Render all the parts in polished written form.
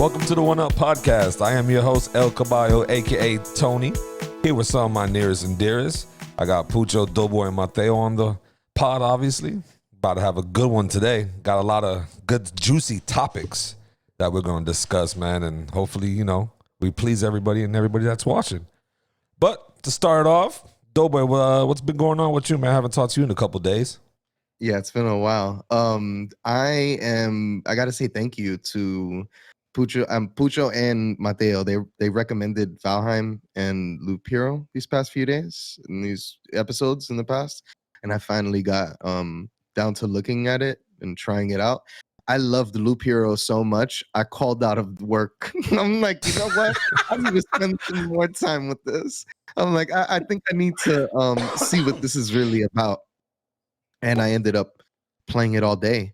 Welcome to the One Up Podcast. I am your host, El Caballo, a.k.a. Tony, here with some of my nearest and dearest. I got Pucho, Doughboy, and Mateo on the pod, obviously. About to have a good one today. Got a lot of good, juicy topics that we're going to discuss, man, and hopefully, you know, we please everybody and everybody that's watching. But to start off, Doughboy, what's been going on with you, man? I haven't talked to you in a couple days. Yeah, it's been a while. I gotta say thank you to Pucho and Mateo. They recommended Valheim and Loop Hero these past few days in these episodes in the past, and I finally got down to looking at it and trying it out. I loved Loop Hero so much, I called out of work. I'm like, you know what? I need to spend some more time with this. I'm like, I think I need to see what this is really about. And I ended up playing it all day.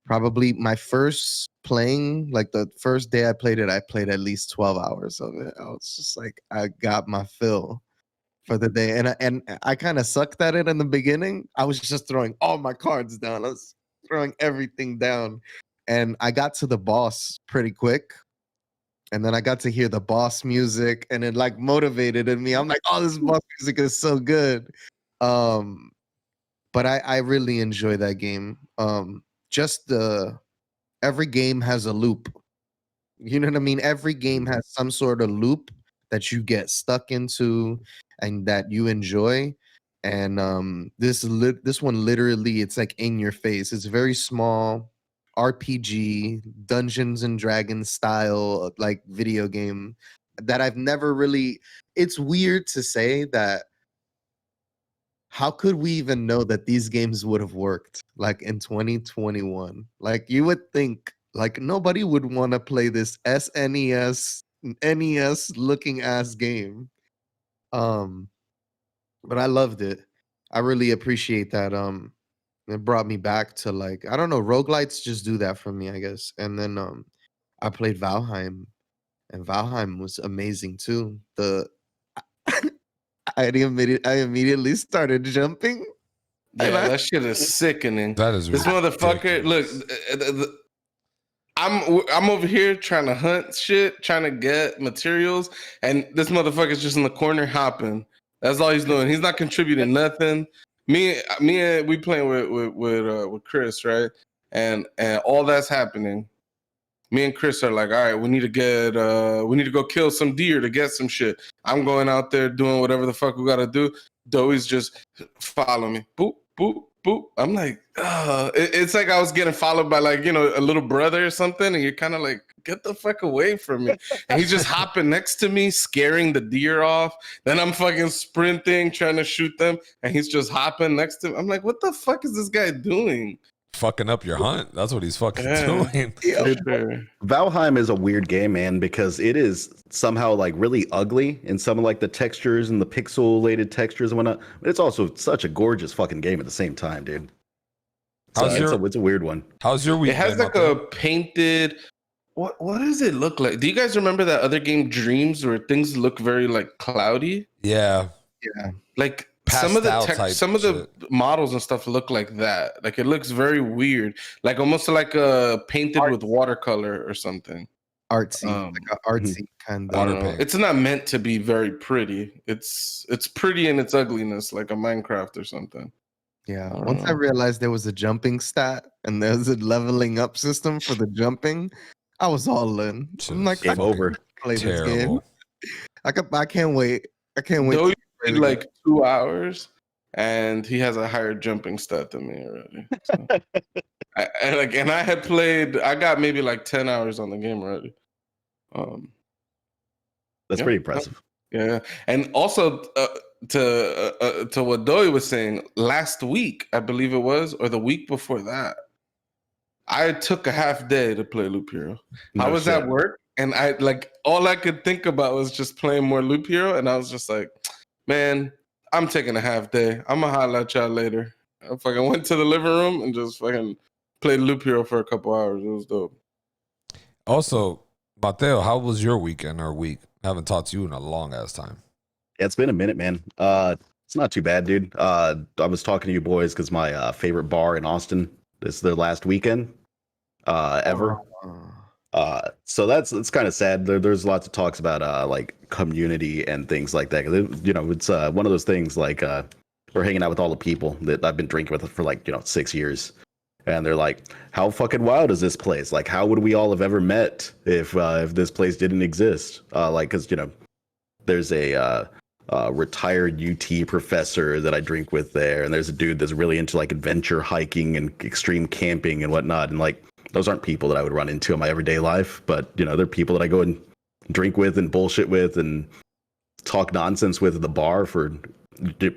Probably my first playing, like the first day I played at least 12 hours of it. I was just like, I got my fill for the day. And I kind of sucked at it in the beginning. I was just throwing all my cards down. I was throwing everything down. And I got to the boss pretty quick. And then I got to hear the boss music and it like motivated in me. I'm like, oh, this boss music is so good. But I really enjoy that game. Every game has a loop. You know what I mean? Every game has some sort of loop that you get stuck into and that you enjoy. And this one literally, it's like in your face. It's very small RPG, Dungeons and Dragons style like video game that I've never really. It's weird to say that. How could we even know that these games would have worked like in 2021? Like you would think like nobody would want to play this SNES, NES looking ass game. But I loved it. I really appreciate that. It brought me back to like, I don't know, roguelites just do that for me, I guess. And then I played Valheim and Valheim was amazing too. I immediately started jumping. Yeah, that shit is sickening. That is this motherfucker. Look, I'm over here trying to hunt shit, trying to get materials, and this motherfucker's just in the corner hopping. That's all he's doing. He's not contributing nothing. Me, and we playing with Chris, right? And all that's happening. Me and Chris are like, all right, we need to go kill some deer to get some shit. I'm going out there doing whatever the fuck we gotta do. Doey's just following me. Boop, boop, boop. I'm like, it's like I was getting followed by like, you know, a little brother or something. And you're kind of like, get the fuck away from me. And he's just hopping next to me, scaring the deer off. Then I'm fucking sprinting, trying to shoot them. And he's just hopping next to me. I'm like, what the fuck is this guy doing? Fucking up your hunt. That's what he's fucking doing. Yeah. Valheim is a weird game, man, because it is somehow like really ugly in some of like the textures and the pixelated textures and whatnot. But it's also such a gorgeous fucking game at the same time, dude. So it's a weird one. How's your week? It has like a painted. What does it look like? Do you guys remember that other game, Dreams, where things look very like cloudy? Yeah. Like Some of the models and stuff look like that. Like it looks very weird, like almost like painted with watercolor or something. Artsy, like an artsy kind of. It's not meant to be very pretty. It's pretty in its ugliness, like a Minecraft or something. Yeah. Once I realized there was a jumping stat and there's a leveling up system for the jumping, I was all in. I'm like, game over. Play this game. I can't wait. I can't wait. No, like 2 hours, and he has a higher jumping stat than me already. So. I got maybe like 10 hours on the game already. That's pretty impressive. Yeah, and also to what Doi was saying, last week I believe it was, or the week before that, I took a half day to play Loop Hero. I was at work, and I like all I could think about was just playing more Loop Hero, and I was just like, man, I'm taking a half day. I'm gonna holler at y'all later. I fucking went to the living room and just fucking played Loop Hero for a couple hours. It was dope. Also, Mateo, how was your weekend or week? I haven't talked to you in a long ass time. Yeah, it's been a minute, man. It's not too bad, dude. I was talking to you boys because my favorite bar in Austin is the last weekend ever. So that's kind of sad. There's lots of talks about like community and things like that. 'Cause it's one of those things like we're hanging out with all the people that I've been drinking with for like 6 years, and they're like, "How fucking wild is this place? Like, how would we all have ever met if this place didn't exist?" Like, because there's a retired UT professor that I drink with there, and there's a dude that's really into like adventure hiking and extreme camping and whatnot, and like. Those aren't people that I would run into in my everyday life, but they're people that I go and drink with and bullshit with and talk nonsense with at the bar. For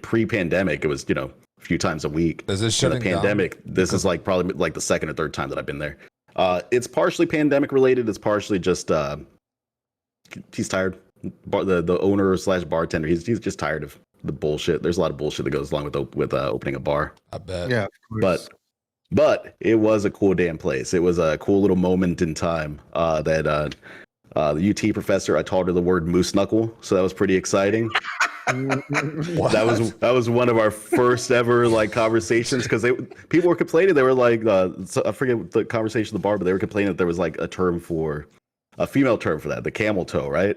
pre-pandemic, it was a few times a week. Is this For the shutting pandemic? down? This is like probably like the second or third time that I've been there. It's partially pandemic related. It's partially just he's tired. The owner / bartender, he's just tired of the bullshit. There's a lot of bullshit that goes along with opening a bar. I bet. Yeah, of course. But it was a cool damn place. It was a cool little moment in time that the UT professor, I taught her the word moose knuckle, so that was pretty exciting. That was one of our first ever like conversations, because people were complaining. They were like, so I forget the conversation at the bar, but they were complaining that there was like a female term for that, the camel toe, right?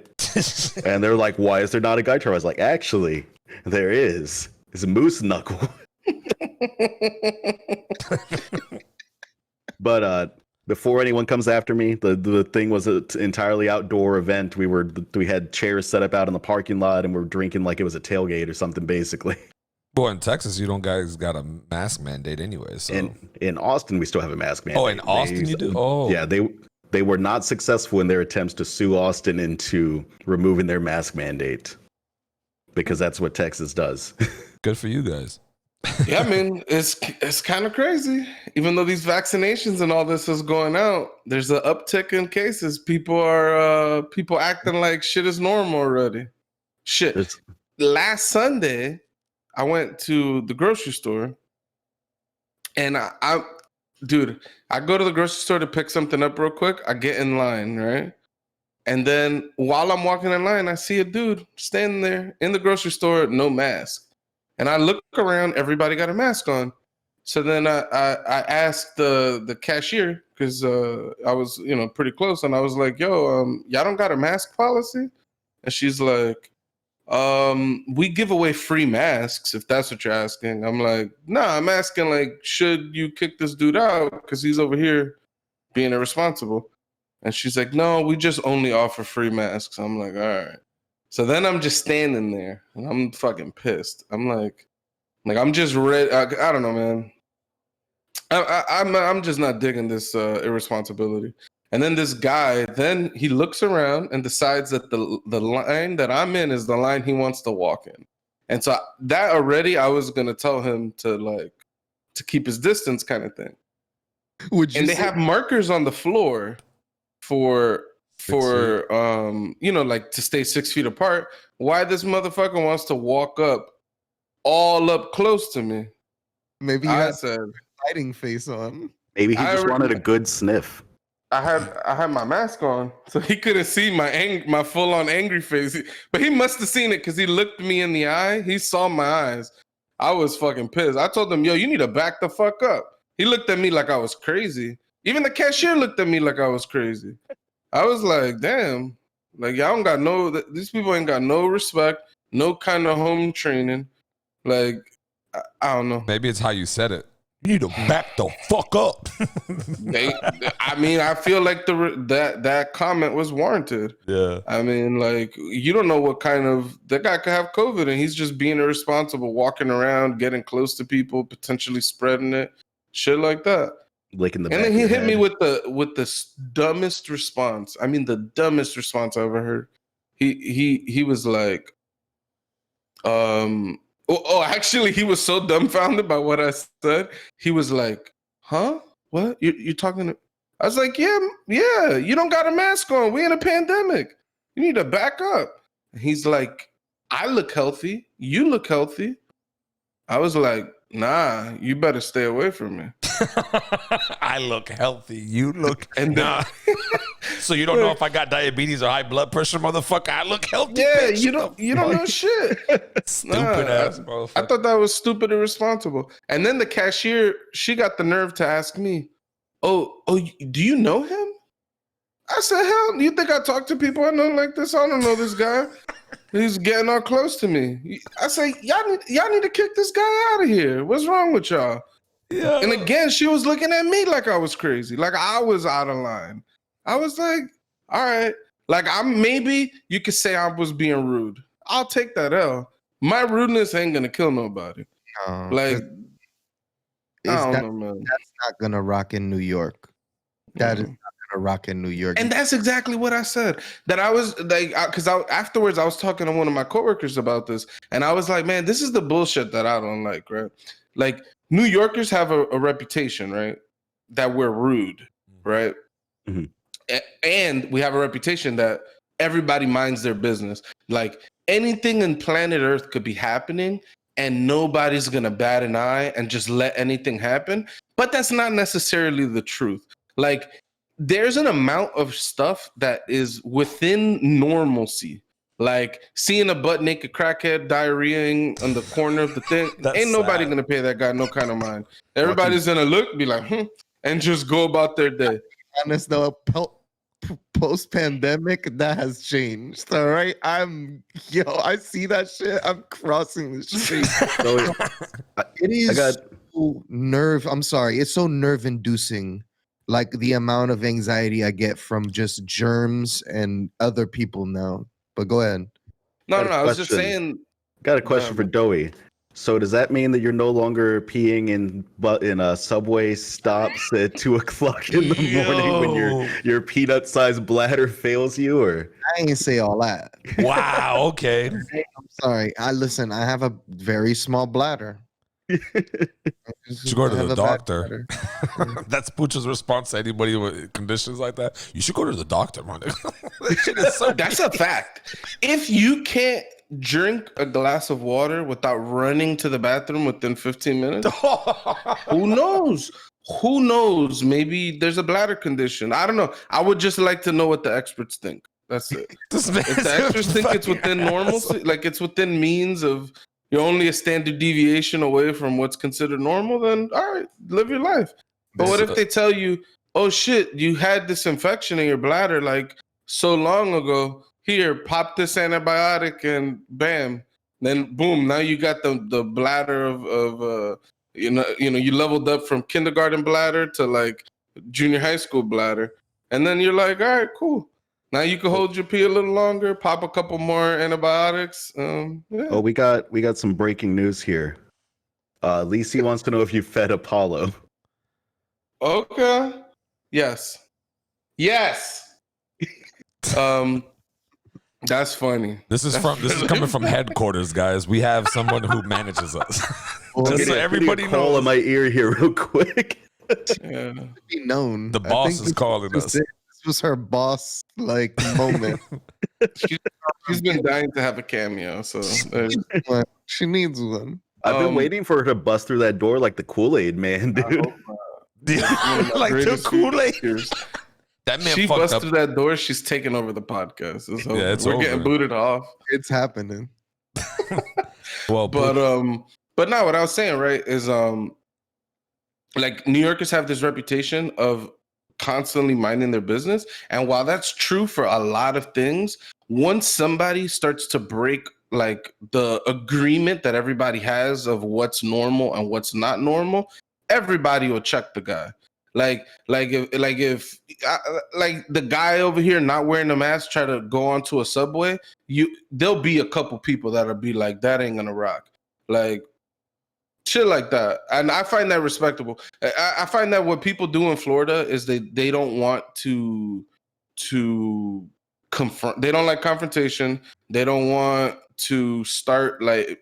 And they're like, why is there not a guy term? I was like, actually, there is. It's a moose knuckle. But before anyone comes after me, the thing was an entirely outdoor event. We had chairs set up out in the parking lot, and we're drinking like it was a tailgate or something, basically. Well, in Texas, you don't guys got a mask mandate anyway. So in Austin, we still have a mask mandate. in Austin you do? Oh, yeah. They were not successful in their attempts to sue Austin into removing their mask mandate, because that's what Texas does. good for you guys. Yeah, I mean, it's kind of crazy. Even though these vaccinations and all this is going out, there's an uptick in cases. People acting like shit is normal already. Shit. Last Sunday, I went to the grocery store, and I go to the grocery store to pick something up real quick. I get in line, right? And then while I'm walking in line, I see a dude standing there in the grocery store, no mask. And I look around, everybody got a mask on. So then I asked the cashier, because I was pretty close, and I was like, yo, y'all don't got a mask policy? And she's like, we give away free masks, if that's what you're asking. I'm like, nah, I'm asking, like, should you kick this dude out because he's over here being irresponsible? And she's like, no, we just only offer free masks. I'm like, all right. So then I'm just standing there, and I'm fucking pissed. I'm like I'm just ready. I don't know, man. I'm just not digging this irresponsibility. And then this guy, then he looks around and decides that the line that I'm in is the line he wants to walk in. And so that already, I was gonna tell him to keep his distance, kind of thing. They have markers on the floor for like to stay 6 feet apart. Why this motherfucker wants to walk up all up close to me? Maybe he has a fighting face on. Maybe he just wanted a good sniff. I had my mask on, so he couldn't see my full on angry face. But he must have seen it, because he looked me in the eye. He saw my eyes. I was fucking pissed. I told him, yo, you need to back the fuck up. He looked at me like I was crazy. Even the cashier looked at me like I was crazy. I was like, damn, like y'all don't got these people ain't got no respect, no kind of home training. Like, I don't know. Maybe it's how you said it. You need to back the fuck up. I feel like that comment was warranted. Yeah. I mean, like, you don't know what kind of, that guy could have COVID, and he's just being irresponsible, walking around, getting close to people, potentially spreading it, shit like that. Licking the and then he hit me with the dumbest response. I mean, the dumbest response I ever heard. He was like, actually, he was so dumbfounded by what I said. He was like, huh? What? You talking to? I was like, yeah, you don't got a mask on. We in a pandemic. You need to back up. And he's like, I look healthy. You look healthy. I was like, nah, you better stay away from me. I look healthy. You look nah. So you don't know if I got diabetes or high blood pressure, motherfucker? I look healthy. Yeah, bitch. you don't know shit. Stupid ass, bro. I thought that was stupid and irresponsible. And then the cashier, she got the nerve to ask me, "Oh, do you know him?" I said, hell, you think I talk to people I know like this? I don't know this guy. He's getting all close to me. I say, y'all need to kick this guy out of here. What's wrong with y'all? Yeah. And again, she was looking at me like I was crazy, like I was out of line. I was like, all right. Like maybe you could say I was being rude. I'll take that L. My rudeness ain't gonna kill nobody. Like, I don't know, man. That's not gonna rock in New York. That is not gonna rock in New York. And that's exactly what I said. That I was like, because afterwards I was talking to one of my coworkers about this, and I was like, man, this is the bullshit that I don't like, right? Like, New Yorkers have a reputation, right? That we're rude, right? Mm-hmm. And we have a reputation that everybody minds their business. Like, anything in planet Earth could be happening and nobody's gonna bat an eye and just let anything happen. But that's not necessarily the truth. Like, there's an amount of stuff that is within normalcy. Like seeing a butt naked crackhead diarrheaing on the corner of the thing. Ain't nobody gonna pay that guy no kind of mind. Everybody's gonna look, be like, and just go about their day. Honest though, post-pandemic, that has changed. All right, I see that shit. I'm crossing the street. So It is so I'm sorry, it's so nerve-inducing. Like the amount of anxiety I get from just germs and other people now. But go ahead. No, I was just saying. Got a question for Doey. So does that mean that you're no longer peeing in subway stops at 2:00 in the morning when your peanut-sized bladder fails you? Or I ain't say all that. Wow. Okay. I'm sorry. I have a very small bladder. You should go to the doctor. That's Pucho's response to anybody with conditions like that. You should go to the doctor, man. That's a fact. If you can't drink a glass of water without running to the bathroom within 15 minutes, who knows? Who knows? Maybe there's a bladder condition. I don't know. I would just like to know what the experts think. That's it. If the experts think it's within normalcy, like it's within means of you're only a standard deviation away from what's considered normal, then all right, live your life. But what if they tell you, oh shit, you had this infection in your bladder like so long ago, here, pop this antibiotic and bam. Then boom, now you got the bladder of you leveled up from kindergarten bladder to like junior high school bladder. And then you're like, all right, cool. Now you can hold your pee a little longer, pop a couple more antibiotics. Yeah. Oh, we got some breaking news here. Lisi wants to know if you fed Apollo. Okay. Yes. That's funny. This is coming from headquarters, guys. We have someone who manages us. Just so everybody knows. Call in my ear here real quick. Yeah. Be known. The boss is calling us. This was her boss moment. She's been dying to have a cameo, so she needs one. I've been waiting for her to bust through that door like the Kool-Aid man, dude. Like the Kool-Aid. That man she fucked busts up. through that door, she's taking over the podcast. We're over. getting booted off. It's happening. Well, but no, what I was saying, right, is like New Yorkers have this reputation of constantly minding their business. And while that's true for a lot of things, once somebody starts to break like the agreement that everybody has of what's normal and what's not normal, everybody will check the guy. Like if the guy over here not wearing a mask try to go onto a subway, there'll be a couple people that'll be like, that ain't gonna rock. Like shit like that. And I find that respectable. I find that what people do in Florida is they don't want to confront. They don't like confrontation. They don't want to start like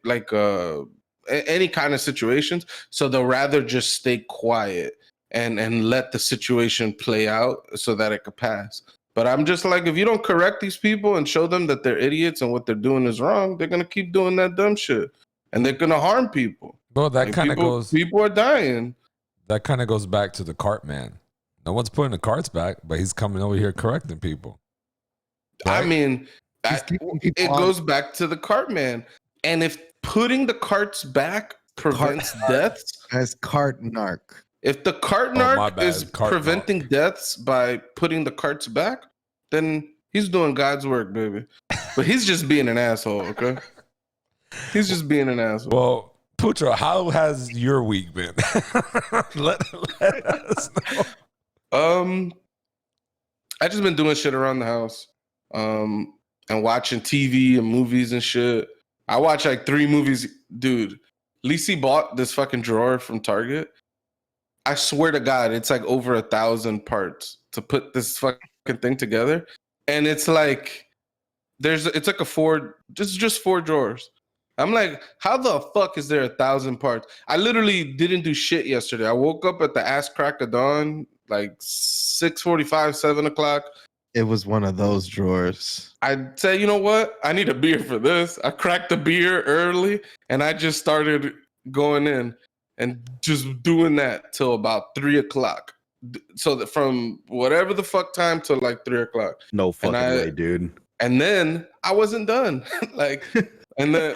any kind of situations. So they'll rather just stay quiet and let the situation play out so that it could pass. But I'm just like, if you don't correct these people and show them that they're idiots and what they're doing is wrong, they're gonna keep doing that dumb shit. And they're gonna harm people. Well, that kind of goes. People are dying. That kind of goes back to the cart man. No one's putting the carts back, but he's coming over here correcting people. Right? I mean, it goes back to the cart man. And if putting the carts back prevents deaths, as cart narc. If the cart narc is preventing deaths by putting the carts back, then he's doing God's work, baby. But he's just being an asshole, okay? He's just being an asshole. Well, Pucho, how has your week been? let us know. I just been doing shit around the house. And watching TV and movies and shit. I watched like 3 movies. Dude, Lisi bought this fucking drawer from Target. I swear to God, it's like over 1,000 parts to put this fucking thing together. And it's like, it's like just 4 drawers. I'm like, how the fuck is there 1,000 parts? I literally didn't do shit yesterday. I woke up at the ass crack of dawn, like 6:45, 7 o'clock. It was one of those drawers. I'd say, you know what? I need a beer for this. I cracked the beer early and I just started going in and just doing that till about 3 o'clock. So that from whatever the fuck time till like 3 o'clock. No fucking way, dude. And then I wasn't done. And then,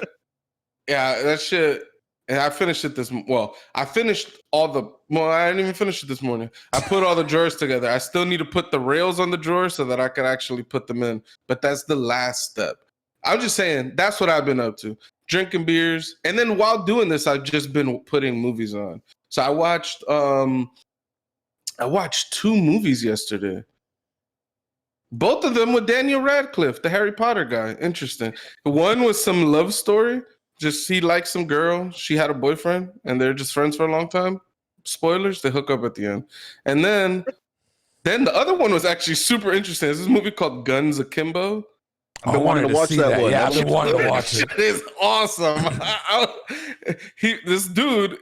yeah, that shit. And I finished it I finished I didn't even finish it this morning. I put all the drawers together. I still need to put the rails on the drawers so that I could actually put them in. But that's the last step. I'm just saying, that's what I've been up to. Drinking beers. And then while doing this, I've just been putting movies on. So I watched 2 movies yesterday. Both of them with Daniel Radcliffe, the Harry Potter guy. Interesting. One was some love story. Just he liked some girl. She had a boyfriend, and they're just friends for a long time. Spoilers, they hook up at the end. And then the other one was actually super interesting. There's this movie called Guns Akimbo. I wanted to watch that one. Yeah, I've been wanting to watch it. It is awesome. This dude,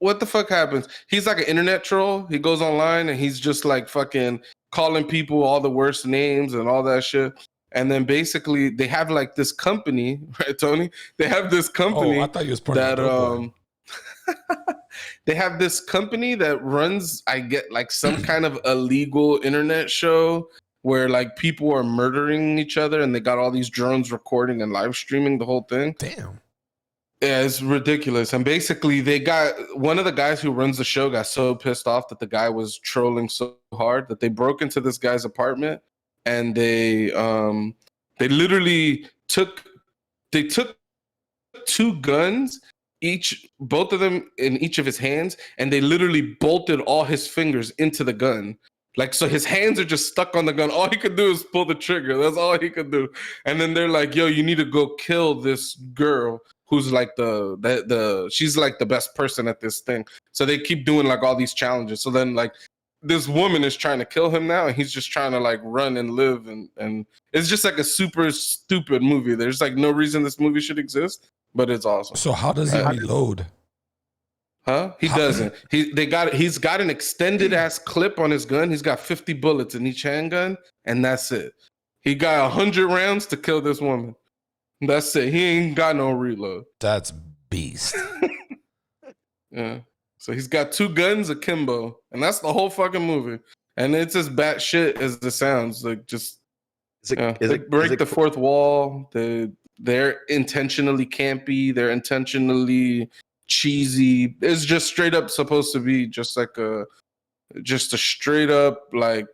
what the fuck happens? He's like an internet troll. He goes online and he's just like fucking calling people all the worst names and all that shit. And then basically they have like this company, right, Tony? They have this company I thought you was that they have this company that runs, I get like some kind of illegal internet show where like people are murdering each other and they got all these drones recording and live streaming the whole thing. Damn. Yeah, it's ridiculous. And basically they got one of the guys who runs the show got so pissed off that the guy was trolling so hard that they broke into this guy's apartment and they literally took 2 guns, both of them in each of his hands, and they literally bolted all his fingers into the gun. Like, so his hands are just stuck on the gun. All he could do is pull the trigger. That's all he could do. And then they're like, yo, you need to go kill this girl who's like she's like the best person at this thing. So they keep doing like all these challenges. So then like this woman is trying to kill him now, and he's just trying to like run and live, and it's just like a super stupid movie. There's like no reason this movie should exist, but it's awesome. So how does he reload? Huh? He doesn't. He's got an extended ass clip on his gun. He's got 50 bullets in each handgun, and that's it. He got 100 rounds to kill this woman. That's it. He ain't got no reload. That's beast. Yeah. So he's got 2 guns, a Kimbo, and that's the whole fucking movie. And it's as bad shit as it sounds. Like just they break the fourth wall. They're intentionally campy. They're intentionally cheesy. It's just straight up supposed to be just a straight up like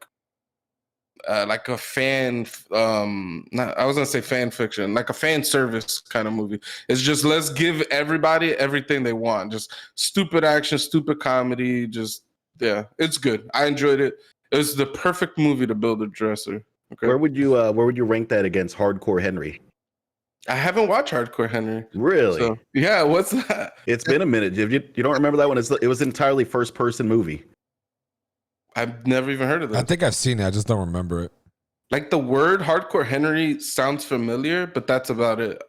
a fan I was gonna say fan fiction, like a fan service kind of movie. It's just let's give everybody everything they want. Just stupid action, stupid comedy. Just it's good. I enjoyed it. It was the perfect movie to build a dresser. Okay. Where would you rank that against Hardcore Henry? I haven't watched Hardcore Henry. Really? So, yeah. What's that? It's been a minute. You don't remember that one? It was an entirely first person movie. I've never even heard of that. I think I've seen it. I just don't remember it. Like the word Hardcore Henry sounds familiar, but that's about it.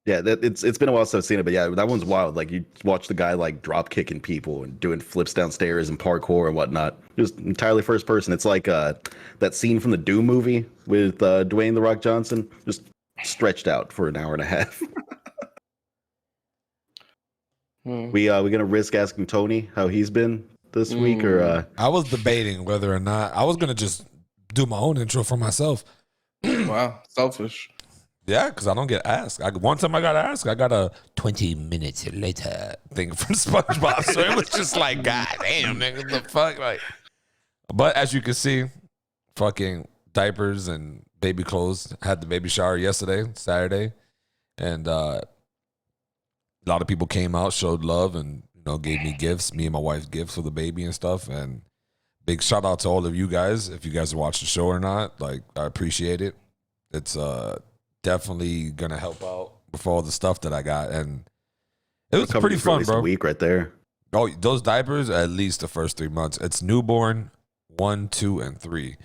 Yeah, it's been a while since I've seen it, but yeah, that one's wild. Like you watch the guy like drop kicking people and doing flips downstairs and parkour and whatnot. Just entirely first person. It's like that scene from the Doom movie with Dwayne "The Rock" Johnson, just stretched out for an hour and a half. We gonna risk asking Tony how he's been this week, or I was debating whether or not I was gonna just do my own intro for myself. Wow, selfish. Yeah, because I don't get asked. One time I got asked, I got a 20 minutes later thing from SpongeBob. So it was just like, God damn, nigga, what the fuck? Like, but as you can see, fucking diapers and baby clothes. I had the baby shower yesterday, Saturday. And a lot of people came out, showed love, and gave me gifts, me and my wife gifts for the baby and stuff. And big shout out to all of you guys. If you guys watch the show or not, like, I appreciate it. It's definitely gonna help out with all the stuff that I got, and it was pretty fun, bro. A week right there. Oh, those diapers, at least the first 3 months. It's newborn 1, 2, and 3,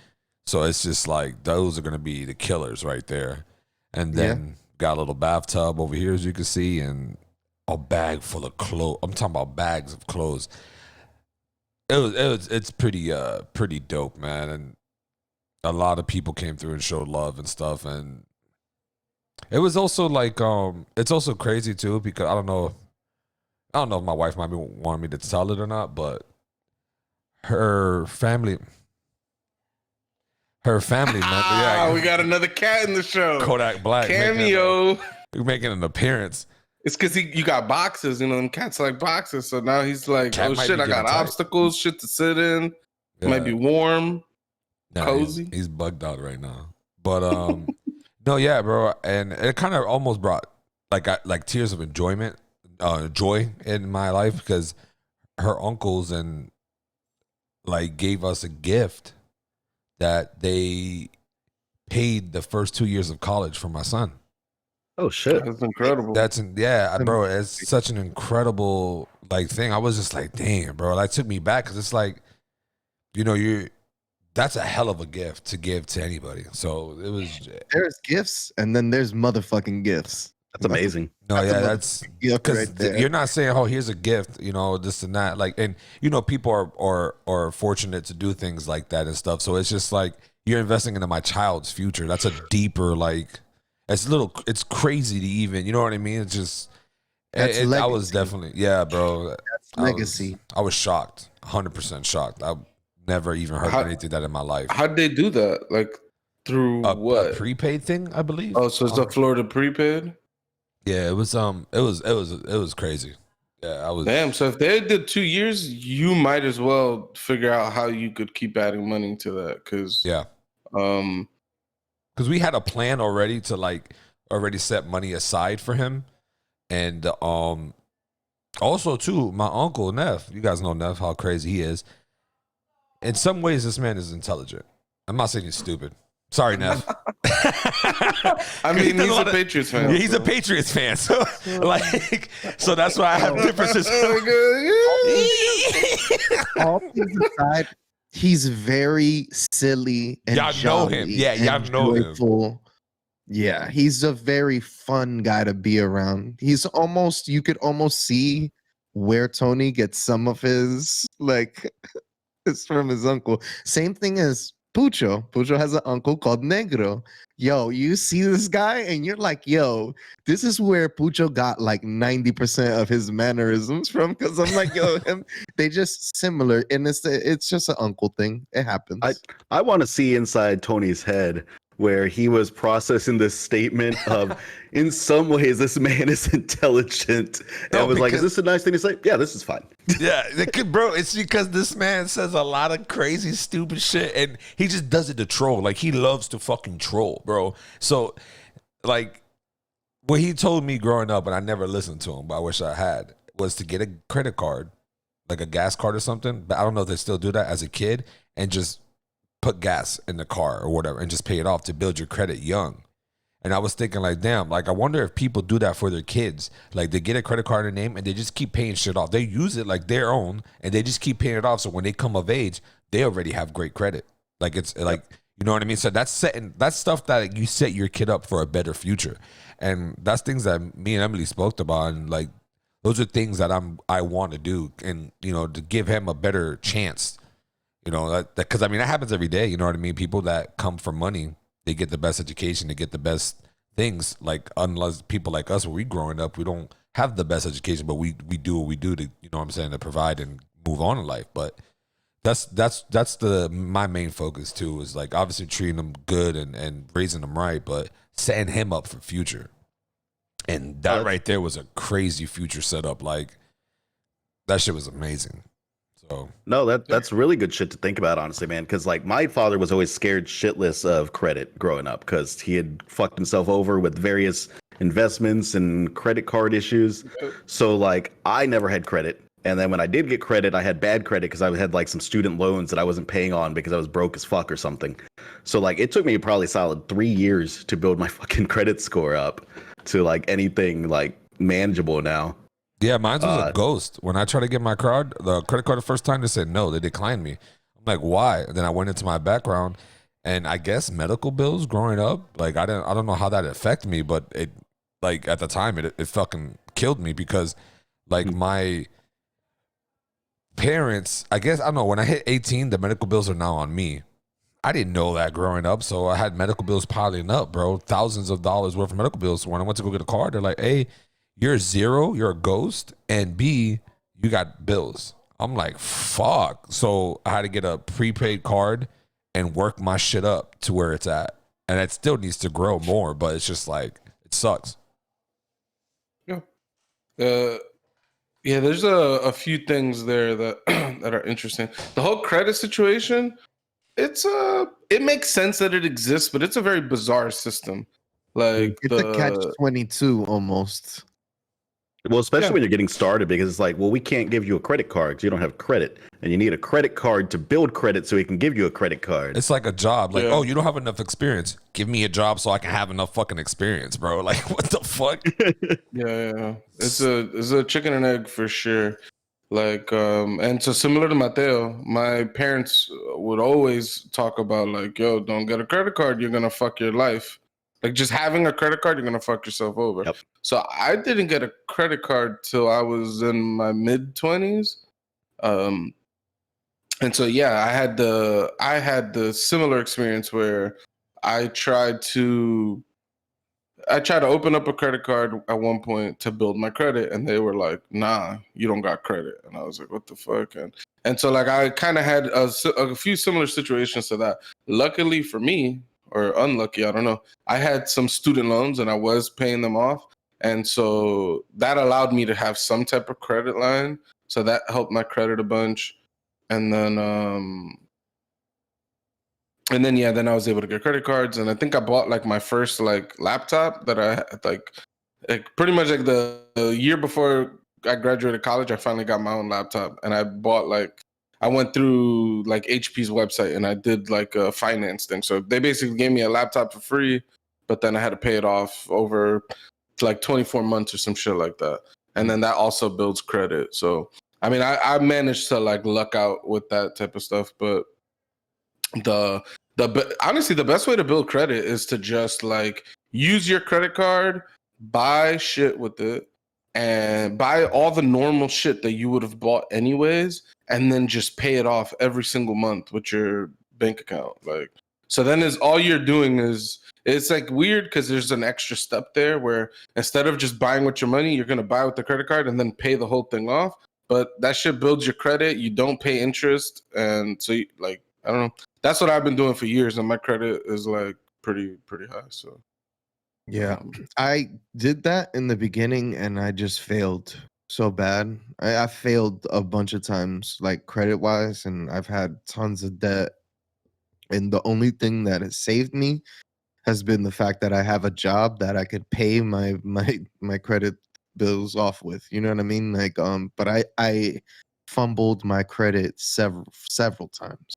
so it's just like those are gonna be the killers right there. And then got a little bathtub over here, as you can see, and a bag full of clothes. I'm talking about bags of clothes. It's pretty dope, man. And a lot of people came through and showed love and stuff, and it was also like it's also crazy too, because I don't know if my wife might be wanting me to tell it or not, but her family member, we got another cat in the show. Kodak Black cameo. Making an appearance. It's because you got boxes, them cats like boxes. So now he's like, Cat oh shit, I got obstacles, shit to sit in. It might be warm. Cozy. He's bugged out right now, but no, yeah, bro, and it kind of almost brought like tears of enjoyment, joy in my life, because her uncles and like gave us a gift that they paid the first 2 years of college for my son. Oh shit, that's incredible. Bro, it's such an incredible like thing. I was just like, damn, bro, that took me back, because it's like, that's a hell of a gift to give to anybody. So it was. There's gifts, and then there's motherfucking gifts. That's amazing. No, that's because right you're not saying, "Oh, here's a gift," this and that. Like, and people are fortunate to do things like that and stuff. So it's just like you're investing into my child's future. That's a deeper like. It's crazy to even. You know what I mean? It's just. I was definitely bro. That's legacy. I was shocked, 100% shocked. I never even heard anything that in my life. How did they do that? Like through what? A prepaid thing, I believe. Oh, so it's a Florida prepaid? Yeah, it was crazy. Yeah, I was. Damn. So if they did 2 years, you might as well figure out how you could keep adding money to that. Because we had a plan already to already set money aside for him, and also too, my uncle Neff. You guys know Neff, how crazy he is. In some ways, this man is intelligent. I'm not saying he's stupid. Sorry, Neff. I mean, he's a Patriots fan. Yeah, he's a Patriots fan. So, so that's why I have differences. All things aside, he's very silly and y'all know him. Yeah, y'all know him. Yeah, he's a very fun guy to be around. You could almost see where Tony gets some of his it's from his uncle. Same thing as Pucho. Pucho has an uncle called Negro. Yo, you see this guy and you're like, yo, this is where Pucho got like 90% of his mannerisms from. Because I'm like, yo, they just similar. And it's just an uncle thing. It happens. I want to see inside Tony's head where he was processing this statement of, in some ways, this man is intelligent. And I was like, is this a nice thing to say? Yeah, this is fine. Yeah, bro, it's because this man says a lot of crazy, stupid shit, and he just does it to troll. Like, he loves to fucking troll, bro. So, like, what he told me growing up, and I never listened to him, but I wish I had, was to get a credit card, like a gas card or something. But I don't know if they still do that as a kid, and just put gas in the car or whatever and just pay it off to build your credit young. And I was thinking like, damn, like I wonder if people do that for their kids. Like they get a credit card in their name and they just keep paying shit off. They use it like their own and they just keep paying it off. So when they come of age, they already have great credit. Like it's like, you know what I mean? So that's stuff that you set your kid up for a better future. And that's things that me and Emily spoke about. And like, those are things that I want to do. And, to give him a better chance. Because I mean, that happens every day. You know what I mean? People that come for money, they get the best education, they get the best things. Like, unless people like us, when we growing up, we don't have the best education, but we do what we do to, to provide and move on in life. But That's my main focus too, is like obviously treating him good and raising him right, but setting him up for future. And that right there was a crazy future setup. Like that shit was amazing. So No, that's really good shit to think about, honestly, man. Because like my father was always scared shitless of credit growing up because he had fucked himself over with various investments and credit card issues. So like I never had credit. And then when I did get credit, I had bad credit because I had like some student loans that I wasn't paying on because I was broke as fuck or something. So like it took me probably solid 3 years to build my fucking credit score up to like anything like manageable now. yeah, mine was a ghost. When I tried to get my the credit card the first time, they said no, they declined me. I'm like, why? And then I went into my background, and I guess medical bills growing up, like I don't know how that affected me, but it like at the time it fucking killed me because like my parents, I guess I don't know, when I hit 18, the medical bills are now on me. I didn't know that growing up, so I had medical bills piling up, bro. Thousands of dollars worth of medical bills. So when I went to go get a card, they're like, hey, you're zero, you're a ghost, and B, you got bills. I'm like, fuck. So I had to get a prepaid card and work my shit up to where it's at. And it still needs to grow more, but it's just like, it sucks. Yeah. Yeah, there's a few things there that that are interesting. The whole credit situation, it makes sense that it exists, but it's a very bizarre system. Like It's a catch-22 almost. Well, especially when you're getting started, because it's like, well, we can't give you a credit card because you don't have credit, and you need a credit card to build credit so we can give you a credit card. It's like a job. Like, oh, you don't have enough experience. Give me a job so I can have enough fucking experience, bro. Like, what the fuck? Yeah. It's a chicken and egg for sure. Like, and so similar to Mateo, my parents would always talk about like, yo, don't get a credit card. You're gonna fuck your life. Like just having a credit card, you're gonna fuck yourself over. Yep. So I didn't get a credit card till I was in my mid-20s. And so yeah, I had the similar experience where I tried to open up a credit card at one point to build my credit, and they were like, nah, you don't got credit. And I was like, what the fuck? And so like I kind of had a few similar situations to that. Luckily for me, or unlucky, I don't know, I had some student loans and I was paying them off. And so that allowed me to have some type of credit line. So that helped my credit a bunch. And then then I was able to get credit cards. And I think I bought like my first like laptop that I had like pretty much like the year before I graduated college, I finally got my own laptop. And I bought like, I went through like HP's website and I did like a finance thing. So they basically gave me a laptop for free, but then I had to pay it off over like 24 months or some shit like that. And then that also builds credit. So, I mean, I managed to like luck out with that type of stuff, but honestly, the best way to build credit is to just like use your credit card, buy shit with it, and buy all the normal shit that you would have bought anyways, and then just pay it off every single month with your bank account. Like, so then is all you're doing is, it's like weird because there's an extra step there where instead of just buying with your money, you're going to buy with the credit card and then pay the whole thing off. But that shit builds your credit. You don't pay interest. And so you, like, I don't know. That's what I've been doing for years. And my credit is like pretty high. So yeah, I did that in the beginning and I just failed so bad. I failed a bunch of times, like credit wise, and I've had tons of debt. And the only thing that has saved me has been the fact that I have a job that I could pay my credit bills off with. You know what I mean? Like, but I fumbled my credit several times.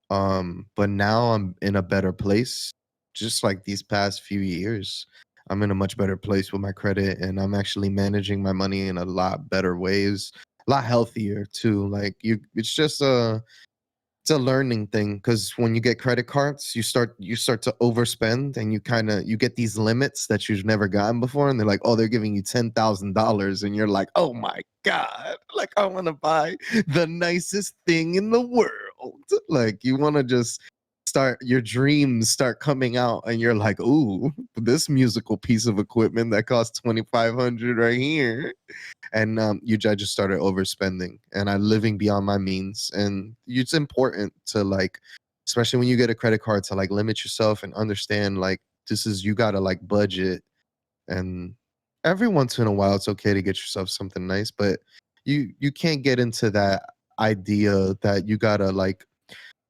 But now I'm in a better place. Just like these past few years, I'm in a much better place with my credit, and I'm actually managing my money in a lot better ways, a lot healthier too. Like it's just it's a learning thing, because when you get credit cards, you start to overspend, and you get these limits that you've never gotten before, and they're like, oh, they're giving you $10,000, and you're like, oh my god, like I want to buy the nicest thing in the world. Like you want to just your dreams start coming out, and you're like, ooh, this musical piece of equipment that costs $2,500 right here. And you just started overspending, and I'm living beyond my means. And it's important to like, especially when you get a credit card, to like limit yourself and understand like you gotta like budget. And every once in a while it's okay to get yourself something nice, but you can't get into that idea that you gotta like,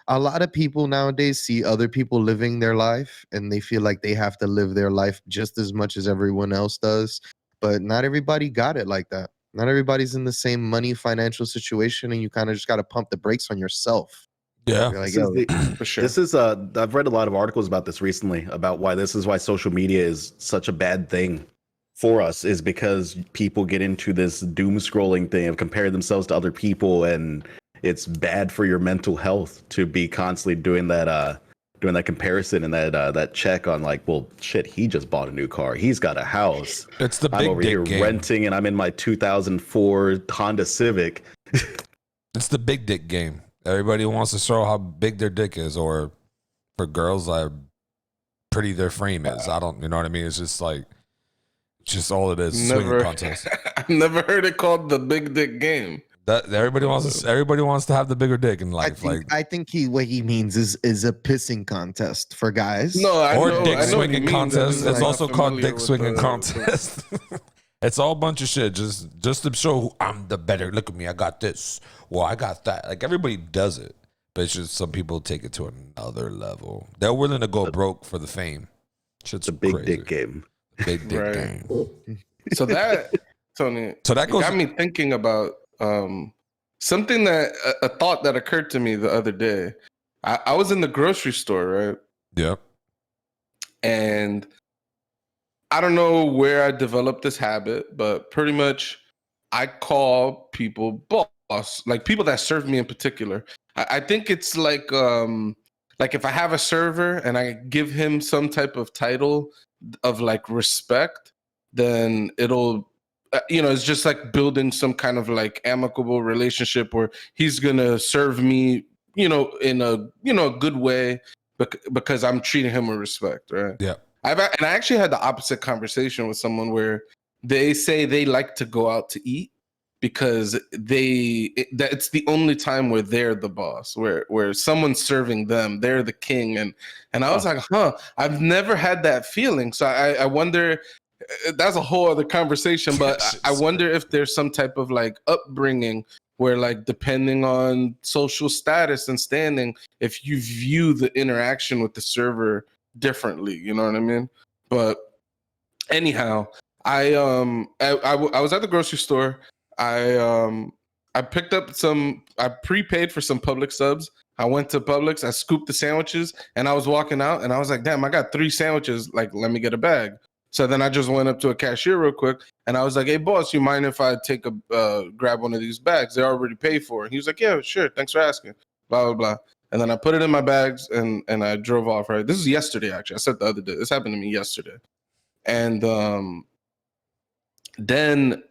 a lot of people nowadays see other people living their life and they feel like they have to live their life just as much as everyone else does. But not everybody got it like that. Not everybody's in the same money financial situation, and you kind of just got to pump the brakes on yourself. Yeah. You're like, This is yo, For sure. This is I've read a lot of articles about this recently, about why social media is such a bad thing for us, is because people get into this doom scrolling thing of comparing themselves to other people, and it's bad for your mental health to be constantly doing that comparison and that check on like, well, shit, he just bought a new car, he's got a house, It's the I'm big over dick here game. renting, and I'm in my 2004 Honda Civic. It's the big dick game. Everybody wants to show how big their dick is, or for girls, how pretty their frame is. I don't, you know what I mean? It's just like, it's just all it is. Swinging contest. I've never heard it called the big dick game. That everybody wants to have the bigger dick in life. I think what he means is a pissing contest for guys. No, I or know, dick I know what he swinging means. contest. I'm It's just also not called familiar dick with swinging the- contest. It's all a bunch of shit. Just to show who I'm the better. Look at me. I got this. Well, I got that. Like everybody does it, but it's just some people take it to another level. They're willing to go broke for the fame. Shit's The big crazy. dick game. Big dick Right. game. So that, Tony, So that it goes. got me thinking about something that a thought that occurred to me the other day. I was in the grocery store, right? Yep. And I don't know where I developed this habit, but pretty much I call people boss, like people that serve me in particular. I think it's like if I have a server and I give him some type of title of like respect, then it'll it's just like building some kind of like amicable relationship where he's gonna serve me, in a good way because I'm treating him with respect, right? Yeah. I actually had the opposite conversation with someone where they say they like to go out to eat because it's the only time where they're the boss, where someone's serving them, they're the king, and I was like, I've never had that feeling. So I wonder. That's a whole other conversation, but I wonder if there's some type of like upbringing where, like, depending on social status and standing, if you view the interaction with the server differently, you know what I mean? But anyhow, I was at the grocery store. I picked up I prepaid for some Publix subs. I went to Publix, I scooped the sandwiches, and I was walking out, and I was like, damn, I got 3 sandwiches, like, let me get a bag. So then I just went up to a cashier real quick, and I was like, hey, boss, you mind if I take grab one of these bags? They're already paid for. And he was like, yeah, sure, thanks for asking, blah, blah, blah. And then I put it in my bags, and I drove off, right? This is yesterday, actually. I said the other day. This happened to me yesterday. And then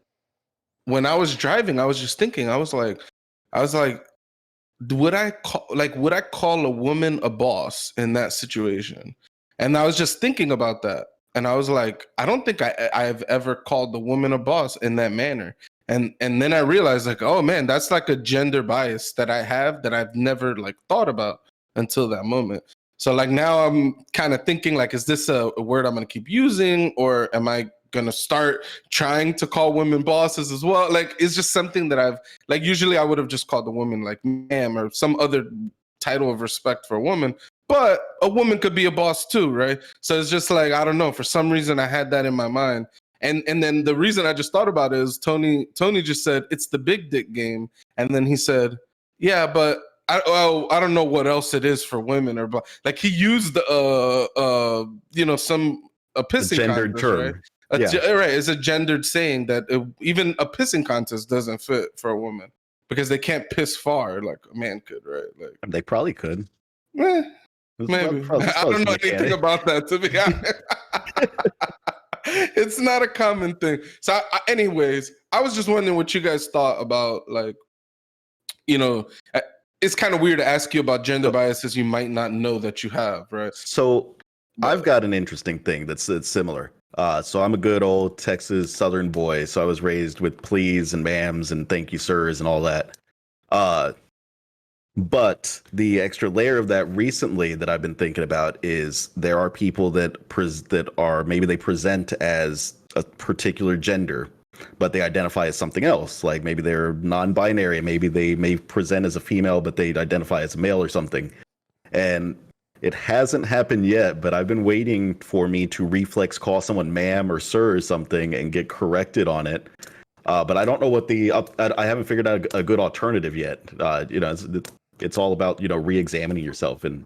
when I was driving, I was just thinking, I was like, would I call a woman a boss in that situation? And I was just thinking about that. And I was like, I don't think I've ever called the woman a boss in that manner. And then I realized, like, oh man, that's like a gender bias that I have that I've never like thought about until that moment. So like now I'm kind of thinking, like, is this a word I'm gonna keep using, or am I gonna start trying to call women bosses as well? Like, it's just something that I've like, usually I would have just called the woman like ma'am or some other title of respect for a woman. But a woman could be a boss too, right? So it's just like, I don't know. For some reason, I had that in my mind. And then the reason I just thought about it is Tony just said, it's the big dick game. And then he said, yeah, but I don't know what else it is for women. Or like he used a pissing gendered contest, term. right? Right. It's a gendered saying that even a pissing contest doesn't fit for a woman because they can't piss far like a man could, right? Like They probably could. Maybe. I don't know anything about that, to be honest. It's not a common thing. So anyways, I was just wondering what you guys thought about, like, it's kind of weird to ask you about gender biases you might not know that you have, right? So I've got an interesting thing that's similar. So I'm a good old Texas Southern boy. So I was raised with please and ma'ams and thank you, sirs, and all that. But the extra layer of that recently that I've been thinking about is there are people that are maybe they present as a particular gender, but they identify as something else. Like maybe they're non-binary, maybe they may present as a female, but they identify as a male or something. And it hasn't happened yet, but I've been waiting for me to reflex call someone ma'am or sir or something and get corrected on it. But I don't know what I haven't figured out a good alternative yet. It's all about, re-examining yourself and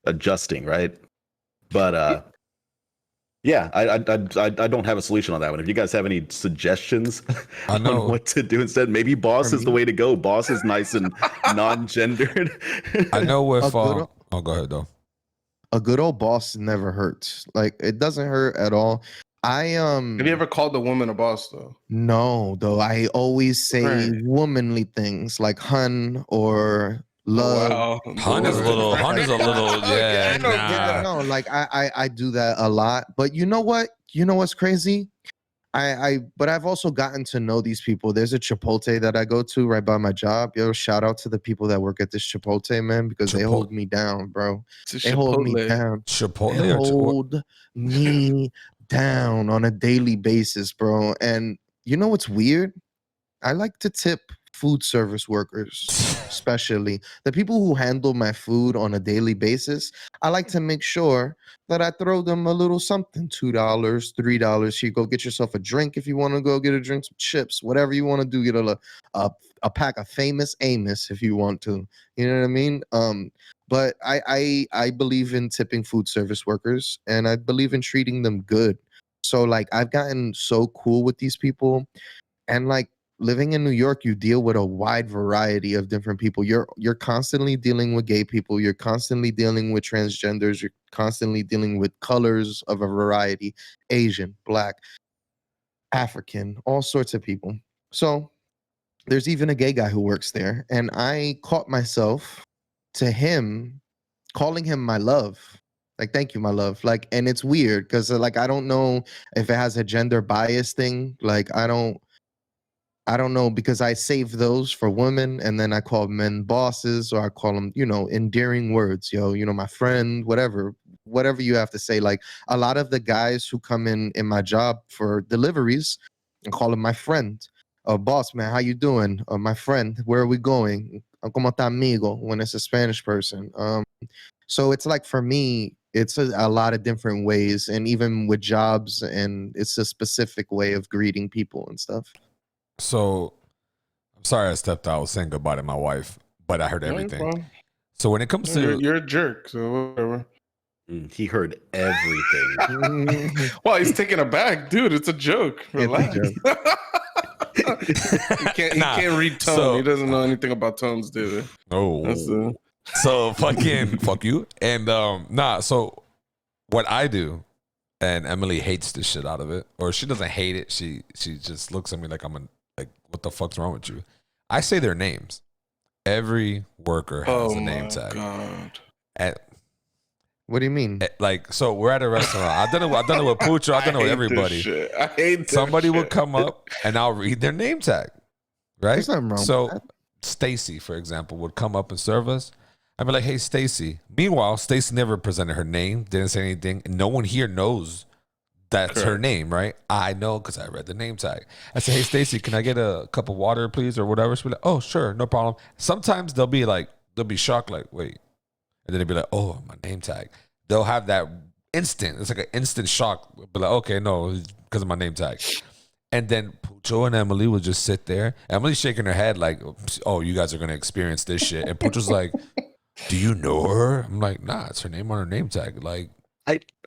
adjusting, right? But yeah, I don't have a solution on that one. If you guys have any suggestions on what to do instead, maybe boss is the way to go. Boss is nice and non-gendered. I know with go ahead though. A good old boss never hurts. Like it doesn't hurt at all. Have you ever called a woman a boss though? No, though. I always say womanly things like hun or love. Wow. Hun is a little yeah. No, like I do that a lot. But you know what? You know what's crazy? But I've also gotten to know these people. There's a Chipotle that I go to right by my job. Yo, shout out to the people that work at this Chipotle, man, because they hold me down, bro. They hold me down. Chipotle they hold me down on a daily basis, bro. And you know what's weird? I like to tip food service workers, especially the people who handle my food on a daily basis. I like to make sure that I throw them a little something, $2, $3. You go get yourself a drink if you want to go get a drink, some chips, whatever you want to do. Get a pack of Famous Amos if you want to. You know what I mean? But I believe in tipping food service workers, and I believe in treating them good. So like I've gotten so cool with these people, and like living in New York, you deal with a wide variety of different people. You're constantly dealing with gay people. You're constantly dealing with transgenders. You're constantly dealing with colors of a variety, Asian, Black, African, all sorts of people. So there's even a gay guy who works there. And I caught myself to him calling him my love. Like, thank you, my love. Like, and it's weird because like I don't know if it has a gender bias thing. Like I don't know, because I save those for women and then I call men bosses, or I call them, endearing words, my friend, whatever you have to say. Like a lot of the guys who come in my job for deliveries, I call them my friend. Boss, man, how you doing? My friend, where are we going? Como está, amigo? When it's a Spanish person. So it's like, for me, it's a lot of different ways, and even with jobs, and it's a specific way of greeting people and stuff. So, I'm sorry I stepped out. I was saying goodbye to my wife, but I heard everything. So when it comes to... You're a jerk, so whatever. He heard everything. Well, he's taken aback. Dude, it's a joke. Relax. He can't read tone. So, he doesn't know anything about tones, dude. Oh. So fucking fuck you. And so what I do, and Emily hates the shit out of it, or she doesn't hate it. She just looks at me like like, what the fuck's wrong with you? I say their names. Every worker has a name tag. God. What do you mean? Like, so we're at a restaurant. I've done it with Pucho. I've done it with everybody. I hate Somebody would come up and I'll read their name tag. Right? There's nothing wrong so with that. Stacy, for example, would come up and serve us. I'd be like, hey, Stacy. Meanwhile, Stacy never presented her name, didn't say anything. And no one here knows that's her name, right? I know because I read the name tag. I say, hey, Stacy, can I get a cup of water, please, or whatever? She'll be like, oh, sure, no problem. Sometimes they'll be shocked, like, wait. And then they'll be like, oh, my name tag. They'll have that instant. It's like an instant shock. Be like, okay, no, it's because of my name tag. And then Pucho and Emily would just sit there. Emily's shaking her head like, oh, you guys are going to experience this shit. And Pucho's like, do you know her? I'm like, nah, it's her name on her name tag. Like,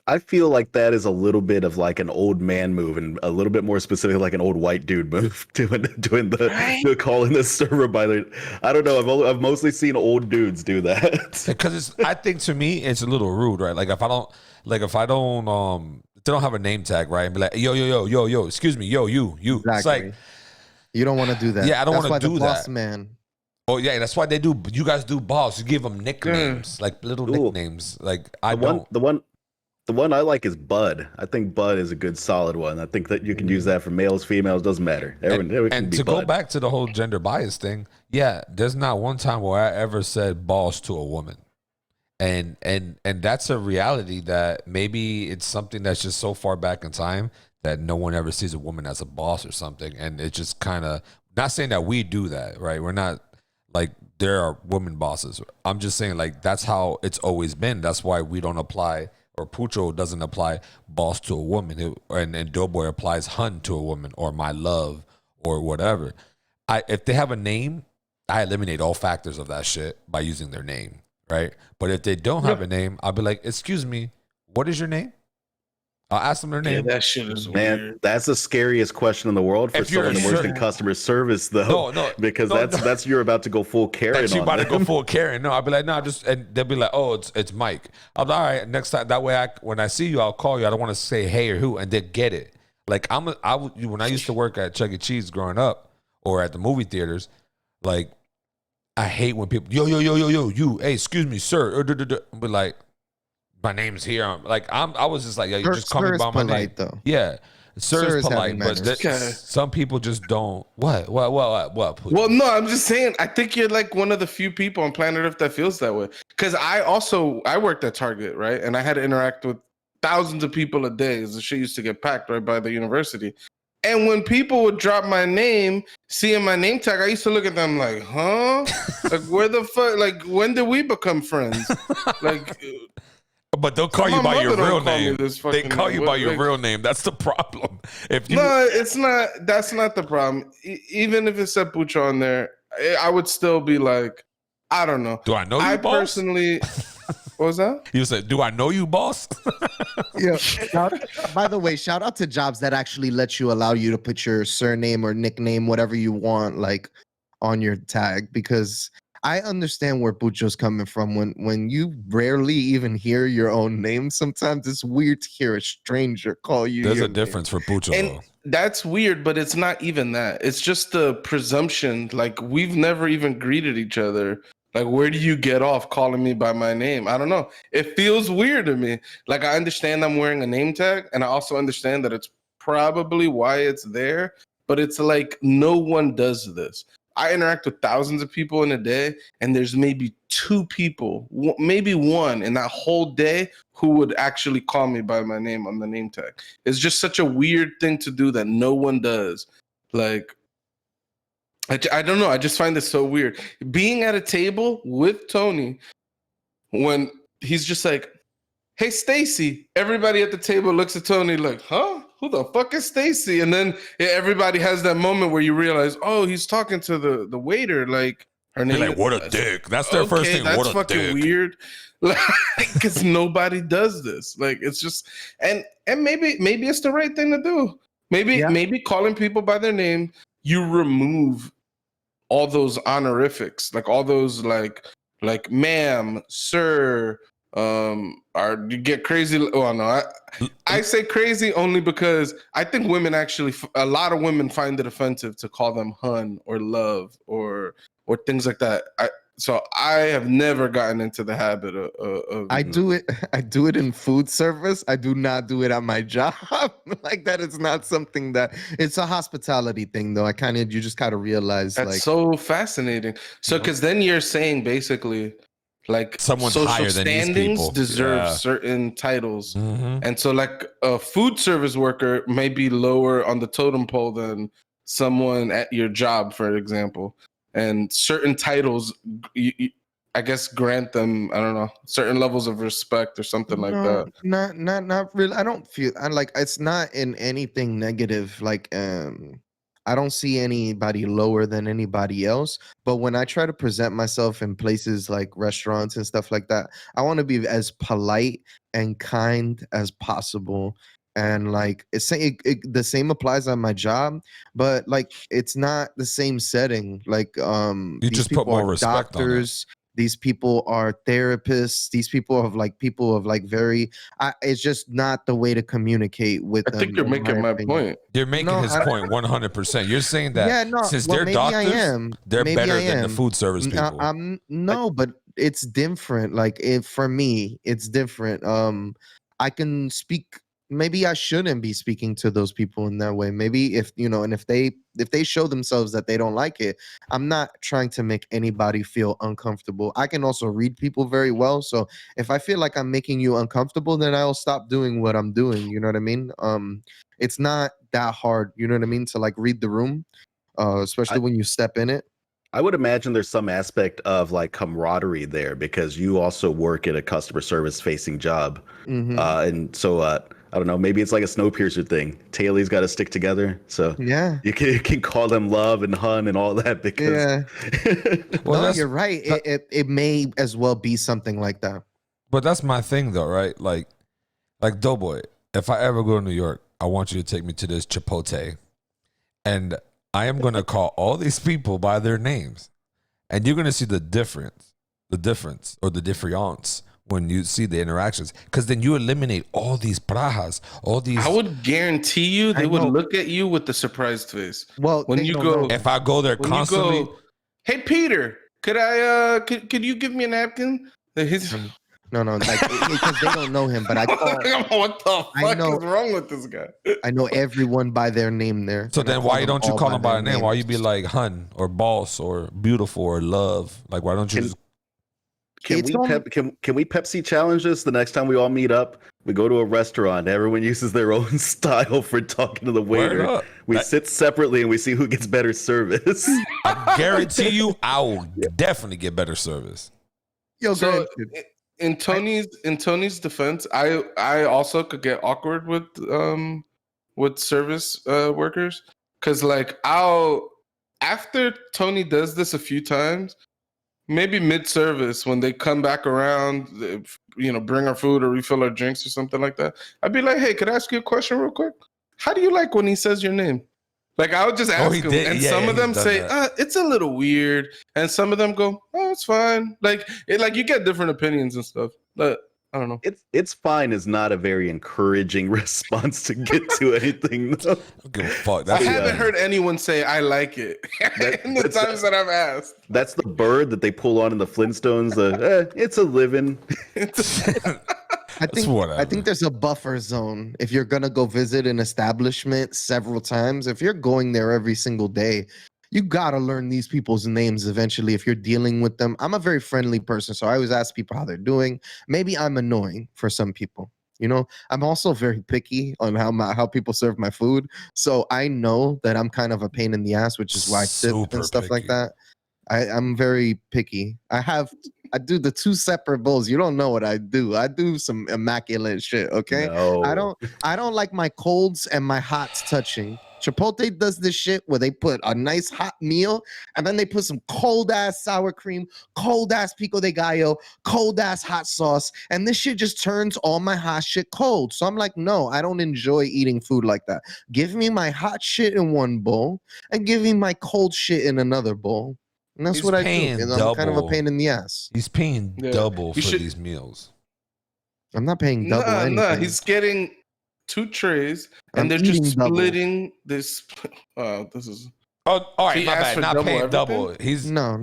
I feel like that is a little bit of like an old man move, and a little bit more specific, like an old white dude move, doing the calling the server by the. I don't know. I've mostly seen old dudes do that. Because I think to me it's a little rude, right? Like if they don't have a name tag, right? And be like, yo, excuse me, yo, you. Exactly. It's like, you don't want to do that. Yeah, I don't want to do that. that. Boss man. Oh yeah, that's why they do. You guys do boss. You give them nicknames, like little Ooh. nicknames. Like I The don't. the one I like is Bud. I think Bud is a good solid one. I think that you can use that for males, females, doesn't matter. Everyone can And be to go Bud. back to the whole gender bias thing, yeah, there's not one time where I ever said boss to a woman. And that's a reality that maybe it's something that's just so far back in time that no one ever sees a woman as a boss or something. And it just kind of, not saying that we do that, right? We're not like, there are women bosses. I'm just saying like that's how it's always been. That's why we don't apply, or Pucho doesn't apply boss to a woman, and Doughboy applies hun to a woman, or my love, or whatever. If they have a name, I eliminate all factors of that shit by using their name, right? But if they don't have a name, I'll be like, excuse me, what is your name? I'll ask them their Yeah, name. that shit is Man, weird. that's the scariest question in the world for If you're someone that a works cer- in customer service, though. No, because no, that's you're about to go full Karen Like you on about to go them. full Karen. No, I'll be like, no, and they'll be like, oh, it's Mike. I'm like, all right, next time. That way, when I see you, I'll call you. I don't want to say hey or who, and they get it. Like when I used to work at Chuck E. Cheese growing up, or at the movie theaters, like I hate when people yo you, hey, excuse me, sir. But like, my name's here. I was just like, yeah, you just call me by my name. Though. Yeah. Sir is polite, having but manners. some people just don't. What? Well, no, I'm just saying. I think you're like one of the few people on planet Earth that feels that way. Because I worked at Target, right, and I had to interact with thousands of people a day. As the shit used to get packed right by the university. And when people would drop my name, seeing my name tag, I used to look at them like, huh? Like, where the fuck? Like, when did we become friends? Like. But they'll call you by your real name. They call you by your like, real name. That's the problem. No, it's not. That's not the problem. Even if it said Pucho on there, I would still be like, I don't know. Do I know you, boss? Personally, what was that? You said, do I know you, boss? Yeah. By the way, shout out to jobs that actually let you allow you to put your surname or nickname, whatever you want, like on your tag, because I understand where Pucho's coming from. When you rarely even hear your own name, sometimes it's weird to hear a stranger call you. There's your a difference for Pucho, And though. that's weird, but it's not even that. It's just the presumption. Like, we've never even greeted each other. Like, where do you get off calling me by my name? I don't know. It feels weird to me. Like, I understand I'm wearing a name tag, and I also understand that it's probably why it's there, but it's like no one does this. I interact with thousands of people in a day, and there's maybe two people, maybe one in that whole day who would actually call me by my name on the name tag. It's just such a weird thing to do that no one does. Like, I don't know. I just find this so weird. Being at a table with Tony when he's just like, hey, Stacy. Everybody at the table looks at Tony like, huh? Who the fuck is Stacy? And then everybody has that moment where you realize, oh, he's talking to the waiter. Like, her name. They're like, what a dick. That's their first thing. That's What a fucking dick. weird. Like, because nobody does this. Like, it's just, and maybe it's the right thing to do. Maybe calling people by their name, you remove all those honorifics, like all those like ma'am, sir, or you get crazy. Oh no, I say crazy only because I think women actually, a lot of women find it offensive to call them hun or love or things like that. So I have never gotten into the habit of I do it in food service. I do not do it at my job. Like, that is not something that, it's a hospitality thing though. You just kind of realize, that's like, so fascinating. So because then you're saying basically, like, Someone's social higher than these standings people. deserve Yeah. certain titles. Mhm. And so, like, a food service worker may be lower on the totem pole than someone at your job, for example. And certain titles, I guess, grant them, I don't know, certain levels of respect or something like that. Not really. I don't feel, it's not in anything negative. Like, I don't see anybody lower than anybody else. But when I try to present myself in places like restaurants and stuff like that, I want to be as polite and kind as possible. And like, the same applies on my job, but like, it's not the same setting. Like, You these just put people more are respect on it. doctors. These people are therapists. These people have like very. It's just not the way to communicate with I them. think you're in making my opinion. point. You're making No, his point 100%. You're saying that Yeah, no. since Well, they're maybe I doctors, am. they're Maybe better I than the am. food service people. But it's different. Like for me, it's different. I can speak. Maybe I shouldn't be speaking to those people in that way. Maybe if and if they show themselves that they don't like it, I'm not trying to make anybody feel uncomfortable. I can also read people very well. So if I feel like I'm making you uncomfortable, then I'll stop doing what I'm doing. You know what I mean? It's not that hard. You know what I mean? To like read the room, especially when you step in it. I would imagine there's some aspect of like camaraderie there because you also work at a customer service facing job. Mhm. And so I don't know, maybe it's like a Snowpiercer thing. Taili's got to stick together. So Yeah. you can call them love and hun and all that because Well, No, that's- you're right. It may as well be something like that. But that's my thing, though, right? Like Doughboy, if I ever go to New York, I want you to take me to this Chipotle, and I am going to call all these people by their names, and you're going to see the difference or the difference when you see the interactions, because then you eliminate all these prajas, all these. I would guarantee you they I would know. look at you with the surprised face. Well, When they you don't go, know. If I go there when constantly, you go, hey Peter, could I could you give me a napkin? His, No, like because they don't know him. But I call. what the I fuck know- is wrong with this guy? I know everyone by their name there. so and I then call why them don't you all call them by their their name? Why you names. be like hun or boss or beautiful or love? Like why don't you just? Can It's we only- can we Pepsi challenge this the next time we all meet up? We go to a restaurant. Everyone uses their own style for talking to the Word waiter. up. We That- sit separately and we see who gets better service. I guarantee you, I will definitely get better service. Yo, So granted. in Tony's defense, I also could get awkward with service workers because like after Tony does this a few times, maybe mid service when they come back around, bring our food or refill our drinks or something like that, I'd be like, hey, could I ask you a question real quick? How do you like when he says your name? Like I would just ask he him, did. and Yeah, some yeah, of them he's done say, that. "It's a little weird," and some of them go, "Oh, it's fine." Like you get different opinions and stuff. But I don't know. It's fine is not a very encouraging response to get to anything. Though. I don't give a fuck. I That's haven't heard anyone say I like it in the times that I've asked. That's the bird that they pull on in the Flintstones. It's a living. I think whatever. there's a buffer zone. If you're gonna go visit an establishment several times, if you're going there every single day, you gotta learn these people's names eventually. If you're dealing with them, I'm a very friendly person, so I always ask people how they're doing. Maybe I'm annoying for some people. I'm also very picky on how people serve my food, so I know that I'm kind of a pain in the ass, which is why I tip Super and stuff like picky. that. I'm very picky. I do the 2 separate bowls. You don't know what I do. I do some immaculate shit. Okay. No. I don't like my colds and my hots touching. Chipotle does this shit where they put a nice hot meal and then they put some cold ass sour cream, cold ass pico de gallo, cold ass hot sauce, and this shit just turns all my hot shit cold. So I'm like, no, I don't enjoy eating food like that. Give me my hot shit in one bowl and give me my cold shit in another bowl. And that's He's what I do. paying 'Cause I'm kind of a double. pain in the ass. He's paying Yeah. double You for should- these meals. I'm not paying double anything. No, he's getting 2 trays, and I'm they're just eating double. splitting this. This is Oh, all right, He my asked bad. for Not double paying everything? double. He's No.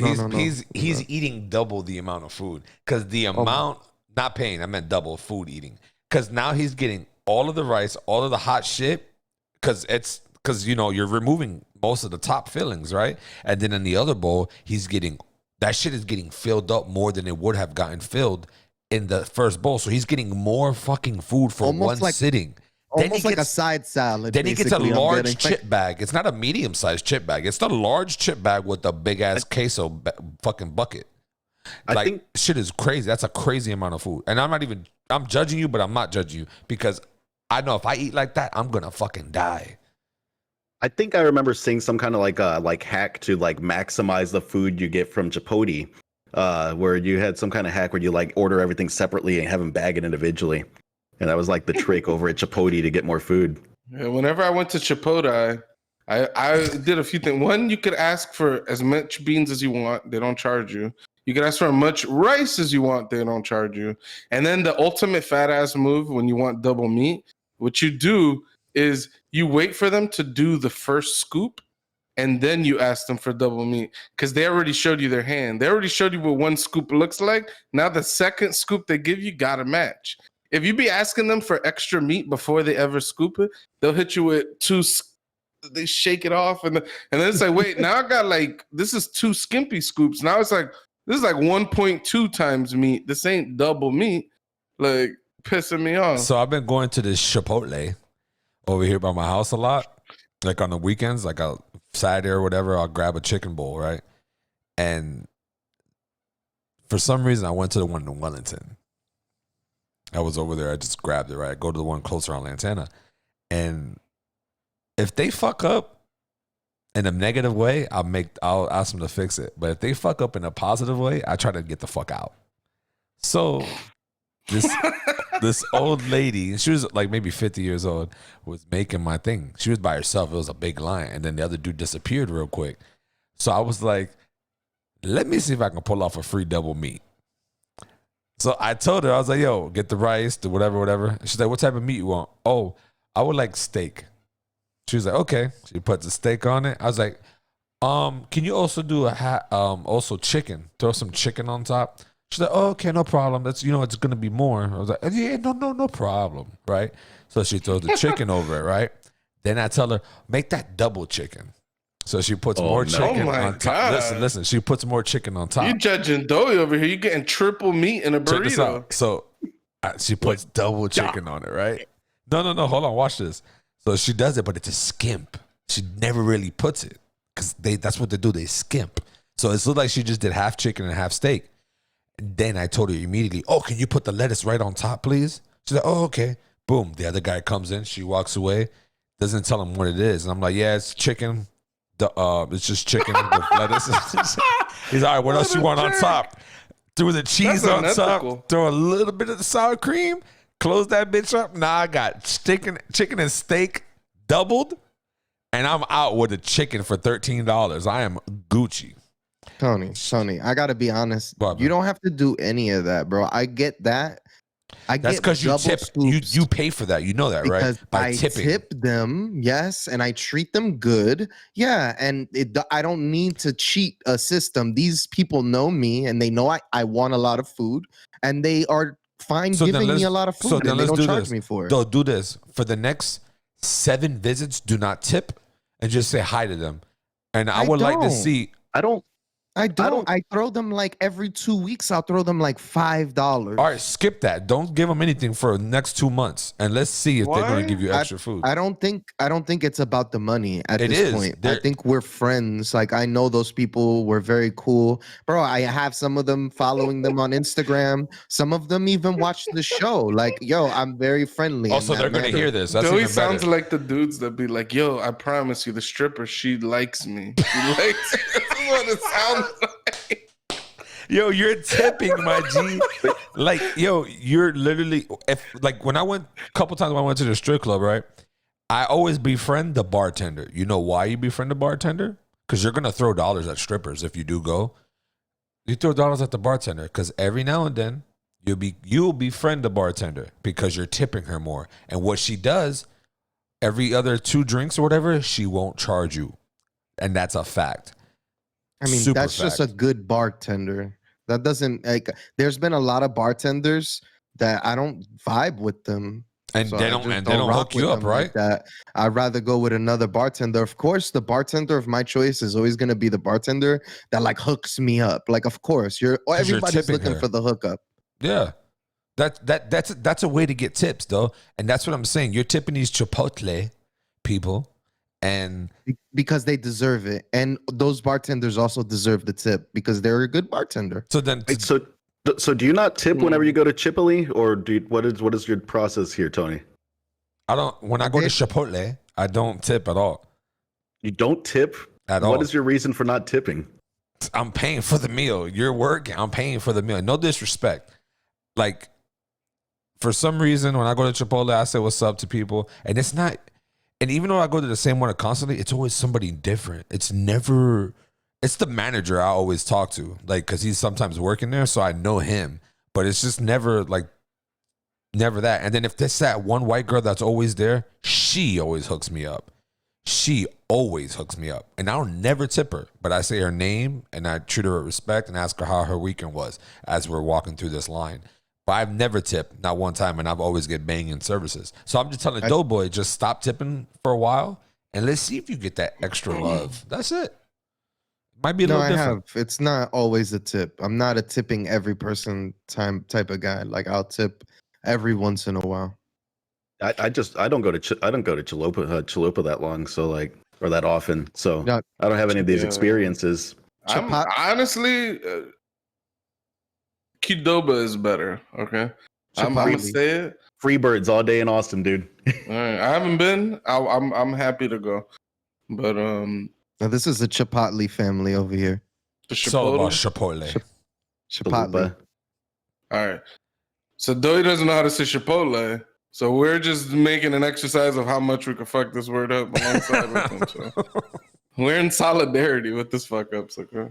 he's eating double the amount of food because the amount not paying. I meant double food eating because now he's getting all of the rice, all of the hot shit because you're removing most of the top fillings, right? And then in the other bowl, he's getting that shit is getting filled up more than it would have gotten filled in the first bowl. So he's getting more fucking food for Almost one like- sitting. Then he Almost like a gets- side salad. Then he gets a basically, I'm large getting. chip bag. It's not a medium-sized chip bag. It's the large chip bag with the big-ass queso fucking bucket. I think Shit is crazy. That's a crazy amount of food. And I'm judging you, but I'm not judging you because I know if I eat like that, I'm going to fucking die. I remember seeing some kind of like hack to like maximize the food you get from Chipotle, where you had some kind of hack where you like order everything separately and have them bag it individually, and that was like the trick over at Chipotle to get more food. Yeah, whenever I went to Chipotle, I did a few things. One, you could ask for as much beans as you want. They don't charge you. You can ask for as much rice as you want. They don't charge you. And then the ultimate fat ass move when you want double meat, what you do is you wait for them to do the first scoop, and then you ask them for double meat because they already showed you their hand. They already showed you what one scoop looks like. Now the second scoop they give you gotta match. If you be asking them for extra meat before they ever scoop it, they'll hit you with two. They shake it off, and then it's like, wait, now I got like this is 2 skimpy scoops. Now it's like this is like 1.2 times meat. This ain't double meat. Like pissing me off. So I've been going to this Chipotle over here by my house a lot. Like on the weekends, like a Saturday or whatever, I'll grab a chicken bowl, right? And for some reason, I went to the one in Wellington. I was over there. I just grabbed it, right? I go to the one closer on Lantana. And if they fuck up in a negative way, I'll ask them to fix it. But if they fuck up in a positive way, I try to get the fuck out. So this old lady, she was like maybe 50 years old, was making my thing. She was by herself. It was a big line. And then the other dude disappeared real quick. So I was like, let me see if I can pull off a free double meat. So I told her, I was like, yo, get the rice, the whatever. She's like, what type of meat you want? Oh, I would like steak. She was like, okay. She puts the steak on it. I was like, can you also do also chicken? Throw some chicken on top. She's like, oh, okay, no problem. That's, it's going to be more. I was like, yeah, no problem, right? So she throws the chicken over it, right? Then I tell her, make that double chicken. So she puts more chicken on top. God. Listen, she puts more chicken on top. You judging Doey over here. You getting triple meat in a Check this burrito. out. So she puts double chicken on it, right? No, hold on, watch this. So she does it, but it's a skimp. She never really puts it because that's what they do. They skimp. So it looks like she just did half chicken and half steak. Then I told her immediately, oh, can you put the lettuce right on top, please? She's like, oh, okay. Boom. The other guy comes in. She walks away. Doesn't tell him what it is. And I'm like, yeah, it's chicken. It's just chicken with lettuce. He's all right, what else you want on top? Threw the cheese on top. Throw a little bit of the sour cream. Close that bitch up. Now I got chicken and steak doubled. And I'm out with a chicken for $13. I am Gucci. Tony, I gotta be honest. You don't have to do any of that, bro. I get that. That's because you tip. You pay for that. You know that, right? By tipping. I tip them, yes, and I treat them good. Yeah, and I don't need to cheat a system. These people know me, and they know I want a lot of food, and they are fine giving me a lot of food. So and they don't charge me for it. They'll do this for the next 7 visits. Do not tip, and just say hi to them. And I would like to see. I throw them like every 2 weeks. I'll throw them like $5. All right, skip that. Don't give them anything for the next 2 months, and let's see if they're going to give you extra food. I don't think it's about the money at this point. I think we're friends. Like I know those people. We're very cool, bro. I have some of them following them on Instagram. Some of them even watch the show. Like, yo, I'm very friendly. Also, they're going to hear this. That's Joey sounds like the dudes that be like, yo, I promise you, the stripper, she likes me. She likes me. That's what it sounds like. Yo, you're tipping, my G. Like, yo, you're literally, when I went a couple times when I went to the strip club, right? I always befriend the bartender. You know why you befriend the bartender? Because you're gonna throw dollars at strippers if you do go. You throw dollars at the bartender because every now and then you'll befriend the bartender because you're tipping her more. And what she does, every other 2 drinks or whatever, she won't charge you, and that's a fact. I mean, that's just a good bartender. That doesn't there's been a lot of bartenders that I don't vibe with them. And they don't hook you up, right? Like that. I'd rather go with another bartender. Of course, the bartender of my choice is always going to be the bartender that like hooks me up. Like, of course, everybody's looking for the hookup. Yeah. That's a way to get tips, though. And that's what I'm saying. You're tipping these Chipotle people. And because they deserve it, and those bartenders also deserve the tip because they're a good bartender. So then, so do you not tip whenever you go to Chipotle, or what is your process here, Tony? I don't. When I go to Chipotle, I don't tip at all. You don't tip at all. What is your reason for not tipping? I'm paying for the meal. You're working. I'm paying for the meal. No disrespect. Like, for some reason, when I go to Chipotle, I say what's up to people, and it's not. And even though I go to the same one constantly, it's always somebody different. It's never it's the manager I always talk to, like, because he's sometimes working there, so I know him. But it's just never that. And then if there's that one white girl that's always there, she always hooks me up. She always hooks me up, and I'll never tip her, but I say her name and I treat her with respect and ask her how her weekend was as we're walking through this line. But I've never tipped, not one time, and I've always get banging services. So I'm just telling Doughboy, just stop tipping for a while, and let's see if you get that extra love. That's it. Might be a little different. It's not always a tip. I'm not a tipping every person type of guy. Like I'll tip every once in a while. I don't go to Chalupa that long, so like, or that often, so Yeah. I don't have any of these experiences. Honestly, Qdoba is better. Okay, I'm gonna say it. Freebirds all day in Austin, dude. All right. I haven't been. I'm happy to go, but Now this is the Chipotle family over here. It's all about Chipotle. Chipotle. All right. So Doey doesn't know how to say Chipotle. So we're just making an exercise of how much we can fuck this word up alongside with him. So we're in solidarity with this fuck ups, okay?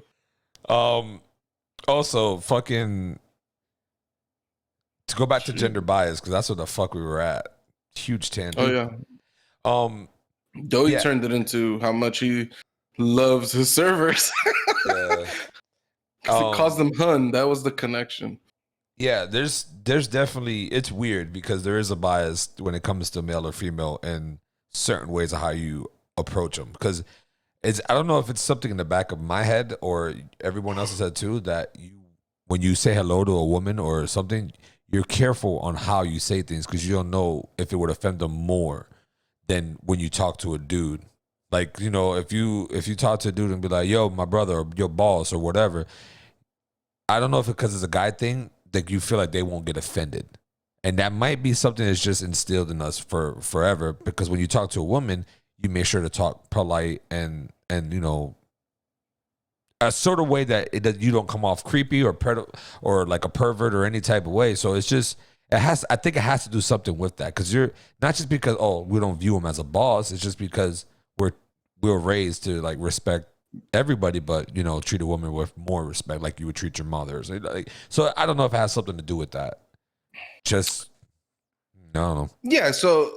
Also, fucking to go back to gender bias, because that's what the fuck we were at. Huge tangent. Oh yeah. Doey turned it into how much he loves his servers. Yeah. He calls them hun. That was the connection. Yeah, there's definitely, it's weird because there is a bias when it comes to male or female in certain ways of how you approach them. Because I don't know if it's something in the back of my head or everyone else's head too, that when you say hello to a woman or something, you're careful on how you say things because you don't know if it would offend them more than when you talk to a dude. Like, you know, if you talk to a dude and be like, yo, my brother, or your boss or whatever, I don't know if it's because it's a guy thing, that you feel like they won't get offended. And that might be something that's just instilled in us for forever, because when you talk to a woman, you make sure to talk polite and you know, a sort of way that you don't come off creepy or like a pervert or any type of way. So it's just, I think it has to do something with that, because you're not just because, oh, we don't view him as a boss. It's just because we're raised to like respect everybody, but you know, treat a woman with more respect, like you would treat your mother. So I don't know if it has something to do with that. Just, I don't know. Yeah. So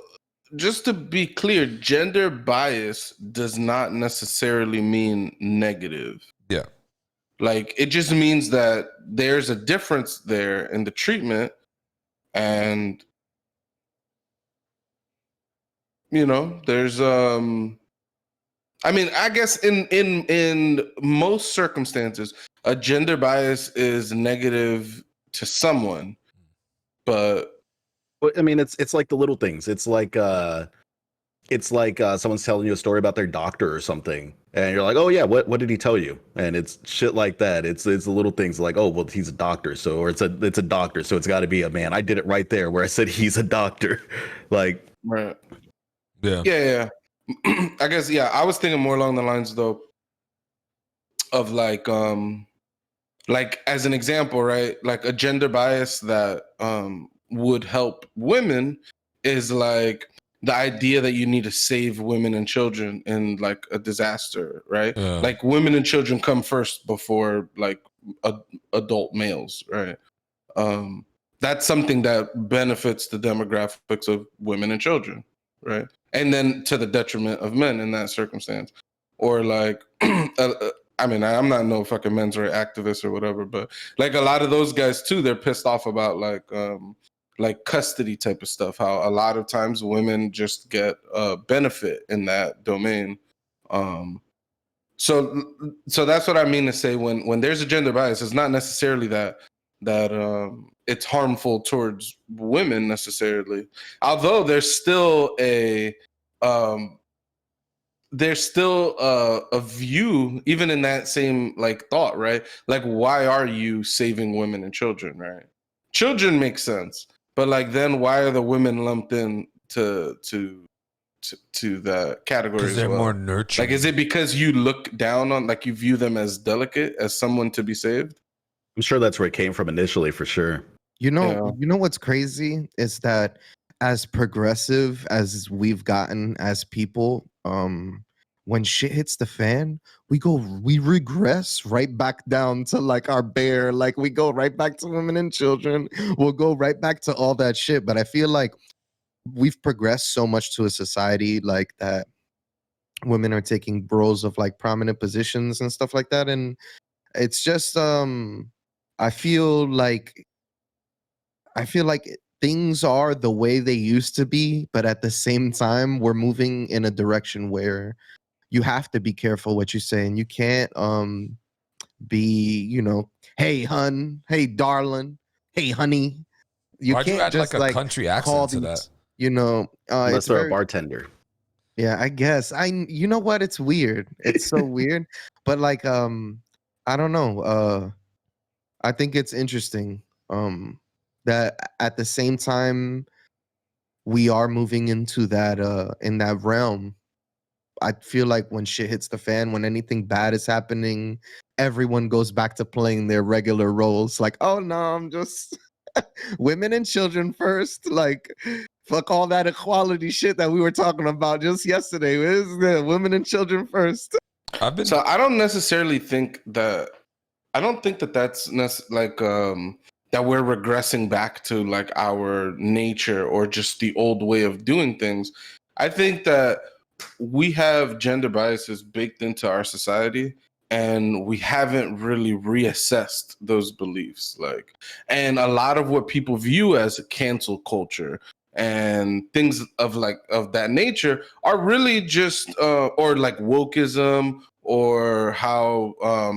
just to be clear, gender bias does not necessarily mean negative. Yeah. Like it just means that there's a difference there in the treatment, and you know, there's I mean, I guess in most circumstances, a gender bias is negative to someone, but I mean, it's like the little things. It's like someone's telling you a story about their doctor or something, and you're like, oh yeah, what did he tell you? And it's shit like that. It's the little things like, oh well, he's a doctor, so, or it's a doctor, so it's got to be a man. I did it right there where I said he's a doctor, like, right. Yeah. I guess, yeah, I was thinking more along the lines though of like as an example, right? Like a gender bias that would help women is like the idea that you need to save women and children in like a disaster, right? Yeah. Like women and children come first before like adult males, right? That's something that benefits the demographics of women and children, right? And then to the detriment of men in that circumstance. Or like, I mean, I'm not no fucking men's right activist or whatever, but like a lot of those guys too, they're pissed off about like custody type of stuff. How a lot of times women just get benefit in that domain. So that's what I mean to say when there's a gender bias, it's not necessarily that it's harmful towards women necessarily. Although there's still a view even in that same like thought, right? Like, why are you saving women and children, right? Children make sense, but like then why are the women lumped in to the category? Because they're more nurturing. Like, is it because you look down on, like you view them as delicate, as someone to be saved? I'm sure that's where it came from initially, for sure. You know what's crazy is that as progressive as we've gotten as people, when shit hits the fan, we regress right back down to like our bare, like we go right back to women and children. We'll go right back to all that shit. But I feel like we've progressed so much to a society like that women are taking roles of like prominent positions and stuff like that. And it's just I feel like things are the way they used to be, but at the same time, we're moving in a direction where you have to be careful what you say, and you can't be, hey hun, hey darling, hey honey. You Why'd you can't add like just a like country call accent to that? these, Unless it's they're a very, bartender. yeah, I guess. You know what? It's weird. It's so weird. But like I don't know. I think it's interesting that at the same time we are moving into that in that realm. I feel like when shit hits the fan, when anything bad is happening, everyone goes back to playing their regular roles. Like, oh no, I'm just women and children first. Like, fuck all that equality shit that we were talking about just yesterday. It's the women and children first. I've been So I don't necessarily think that. I don't think that like that we're regressing back to like our nature or just the old way of doing things. I think that we have gender biases baked into our society, and we haven't really reassessed those beliefs. Like, and a lot of what people view as cancel culture and things of that nature are really just or like wokeism, or how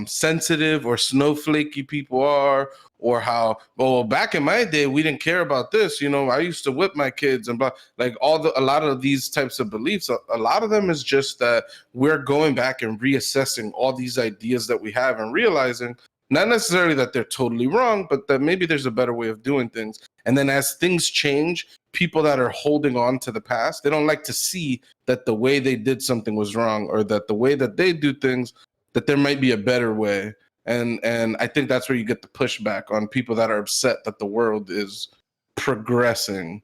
sensitive or snowflakey people are, or how, well, back in my day we didn't care about this, I used to whip my kids and blah. Like a lot of these types of beliefs, a lot of them is just that we're going back and reassessing all these ideas that we have and realizing not necessarily that they're totally wrong, but that maybe there's a better way of doing things. And then as things change, people that are holding on to the past, they don't like to see that the way they did something was wrong, or that the way that they do things, that there might be a better way. And I think that's where you get the pushback on people that are upset that the world is progressing.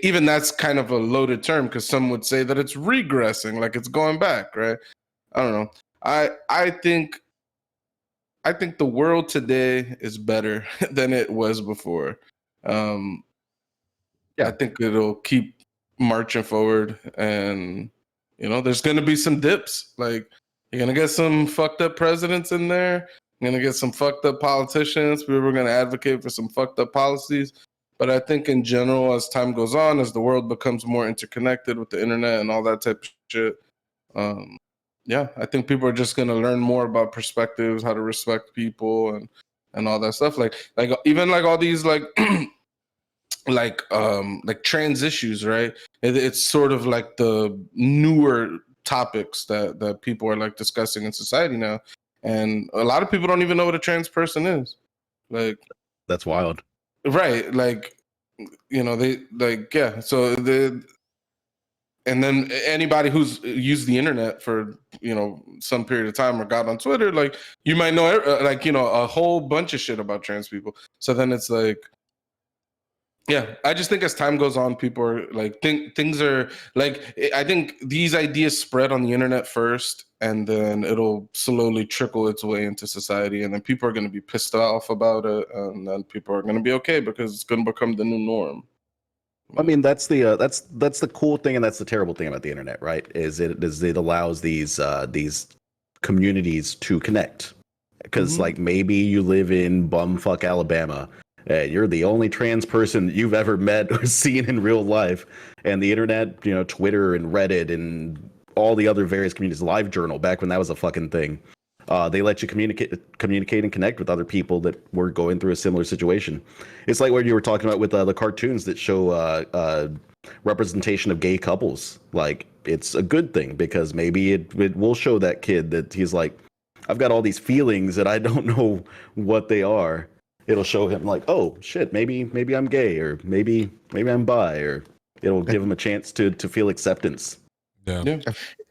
Even that's kind of a loaded term, because some would say that it's regressing, like it's going back, right? I don't know. I think the world today is better than it was before. I think it'll keep marching forward, and there's gonna be some dips. Like, you're gonna get some fucked up presidents in there. You're gonna get some fucked up politicians. People are gonna advocate for some fucked up policies. But I think in general, as time goes on, as the world becomes more interconnected with the internet and all that type of shit, I think people are just gonna learn more about perspectives, how to respect people, and all that stuff. Like even like all these like like trans issues, right? It's sort of like the newer topics that people are like discussing in society now, and a lot of people don't even know what a trans person is. Like, That's wild. right? Like, they like, yeah. So and then anybody who's used the internet for some period of time or got on Twitter, like, you might know like a whole bunch of shit about trans people. So then it's like, yeah, I just think as time goes on, people are like, things are like, I think these ideas spread on the internet first, and then it'll slowly trickle its way into society, and then people are going to be pissed off about it, and then people are going to be okay because it's going to become the new norm. I mean, that's the cool thing, and that's the terrible thing about the internet, right? It allows these communities to connect, because like maybe you live in bumfuck Alabama. You're the only trans person you've ever met or seen in real life, and the internet, Twitter and Reddit and all the other various communities, LiveJournal, back when that was a fucking thing. They let you communicate and connect with other people that were going through a similar situation. It's like what you were talking about with the cartoons that show representation of gay couples. Like, it's a good thing, because maybe it will show that kid that he's like, I've got all these feelings that I don't know what they are. It'll show him like, oh shit, maybe I'm gay, or maybe I'm bi, or it'll give him a chance to feel acceptance. Yeah.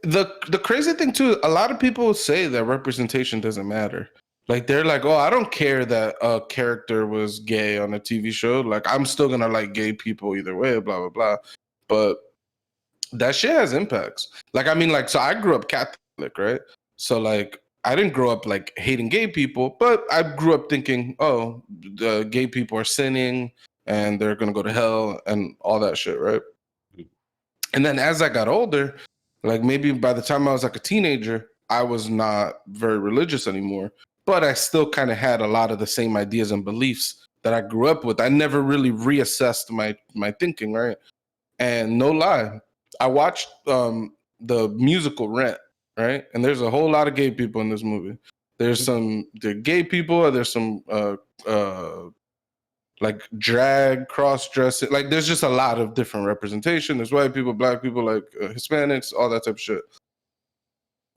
The crazy thing too, a lot of people say that representation doesn't matter. Like, they're like, oh, I don't care that a character was gay on a TV show. Like, I'm still gonna like gay people either way, blah blah blah. But that shit has impacts. Like, I mean, like, so I grew up Catholic, right? So like, I didn't grow up like hating gay people, but I grew up thinking, oh, the gay people are sinning and they're gonna go to hell and all that shit, right? And then as I got older, like maybe by the time I was like a teenager, I was not very religious anymore, but I still kind of had a lot of the same ideas and beliefs that I grew up with. I never really reassessed my thinking, right? And no lie, I watched the musical Rent, right? And there's a whole lot of gay people in this movie. There's they're gay people, and there's some like drag, cross dressing. Like there's just a lot of different representation. There's white people, black people, like Hispanics, all that type of shit.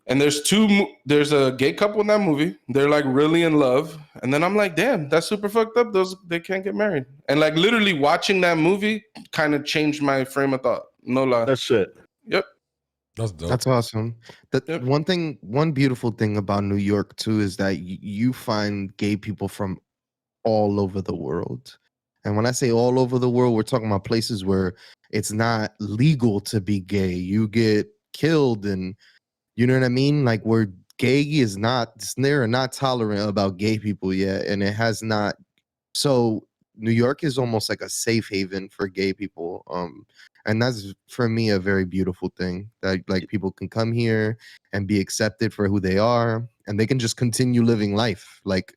And there's a gay couple in that movie. They're like really in love. And then I'm like, damn, that's super fucked up. They can't get married. And like literally watching that movie kind of changed my frame of thought. No lie. That's shit. Yep. That's dope. That's awesome. Yep. One beautiful thing about New York too is that you find gay people from all over the world. And when I say all over the world, we're talking about places where it's not legal to be gay. You get killed, and you know what I mean? Like where gay is not, they're not tolerant about gay people yet. And it has not. So New York is almost like a safe haven for gay people. And that's for me a very beautiful thing, that like people can come here and be accepted for who they are, and they can just continue living life. Like,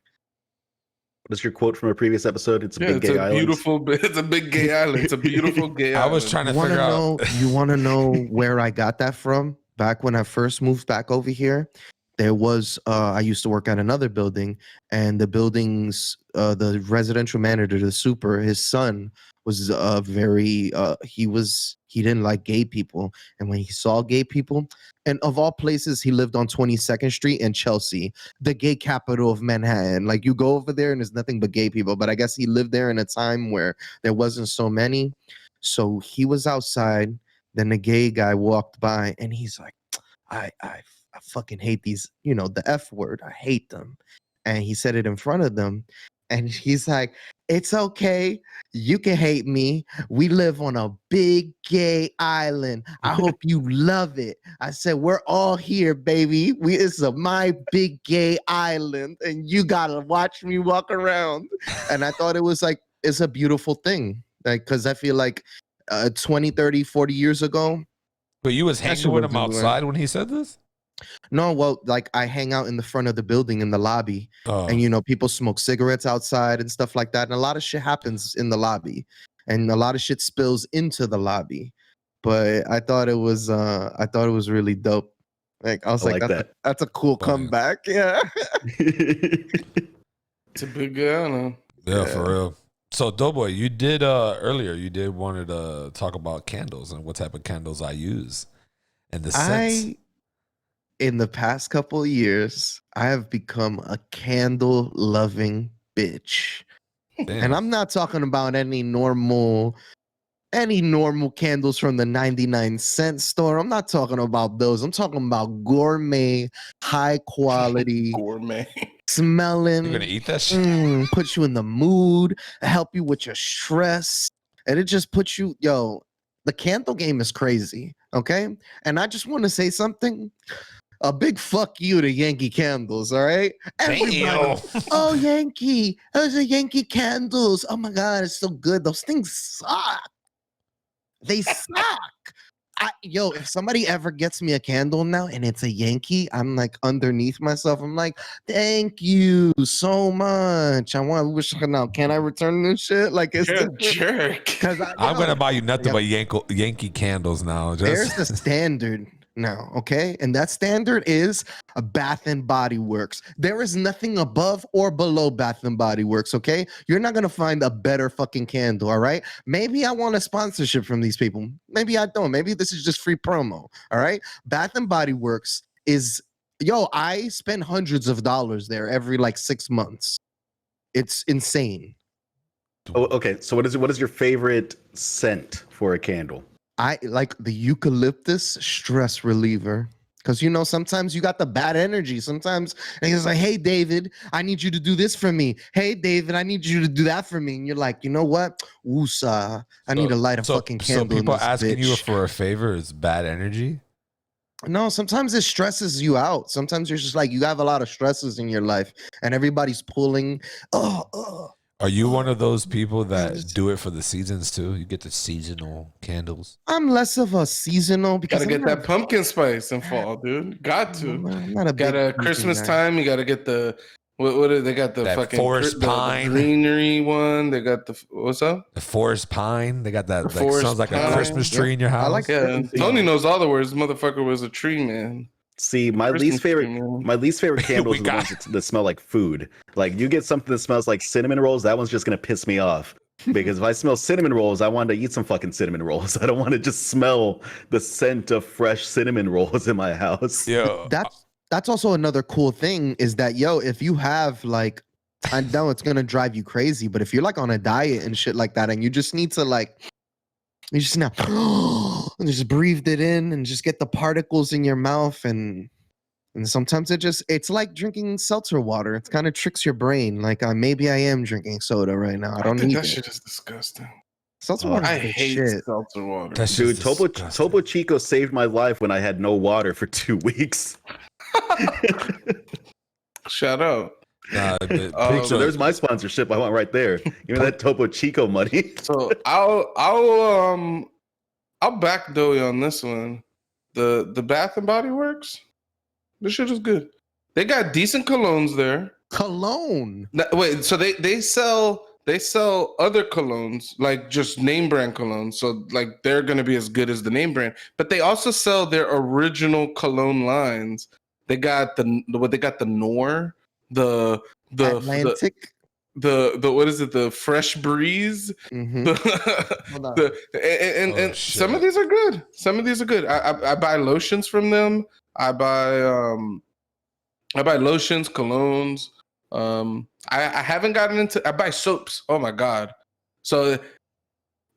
What is your quote from a previous episode? It's a big gay island. It's a big gay island. It's a beautiful gay island. I was trying to you figure out. You want to know where I got that from? Back when I first moved back over here, there was I used to work at another building, and the building's the residential manager, the super, his son was he didn't like gay people, and when he saw gay people, and of all places, he lived on 22nd Street in Chelsea, the gay capital of Manhattan. Like you go over there and there's nothing but gay people, but I guess he lived there in a time where there wasn't so many. So he was outside, then the gay guy walked by, and he's like, I fucking hate these, the F word. I hate them. And he said it in front of them. And he's like, it's okay. You can hate me. We live on a big gay island. I hope you love it. I said, we're all here, baby. It's my big gay island. And you got to watch me walk around. And I thought it was like, it's a beautiful thing. Like, because I feel like 20, 30, 40 years ago. But you was hanging with him outside when he said this? No, well, like I hang out in the front of the building in the lobby, and people smoke cigarettes outside and stuff like that, and a lot of shit happens in the lobby, and a lot of shit spills into the lobby. But I thought it was really dope. Like I was like, that's a cool comeback. Yeah. It's a big guy. Yeah, for real. So Doughboy, you did earlier. You did wanted to talk about candles and what type of candles I use, and the scents. In the past couple of years, I have become a candle loving bitch. Damn. And I'm not talking about any normal candles from the 99-cent store. I'm not talking about those. I'm talking about gourmet, high quality, gourmet, smelling. You're gonna eat that shit? Put you in the mood, help you with your stress, and it just puts you, the candle game is crazy, okay? And I just want to say something. A big fuck you to Yankee Candles, all right? Everybody, oh, Yankee. Those are Yankee Candles. Oh, my God, it's so good. Those things suck. They suck. If somebody ever gets me a candle now and it's a Yankee, I'm like underneath myself. I'm like, thank you so much. Can I return this shit? Like, it's a jerk. I'm going to buy you nothing but Yankee Candles now. There's the standard now, okay? And that standard is a Bath and Body Works. There is nothing above or below Bath and Body Works, okay? You're not gonna find a better fucking candle, all right? Maybe I want a sponsorship from these people. Maybe I don't. Maybe this is just free promo, all right? Bath and Body Works is, I spend hundreds of dollars there every 6 months. It's insane. Oh, okay. So what is your favorite scent for a candle? I like the eucalyptus stress reliever, Because sometimes you got the bad energy. Sometimes it's like, hey David, I need you to do this for me. Hey David, I need you to do that for me. And you're like, you know what? Woosah. I need to light a fucking candle. So people in this asking you bitch. for a favor is bad energy? No, sometimes it stresses you out. Sometimes you're just like, you have a lot of stresses in your life and everybody's pulling. Are you one of those people that do it for the seasons too? You get the seasonal candles. I'm less of a seasonal because Gotta get that pumpkin spice in fall, dude. Got to. I'm not a Got big a Christmas guy. time. You gotta get the what are they got the That fucking forest the pine. greenery one. They got the what's up? The forest pine. They got that. The Like forest sounds like a pine. Christmas tree in your house. I like Yeah, Tony knows all the words. Motherfucker was a tree man. See, my least favorite candles are the ones that smell like food. Like you get something that smells like cinnamon rolls, that one's just gonna piss me off. Because if I smell cinnamon rolls, I want to eat some fucking cinnamon rolls. I don't want to just smell the scent of fresh cinnamon rolls in my house. Yeah, That's also another cool thing is that if you have like, I know it's gonna drive you crazy, but if you're like on a diet and shit like that, and you just need to you just now and just breathe it in and just get the particles in your mouth and sometimes it's like drinking seltzer water. It kind of tricks your brain. Like maybe I am drinking soda right now. I don't think need that it. shit is disgusting. Seltzer water. I hate shit. seltzer water. Dude, Topo Chico saved my life when I had no water for 2 weeks. Shout out. Nah, So there's my sponsorship. I want right there. Give me that Topo Chico money. So I'll back Doey on this one. The Bath and Body Works. This shit is good. They got decent colognes there. Cologne. Wait, so they sell other colognes, like just name brand colognes. So like they're gonna be as good as the name brand, but they also sell their original cologne lines. They got the Noor, the Atlantic. the what is it? The Fresh Breeze. Mhm. Hold on. And some of these are good. Some of these are good. I buy lotions from them. I buy lotions, colognes. I haven't gotten into. I buy soaps. Oh my god! So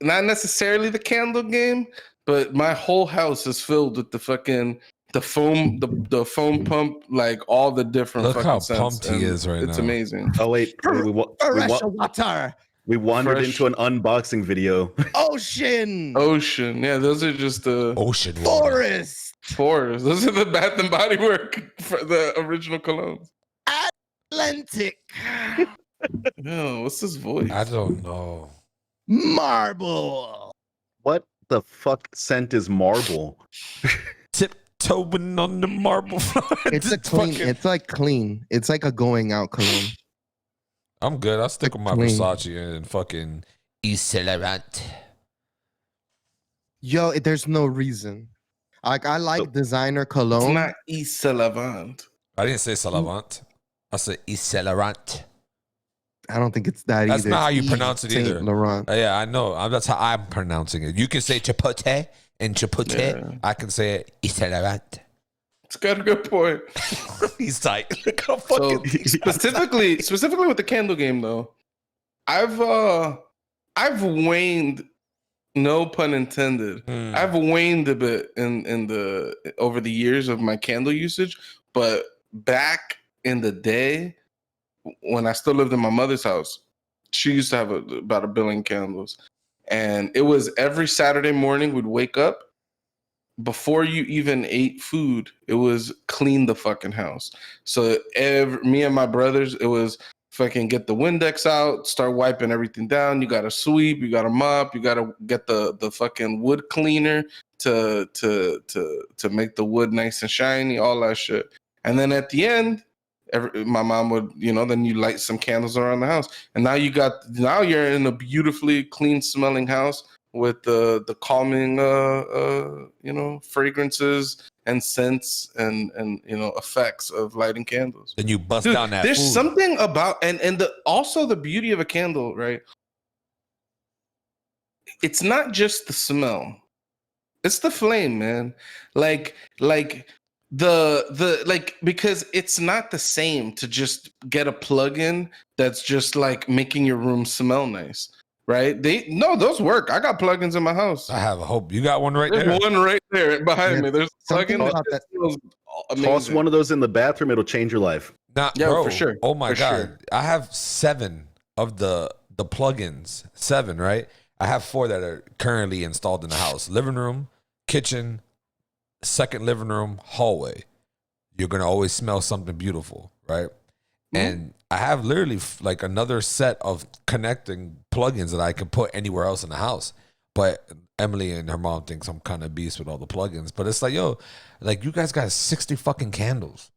not necessarily the candle game, but my whole house is filled with the fucking the foam pump, like all the different. Look fucking how scents, pumped he is right now. It's amazing. Oh wait, we wandered into an unboxing video. Ocean. Yeah, those are just the Ocean water. Forest. Those are the Bath and Body Work for the original colognes. Atlantic. No, what's this voice? I don't know. Marble. What the fuck scent is marble? Tiptoeing on the marble floor. It's a clean. It's like clean. It's like a going out cologne. I'm good. I'll stick with my Clean. Versace and fucking Icelarant. Yo, there's no reason. Like I like designer It's cologne. not East Levant. I didn't say Salavant. I said Icelarant. I don't think it's that That's either. not how It's you E. pronounce it Saint either. Laurent. Yeah, I know. That's how I'm pronouncing it. You can say Chipotle and Chipotle. Yeah. I can say it Icelarant. It's got a good point. He's tight. So specifically with the candle game though, I've waned, no pun intended. I've waned a bit in the over the years of my candle usage, but back in the day when I still lived in my mother's house, she used to have about 1 billion candles, and it was every Saturday morning we'd wake up. Before you even ate food, it was clean the fucking house. So me and my brothers, it was fucking get the Windex out, start wiping everything down. You got to sweep, you got to mop, you got to get the fucking wood cleaner to make the wood nice and shiny, all that shit. And then at the end, my mom would, then you light some candles around the house, and now you're in a beautifully clean smelling house with the calming fragrances and scents and effects of lighting candles. Then you bust Dude, down that there's food. something about also the beauty of a candle, right? It's not just the smell, it's the flame, man. Because it's not the same to just get a plug-in that's just like making your room smell nice. right? Those work. I got plugins in my house. I have a hope. You got one right There's there. one right there behind Yeah, me. There's a something plugin about that that- smells Toss amazing. one of those in the bathroom; it'll change your life. Nah, Yeah, bro. for sure. Oh my For god, sure. I have 7 of the plugins. 7, right? I have 4 that are currently installed in the house: living room, kitchen, second living room, hallway. You're gonna always smell something beautiful, right? And I have literally like another set of connecting plugins that I can put anywhere else in the house. But Emily and her mom thinks I'm kind of beast with all the plugins. But it's like, yo, like you guys got 60 fucking candles.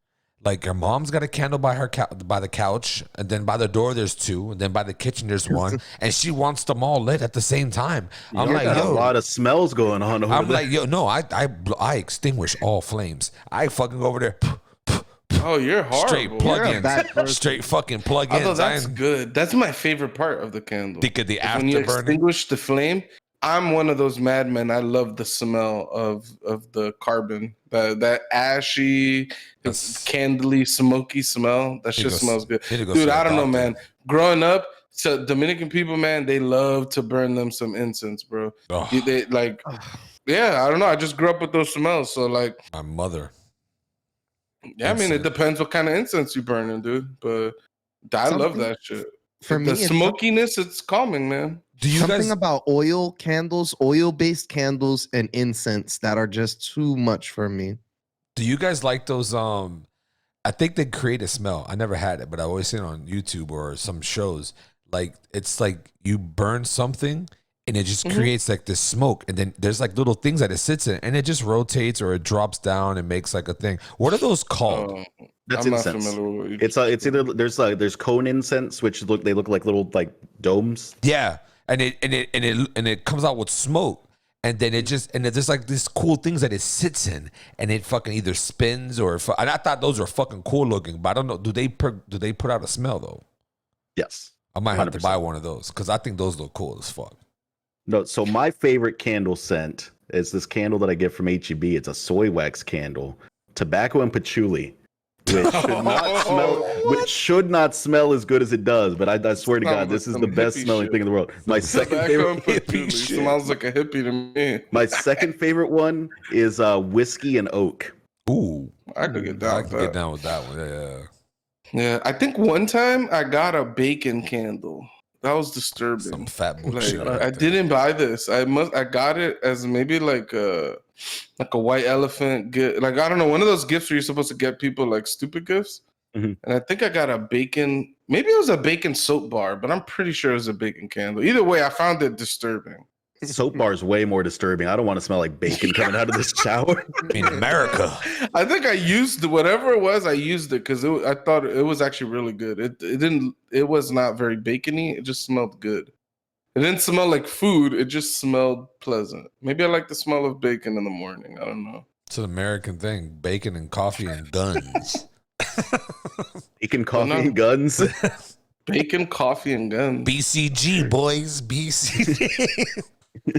Like her mom's got a candle by her by the couch, and then by the door there's 2, and then by the kitchen there's 1, and she wants them all lit at the same time. I'm You like, got a yo, lot of smells going on over I'm there. like, yo, no, I extinguish all flames. I fucking go over there. Oh, you're horrible. Straight You're a plug-ins, bad person. straight fucking plug-ins. Although that's I ain't good. That's my favorite part of the candle. think of the When you afterburning. extinguish the flame, I'm one of those madmen. I love the smell of the carbon, that ashy, That's- candly, smoky smell. That Need to shit go smells good, need to go dude. see a I don't know, doctor. man. Growing up, so Dominican people, man, they love to burn them some incense, bro. Oh, They like, yeah, I don't know. I just grew up with those smells, so like, my mother. yeah, I mean, it Incense. depends what kind of incense you burning, dude. But I love Something- that shit. For me, The it's smokiness, it's calming, man. Do you something guys? about oil candles, oil-based candles, and incense that are just too much for me. Do you guys like those? I think they create a smell. I never had it, but I always seen it on YouTube or some shows. Like it's like you burn something and it just creates like this smoke, and then there's like little things that it sits in, and it just rotates or it drops down and makes like a thing. What are those called? That's I'm incense. not familiar with what you It's either there's cone incense, which look like little like domes. Yeah, and it comes out with smoke, and then it just and there's like these cool things that it sits in, and it fucking either spins or and I thought those were fucking cool looking, but I don't know. Do they put out a smell though? Yes. I might have to 100%. buy one of those because I think those look cool as fuck. No, so my favorite candle scent is this candle that I get from HEB. It's a soy wax candle, tobacco and patchouli, which should not smell as good as it does. But I swear to Sounds God, like this is some the best hippie smelling shit. thing in the world. My second Tobacco and favorite patchouli shit. smells like a hippie to me. my second favorite one is whiskey and oak. Ooh, I could get I down with can get that. down with that one. Yeah. Yeah, I think one time I got a bacon candle. That was disturbing. Some fat bullshit. Like, right I there. didn't buy this. I got it as maybe like a white elephant gift. Like I don't know, one of those gifts where you're supposed to get people like stupid gifts. Mhm. And I think I got a bacon. Maybe it was a bacon soap bar, but I'm pretty sure it was a bacon candle. Either way, I found it disturbing. Soap bar is way more disturbing. I don't want to smell like bacon coming out of the shower. In America. I think I used whatever it was. I used it because I thought it was actually really good. It didn't. It was not very bacony. It just smelled good. It didn't smell like food. It just smelled pleasant. Maybe I like the smell of bacon in the morning. I don't know. It's an American thing. Bacon and coffee and guns. Bacon, coffee, no. and guns. Bacon, coffee, and guns. BCG, boys. BCG.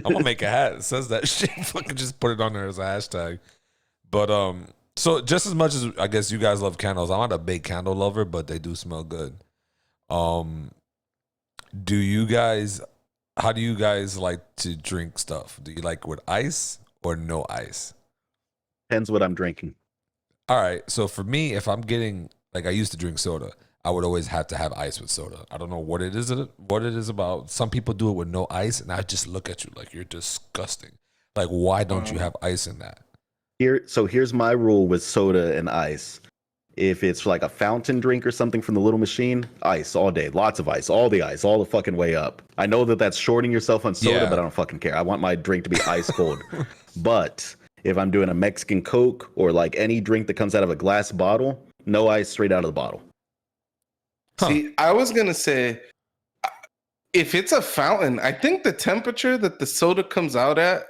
I'm gonna make a hat that says that shit. Fucking just put it on there as a hashtag. But so just as much as I guess you guys love candles, I'm not a big candle lover, but they do smell good. Do you guys? How do you guys like to drink stuff? Do you like with ice or no ice? Depends what I'm drinking. All right. So for me, if I'm getting like I used to drink soda, I would always have to have ice with soda. I don't know what it is about. Some people do it with no ice, and I just look at you like you're disgusting. Like, why don't you have ice in that? Here's my rule with soda and ice. If it's like a fountain drink or something from the little machine, ice all day, lots of ice, all the ice, all the fucking way up. I know that that's shorting yourself on soda, Yeah. but I don't fucking care. I want my drink to be ice cold. But if I'm doing a Mexican Coke or like any drink that comes out of a glass bottle, no ice, straight out of the bottle. Huh. See, I was gonna say, if it's a fountain, I think the temperature that the soda comes out at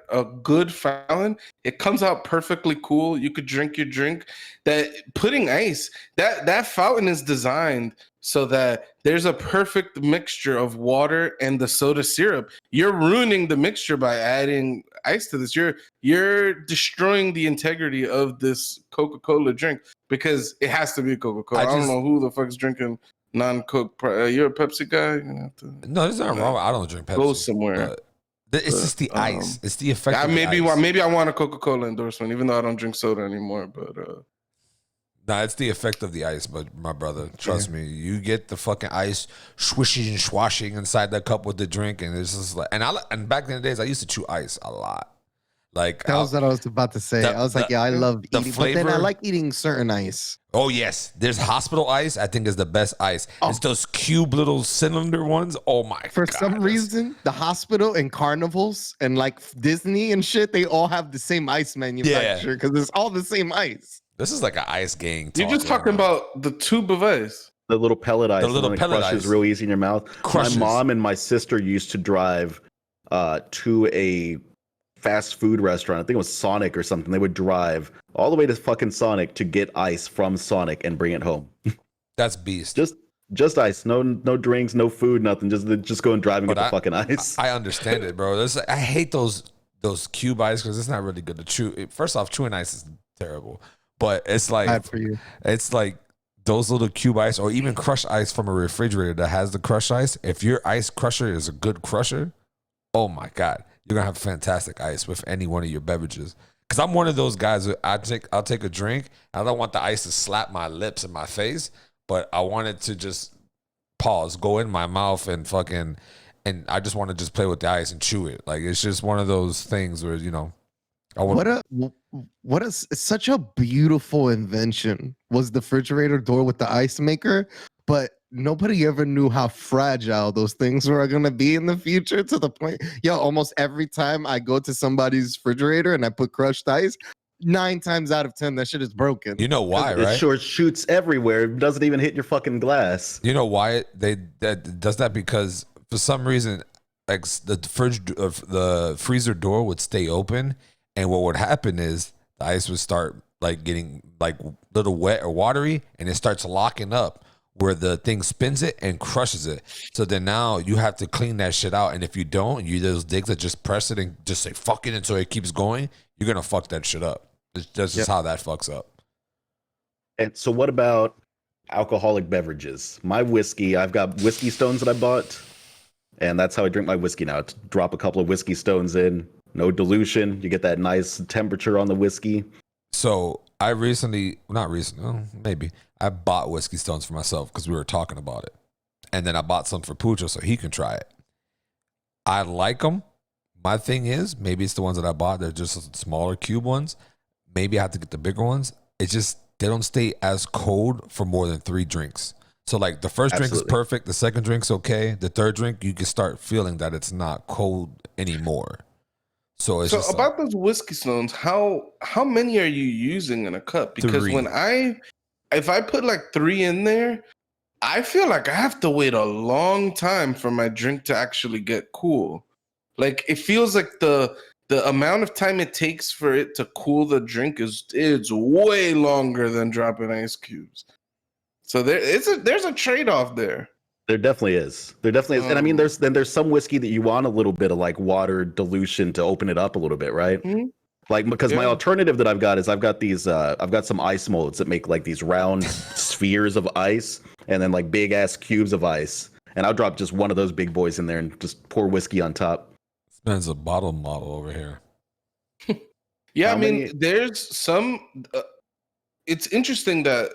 a good fountain, it comes out perfectly cool. You could drink your drink. That putting ice, that fountain is designed so that there's a perfect mixture of water and the soda syrup. You're ruining the mixture by adding ice to this. You're destroying the integrity of this Coca-Cola drink because it has to be Coca-Cola. I don't know who the fuck's drinking non-Coke. You're a Pepsi guy. You're gonna have to No, there's nothing wrong. I don't drink Pepsi. go somewhere. It's just the ice. It's the effect. Yeah, of the maybe ice. maybe I want a Coca-Cola endorsement, even though I don't drink soda anymore. But Nah, it's the effect of the ice, but my brother, trust me, you get the fucking ice swishing and swashing inside that cup with the drink, and it's just like, and back in the days, I used to chew ice a lot. Like That was what I was about to say. I was like, yeah, I love the eating, flavor. but then I like eating certain ice. Oh yes, there's hospital ice. I think is the best ice. It's those cube little cylinder ones. Oh my god! For some reason, the hospital and carnivals and like Disney and shit, they all have the same ice manufacturer because it's all the same ice. This is like an ice gang. you're just talking about the tube of ice. The little pellet ice. The little pellet crushes ice. real easy in your mouth. Crushes. My mom and my sister used to drive to a fast food restaurant. I think it was Sonic or something. They would drive all the way to fucking Sonic to get ice from Sonic and bring it home. That's beast. Just ice. No drinks, no food, nothing. Just go and drive and get the fucking ice. I understand it, bro. I hate those cube ice because it's not really good to chew. First off, chewing ice is terrible, but it's like Bad for you. It's like those little cube ice or even crushed ice from a refrigerator that has the crushed ice. If your ice crusher is a good crusher, oh my god, you're gonna have fantastic ice with any one of your beverages. Because I'm one of those guys that I'll take a drink. I don't want the ice to slap my lips and my face, but I want it to just go in my mouth and fucking, and I just want to just play with the ice and chew it. Like it's just one of those things where it's such a beautiful invention was the refrigerator door with the ice maker, but nobody ever knew how fragile those things were going to be in the future to the point, almost every time I go to somebody's refrigerator and I put crushed ice, 9 times out of 10, that shit is broken. You know why, right? It sure shoots everywhere. It doesn't even hit your fucking glass. You know why that does that? Because for some reason, like the freezer door would stay open, and what would happen is the ice would start like getting like little wet or watery, and it starts locking up where the thing spins it and crushes it. So then now you have to clean that shit out, and if you don't, those digs that just press it and just say fuck it until it keeps going, you're gonna fuck that shit up. That's just how that fucks up. And so what about alcoholic beverages? My whiskey, I've got whiskey stones that I bought, and that's how I drink my whiskey now. Drop a couple of whiskey stones in, no dilution. You get that nice temperature on the whiskey. So I I bought whiskey stones for myself because we were talking about it. And then I bought some for Pucho so he can try it. I like them. My thing is, maybe it's the ones that I bought. They're just smaller cube ones. Maybe I have to get the bigger ones. It's just, they don't stay as cold for more than 3 drinks. So like the first drink is perfect. The second drink's okay. The third drink, you can start feeling that it's not cold anymore. So it's just about those whiskey stones, how many are you using in a cup? Because 3. if I put like 3 in there, I feel like I have to wait a long time for my drink to actually get cool. Like it feels like the amount of time it takes for it to cool the drink it's way longer than dropping ice cubes. So there's a trade-off there. There definitely is. And I mean, there's some whiskey that you want a little bit of like water dilution to open it up a little bit, right? Mm-hmm. Like because my alternative that I've got is I've got some ice molds that make like these round spheres of ice and then like big ass cubes of ice, and I'll drop just one of those big boys in there and just pour whiskey on top. There's a bottle model over here. Yeah, there's some. It's interesting that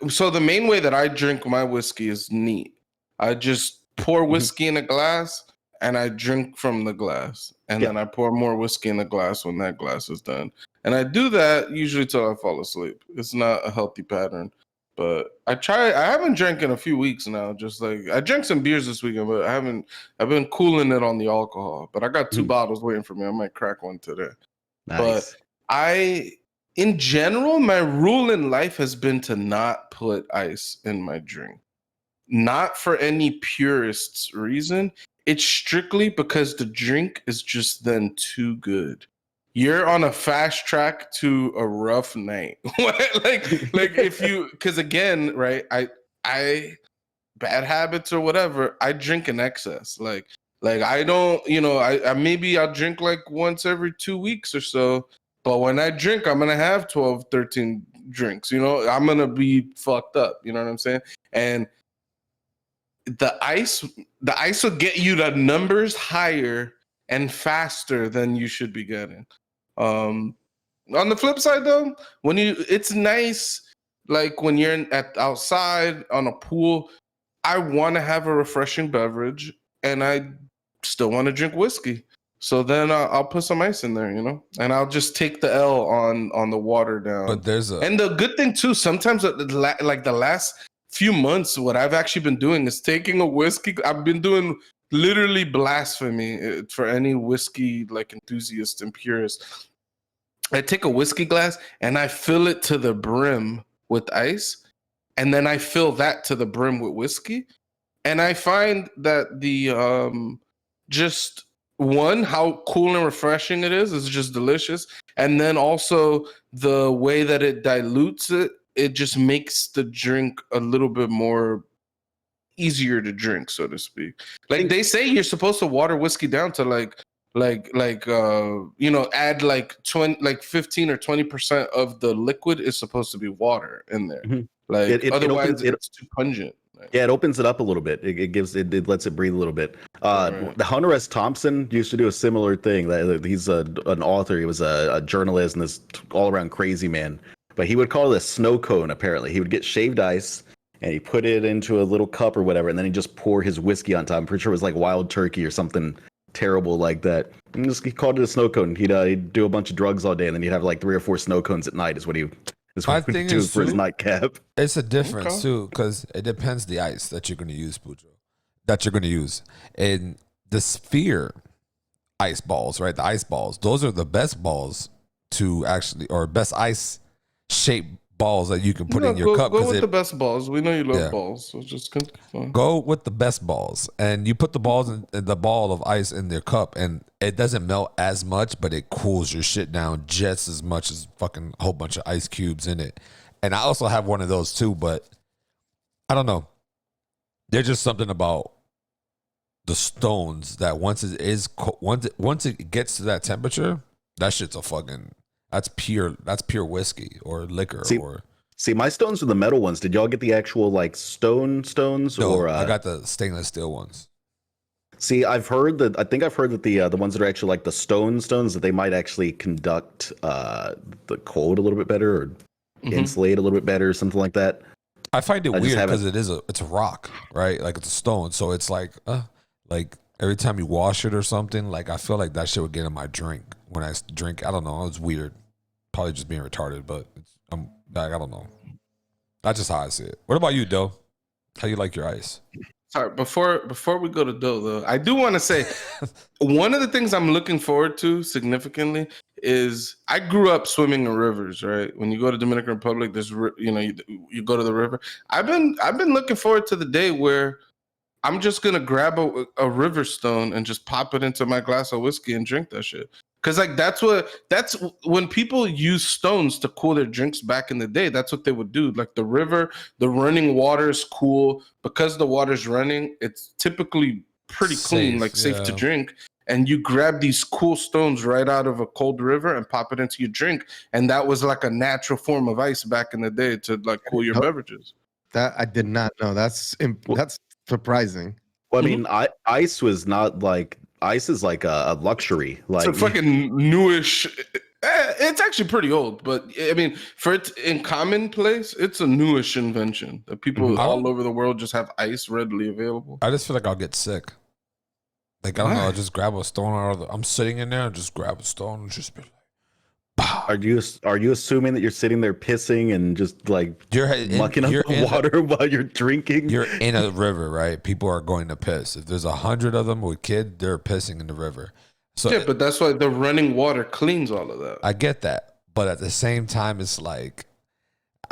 so the main way that I drink my whiskey is neat. I just pour whiskey in a glass and I drink from the glass, and then I pour more whiskey in the glass when that glass is done. And I do that usually till I fall asleep. It's not a healthy pattern, but I haven't drank in a few weeks now. Just like I drank some beers this weekend, but I've been cooling it on the alcohol. But I got 2 bottles waiting for me. I might crack one today. Nice. But in general, my rule in life has been to not put ice in my drink. Not for any purist's reason. It's strictly because the drink is just then too good. You're on a fast track to a rough night. like if you, because again, right, I bad habits or whatever, I drink in excess. Like I don't, I maybe I'll drink like once every 2 weeks or so. But when I drink, I'm going to have 12, 13 drinks. I'm going to be fucked up. You know what I'm saying? And the ice will get you the numbers higher and faster than you should be getting. On the flip side, though, it's nice. Like when you're outside on a pool, I want to have a refreshing beverage, and I still want to drink whiskey. So then I'll put some ice in there, and I'll just take the L on the water down. But and the good thing too, sometimes like the last few months, what I've actually been doing is taking a whiskey. I've been doing literally blasphemy for any whiskey like enthusiast and purist. I take a whiskey glass and I fill it to the brim with ice, and then I fill that to the brim with whiskey. And I find that the just one, how cool and refreshing it is just delicious. And then also the way that it dilutes it just makes the drink a little bit more easier to drink, so to speak. Like they say you're supposed to water whiskey down to add like 15 or 20% of the liquid is supposed to be water in there. Mm-hmm. Like otherwise it's too pungent. Yeah, it opens it up a little bit. It lets it breathe a little bit. Right. The Hunter S. Thompson used to do a similar thing. He's an author. He was a journalist and this all around crazy man. But he would call it a snow cone. Apparently, he would get shaved ice and he put it into a little cup or whatever, and then he just pour his whiskey on top. I'm pretty sure it was like Wild Turkey or something terrible like that. And he called it a snow cone. He'd do a bunch of drugs all day, and then he'd have like 3 or 4 snow cones at night. Is what he do for his nightcap. It's a difference too, because it depends the ice that you're going to use, Pujo. That you're going to use. And the sphere ice balls, right? The ice balls, those are the best balls to actually, or best ice shaped balls that you can put in your cup. Go with the best balls. We know you love balls, so just go with the best balls, and you put the balls in the ball of ice in their cup, and it doesn't melt as much, but it cools your shit down just as much as fucking a whole bunch of ice cubes in it. And I also have one of those too, but I don't know. There's just something about the stones that once it gets to that temperature, that shit's that's pure whiskey or liquor. See, my stones are the metal ones. Did y'all get the actual like stones? No, or I got the stainless steel ones. See, I think I've heard that the ones that are actually like the stones that they might actually conduct the cold a little bit better or insulate a little bit better or something like that. I find it weird because it's a rock, right? Like it's a stone, so it's like every time you wash it or something, like I feel like that shit would get in my drink when I drink. I don't know. It's weird. Probably just being retarded, but I don't know. That's just how I see it. What about you, Doe? How you like your ice? Sorry, before we go to Doe, though, I do want to say one of the things I'm looking forward to significantly is I grew up swimming in rivers, right? When you go to Dominican Republic, there's you go to the river. I've been looking forward to the day where I'm just gonna grab a river stone and just pop it into my glass of whiskey and drink that shit. Cause like that's when people use stones to cool their drinks back in the day. That's what they would do. Like the river, the running water is cool because the water's running. It's typically pretty clean, safe to drink. And you grab these cool stones right out of a cold river and pop it into your drink. And that was like a natural form of ice back in the day to like cool your beverages. That I did not know. That's surprising. Well, I mean, ice was not like. Ice is like a luxury. Like it's a fucking newish. It's actually pretty old, but I mean, for it in commonplace, it's a newish invention that people all over the world just have ice readily available. I just feel like I'll get sick. Like I don't know. I'll just grab a stone I'm sitting in there and just grab a stone and just be like. Are you assuming that you're sitting there pissing and just like mucking up the water while you're drinking? You're in a river, right? People are going to piss. If there's 100 of them with kids, they're pissing in the river. So yeah, but that's why the running water cleans all of that. I get that, but at the same time, it's like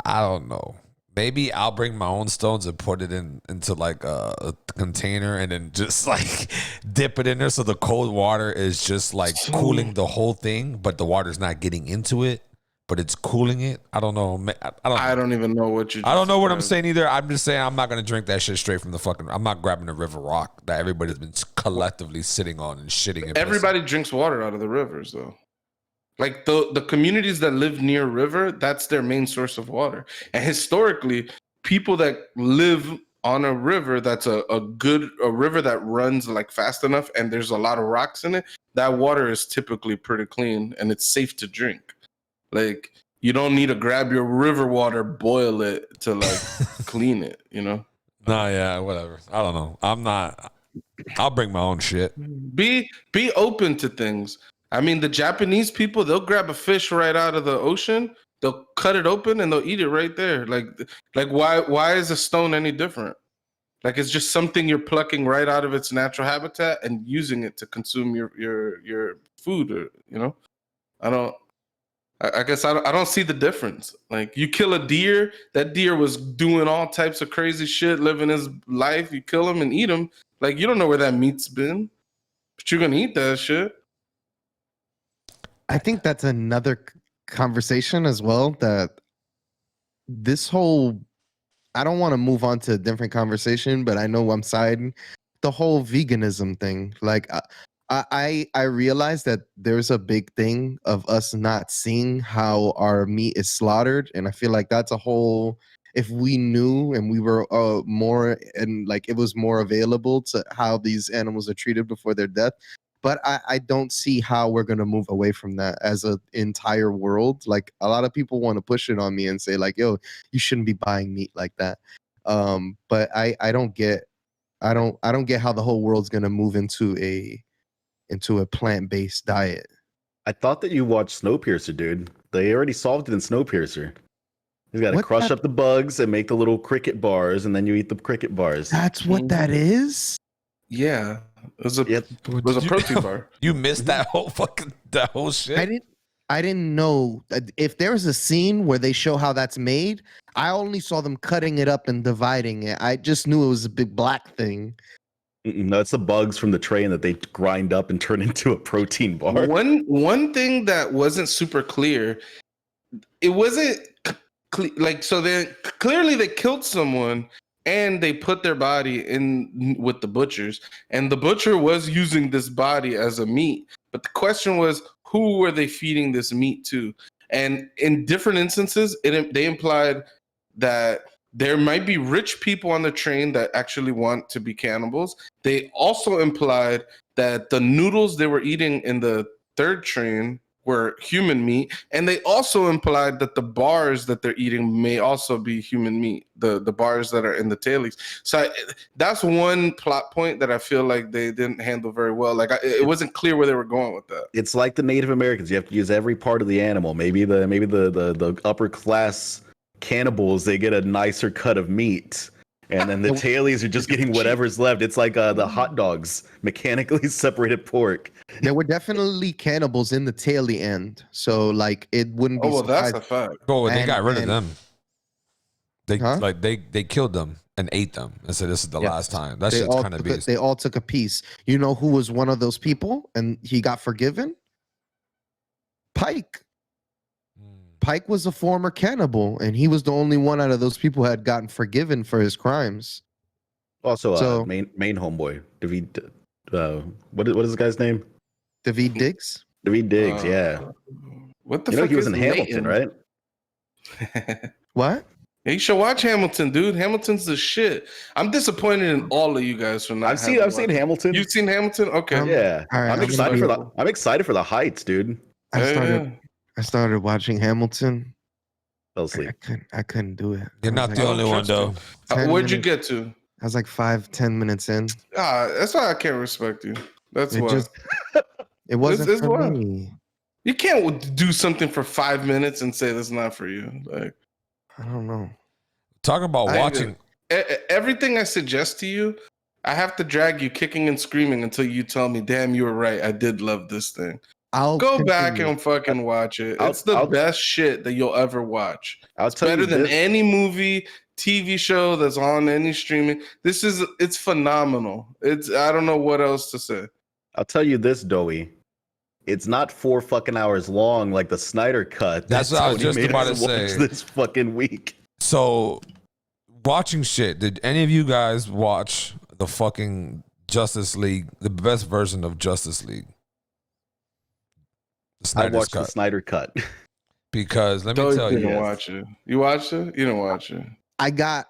I don't know. Maybe I'll bring my own stones and put it into like a container and then just like dip it in there so the cold water is just like cooling the whole thing, but the water's not getting into it, but it's cooling it. I don't know. I don't even know what you. I don't know what I'm saying either. I'm just saying I'm not gonna drink that shit straight from the fucking. I'm not grabbing a river rock that everybody's been collectively sitting on and shitting. And everybody drinks water out of the rivers though. Like the communities that live near river, that's their main source of water. And historically, people that live on a river that's a river that runs like fast enough and there's a lot of rocks in it, that water is typically pretty clean and it's safe to drink. Like you don't need to grab your river water, boil it to like clean it, you know? Nah, yeah, whatever. I don't know. I'll bring my own shit. Be open to things. I mean, the Japanese people, they'll grab a fish right out of the ocean, they'll cut it open and they'll eat it right there. Like why is a stone any different? Like it's just something you're plucking right out of its natural habitat and using it to consume your food, or you know. I guess I don't see the difference. Like you kill a deer, that deer was doing all types of crazy shit, living his life. You kill him and eat him. Like you don't know where that meat's been, but you're gonna eat that shit. I think that's another conversation as well. That this whole, I don't want to move on to a different conversation, but I know I'm siding. The whole veganism thing, like I realize that there's a big thing of us not seeing how our meat is slaughtered, and I feel like that's a whole. If we knew and we were more and like it was more available to how these animals are treated before their death. But I don't see how we're going to move away from that as an entire world. Like a lot of people want to push it on me and say like, yo, you shouldn't be buying meat like that. But I don't get how the whole world's going to move into a plant-based diet. I thought that you watched Snowpiercer, dude. They already solved it in Snowpiercer. You got to crush up the bugs and make the little cricket bars, and then you eat the cricket bars. That's what that is? Yeah. It was a protein bar. You missed that whole shit. I didn't know that if there's a scene where they show how that's made. I only saw them cutting it up and dividing it. I just knew it was a big black thing. No, it's the bugs from the train that they grind up and turn into a protein bar. One thing that wasn't super clear, it wasn't like, so then clearly they killed someone and they put their body in with the butchers, and the butcher was using this body as a meat. But the question was, who were they feeding this meat to? And in different instances, they implied that there might be rich people on the train that actually want to be cannibals. They also implied that the noodles they were eating in the third train were human meat, and they also implied that the bars that they're eating may also be human meat, the bars that are in the tailies. So that's one plot point that I feel like they didn't handle very well. Like it wasn't clear where they were going with that. It's like the Native Americans. You have to use every part of the animal. Maybe the upper class cannibals, they get a nicer cut of meat. And then the tailies are just getting whatever's left. It's like the hot dogs, mechanically separated pork. There were definitely cannibals in the taily end, so like it wouldn't be. Oh, well, that's a fact. Oh, they got rid of them. They killed them and ate them and said this is the last time. That shit's kind of beast. They all took a piece. You know who was one of those people and he got forgiven? Pike. Pike was a former cannibal, and he was the only one out of those people who had gotten forgiven for his crimes. Also, main homeboy, David. What is this guy's name? David Diggs. David Diggs, yeah. What the fuck? He was in Hamilton, right? What? Yeah, you should watch Hamilton, dude. Hamilton's the shit. I'm disappointed in all of you guys for not. I've seen Hamilton. You've seen Hamilton? Okay. Yeah. Right, I'm excited for the heights, dude. I started watching Hamilton. Fell asleep. I couldn't do it. You're not the only one, though. Where'd you get to? I was like 5-10 minutes in. That's why I can't respect you. That's why. It wasn't This for why. me. You can't do something for 5 minutes and say that's not for you. Like, I don't know. Talking about watching. Everything I suggest to you, I have to drag you kicking and screaming until you tell me, damn, you were right. I did love this thing. I'll go continue. Back and fucking watch it. It's the best shit that you'll ever watch. It's better than any movie, TV show that's on any streaming. It's phenomenal. I don't know what else to say. I'll tell you this, Doey. It's not 4 fucking hours long like the Snyder Cut. That's what I was just about to say. This fucking week. So, watching shit. Did any of you guys watch the fucking Justice League, the best version of Justice League? I watched the Snyder Cut. Because let me tell you. You didn't watch it. You watched it? You didn't watch it. I got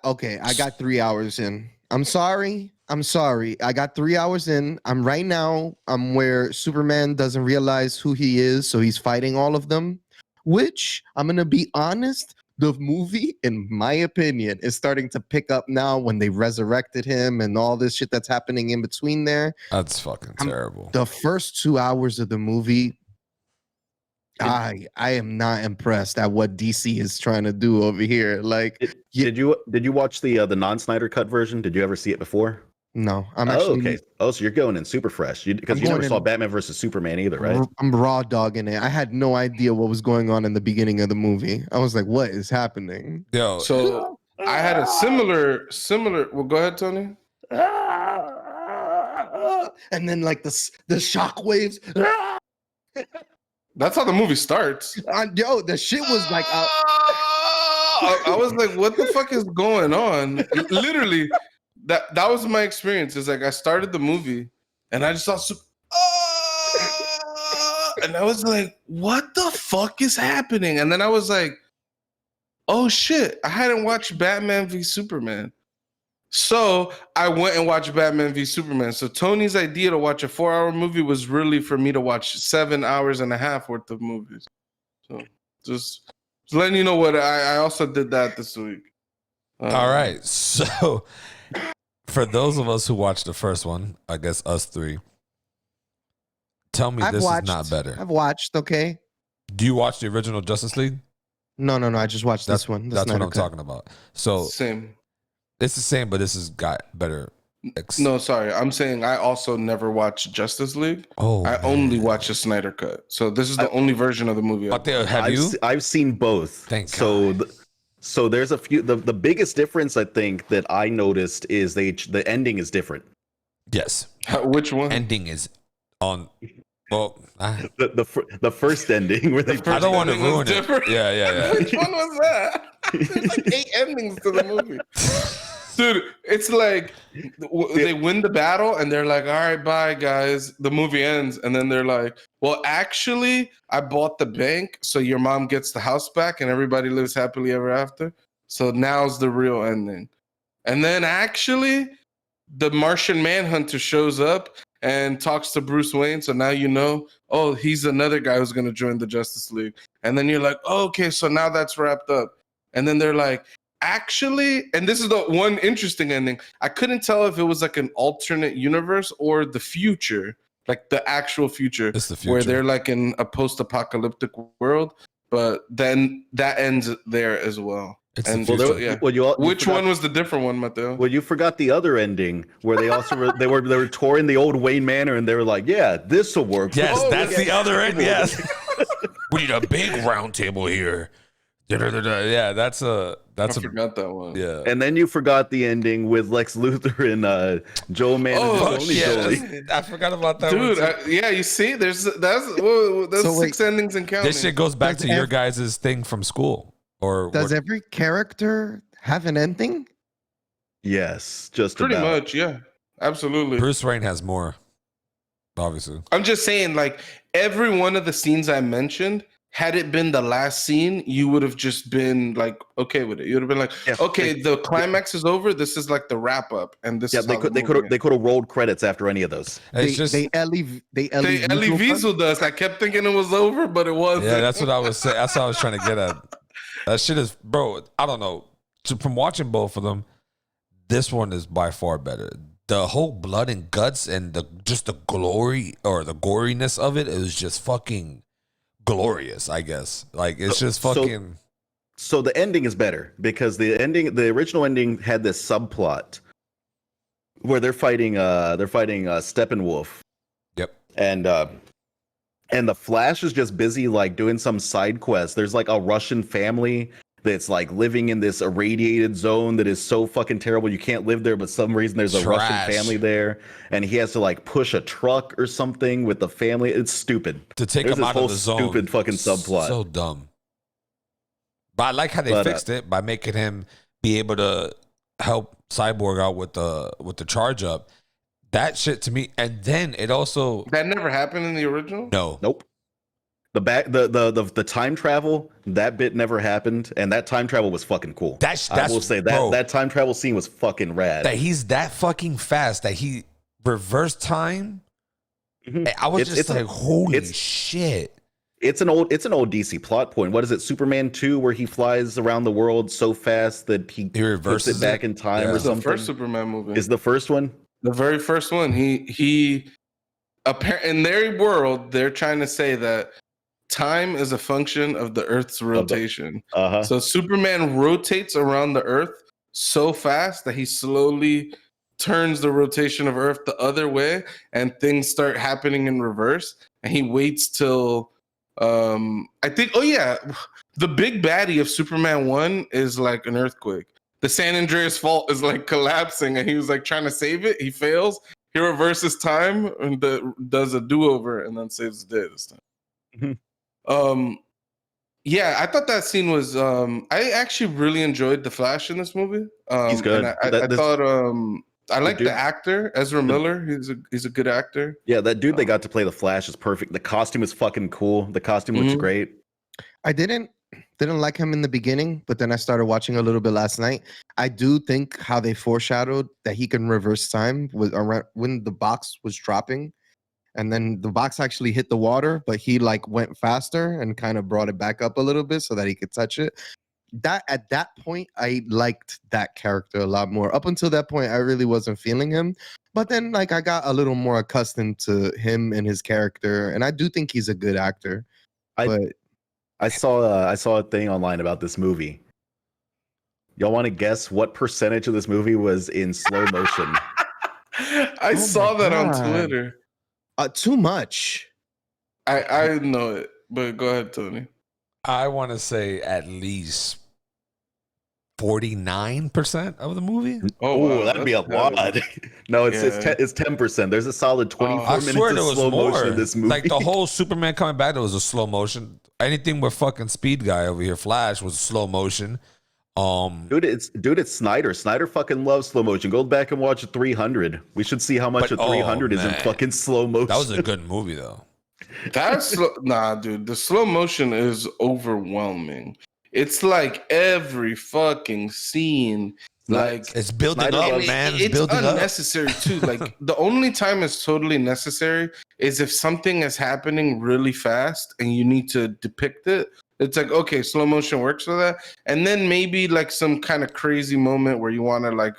3 hours in. I'm sorry. I got 3 hours in. I'm where Superman doesn't realize who he is, so he's fighting all of them. Which I'm gonna be honest, the movie, in my opinion, is starting to pick up now when they resurrected him and all this shit that's happening in between there. That's fucking terrible. The first 2 hours of the movie, I am not impressed at what DC is trying to do over here. Like, Did you watch the non-Snyder cut version? Did you ever see it before? no, I'm okay. Oh, so you're going in super fresh because you never saw Batman versus Superman either, right? I'm raw dogging it. I had no idea what was going on in the beginning of the movie. I was like, what is happening? Yo, So I had a similar. Well, go ahead, Tony. And then like the shock waves. That's how the movie starts. The shit was like I was like, what the fuck is going on? Literally, that was my experience. It's like I started the movie and I just saw and I was like, what the fuck is happening? And then I was like, oh shit, I hadn't watched Batman v Superman. So I went and watched Batman v Superman. So Tony's idea to watch a 4-hour movie was really for me to watch 7 hours and a half worth of movies. So just letting you know what I also did that this week. all right. So for those of us who watched the first one, I guess us three, tell me this is not better. I've watched, okay? Do you watch the original Justice League? No, I just watched this one. That's what I'm talking about. So Same. it's the same, but this has got better. No, sorry. I'm saying I also never watched Justice League. Oh, I only watched the Snyder Cut. So this is the only version of the movie. Mateo, have you? I've seen both. Thank so God. So there's a few. The biggest difference I think that I noticed is the ending is different. Yes. Which one? Ending is on. Well, The first ending where they. I don't want to ending was ruin it. different? Yeah. Which one was that? There's like 8 endings to the movie. Dude, it's like they win the battle and they're like, all right, bye, guys. The movie ends. And then they're like, well, actually, I bought the bank. So your mom gets the house back and everybody lives happily ever after. So now's the real ending. And then actually, the Martian Manhunter shows up and talks to Bruce Wayne. So now you know, oh, he's another guy who's going to join the Justice League. And then you're like, oh, okay, so now that's wrapped up. And then they're like, actually, and this is the one interesting ending. I couldn't tell if it was like an alternate universe or the future, like the actual future, It's the future. where they're like in a post-apocalyptic world. But then that ends there as well. It's And the so, future. yeah. You Which one was the different one, Mateo? Well, you forgot the other ending where they also they were touring the old Wayne Manor and they were like, yeah, this will work. Yes, Oh, that's yeah. the other end. Yes. We need a big round table here. Yeah, that's a I forgot that one. yeah. And then you forgot the ending with Lex Luthor and Joe Man. Oh, and Tony yeah, Jolie. I forgot about that Dude, one too. yeah, you see, there's So wait, 6 endings and counting. This shit goes back Does to your guys' thing from school. Or Does what- every character have an ending? Yes, just Pretty about. much, yeah, absolutely. Bruce Wayne has more, obviously. I'm just saying, like, every one of the scenes I mentioned, had it been the last scene, you would have just been like okay with it. You would have been like, Yeah, okay, the climax is over. This is like the wrap up, and this Yeah, is they how the could movie ends. have rolled credits after any of those. It's just Elie They Elie Wiesel does. I kept thinking it was over, but it wasn't. yeah, that's what I was saying. That's what I was trying to get at. That shit is, bro. I don't know. From watching both of them, this one is by far better. The whole blood and guts and the glory or the goriness of it is just fucking glorious. I guess like it's just fucking. So the ending is better because the original ending had this subplot where they're fighting Steppenwolf. Yep. And the Flash is just busy like doing some side quest. There's like a Russian family that's like living in this irradiated zone that is so fucking terrible you can't live there, but some reason there's a Trash. Russian family there, and he has to like push a truck or something with the family. It's stupid. To take There's him this out whole of the zone. stupid fucking subplot. So dumb. But I like how they fixed it by making him be able to help Cyborg out with the charge up. That shit to me, and then it also That never happened in the original. no. Nope. The time travel, that bit never happened, and that time travel was fucking cool. I will say that bro, that time travel scene was fucking rad. that he's that fucking fast that he reversed time. Mhm. I was just like, holy it's- shit. It's an old DC plot point. What is it, Superman 2, where he flies around the world so fast that he puts reverses it back in time Yeah. or It's the something? first Superman movie. Is the first one? The very first one. He in their world, they're trying to say that time is a function of the Earth's rotation. Uh-huh. So Superman rotates around the Earth so fast that he slowly turns the rotation of Earth the other way, and things start happening in reverse. And he waits till I think. Oh yeah, the big baddie of Superman 1 is like an earthquake. The San Andreas fault is like collapsing, and he was like trying to save it. He fails. He reverses time and does a do-over, and then saves the day this time. Mhm. Yeah, I thought that scene was. I actually really enjoyed the Flash in this movie. He's good. And I thought. I like dude- the actor Ezra Miller. He's a good actor. Yeah, that dude they got to play the Flash is perfect. The costume is fucking cool. The costume looks Mhm. great. I didn't like him in the beginning, but then I started watching a little bit last night. I do think how they foreshadowed that he can reverse time was around when the box was dropping, and then the box actually hit the water, but he like went faster and kind of brought it back up a little bit so that he could touch it. That at that point, I liked that character a lot more. Up until that point, I really wasn't feeling him. But then like I got a little more accustomed to him and his character, and I do think he's a good actor. But I saw a thing online about this movie. Y'all want to guess what percentage of this movie was in slow motion? I saw my that on God. Twitter. too much. I know it, but go ahead, Tony. I want to say at least 49% of the movie. Oh, Oh, wow, that'd be a that's lot. heavy. No, it's Yeah. it's 10%. There's a solid 24 I minutes swear of there was slow more. motion in this movie. Like the whole Superman coming back, there was a slow motion. Anything with fucking Speed Guy over here, Flash, was slow motion. Dude, it's Snyder. Snyder fucking loves slow motion. Go back and watch 300. We should see how much But- of 300 is in man. fucking slow motion. That was a good movie though. Nah, dude. The slow motion is overwhelming. It's like every fucking scene. Like It's building Snyder up, loves- man. It's it's building up. unnecessary too. Like the only time it's totally necessary is if something is happening really fast and you need to depict it. It's like, okay, slow motion works for that. And then maybe like some kind of crazy moment where you want to like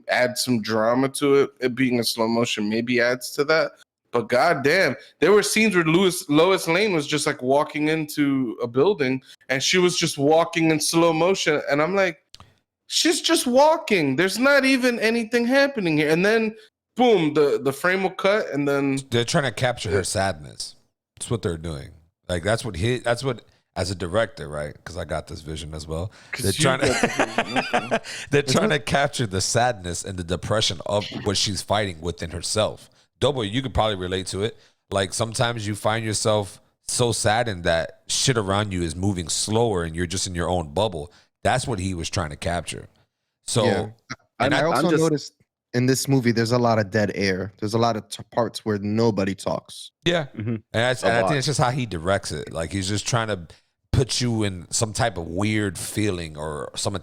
add some drama to it. It being a slow motion maybe adds to that. But goddamn, there were scenes where Lois Lane was just like walking into a building and she was just walking in slow motion. And I'm like, she's just walking. There's not even anything happening here. And then boom, the frame will cut and then They're trying to capture her sadness. That's what they're doing. Like that's what as a director, right? Because I got this vision as well. They're trying to they're trying to capture the sadness and the depression of what she's fighting within herself. Double, you could probably relate to it. Like sometimes you find yourself so saddened that shit around you is moving slower and you're just in your own bubble. That's what he was trying to capture. So, Yeah. And I also just- noticed in this movie, there's a lot of dead air. There's a lot of parts where nobody talks. yeah. Mhm. And I A think lot. it's just how he directs it. Like he's just trying to put you in some type of weird feeling or some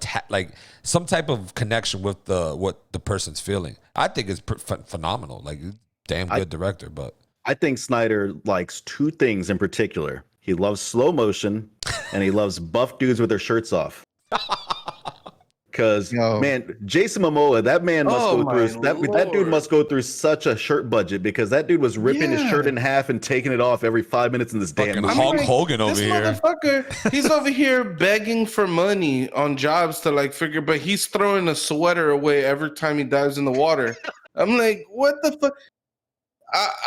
some type of connection with what the person's feeling. I think it's phenomenal. Like damn good director, but I think Snyder likes two things in particular. He loves slow motion and he loves buff dudes with their shirts off. Because Yo. man, Jason Momoa, that man must Oh go my through that dude Lord. must go through such a shirt budget because that dude was ripping his shirt in half and taking it off every 5 minutes in this damn fucking movie. Hulk Hogan over this here. motherfucker, he's over here begging for money on jobs to like figure, but he's throwing a sweater away every time he dives in the water. I'm like, what the fuck?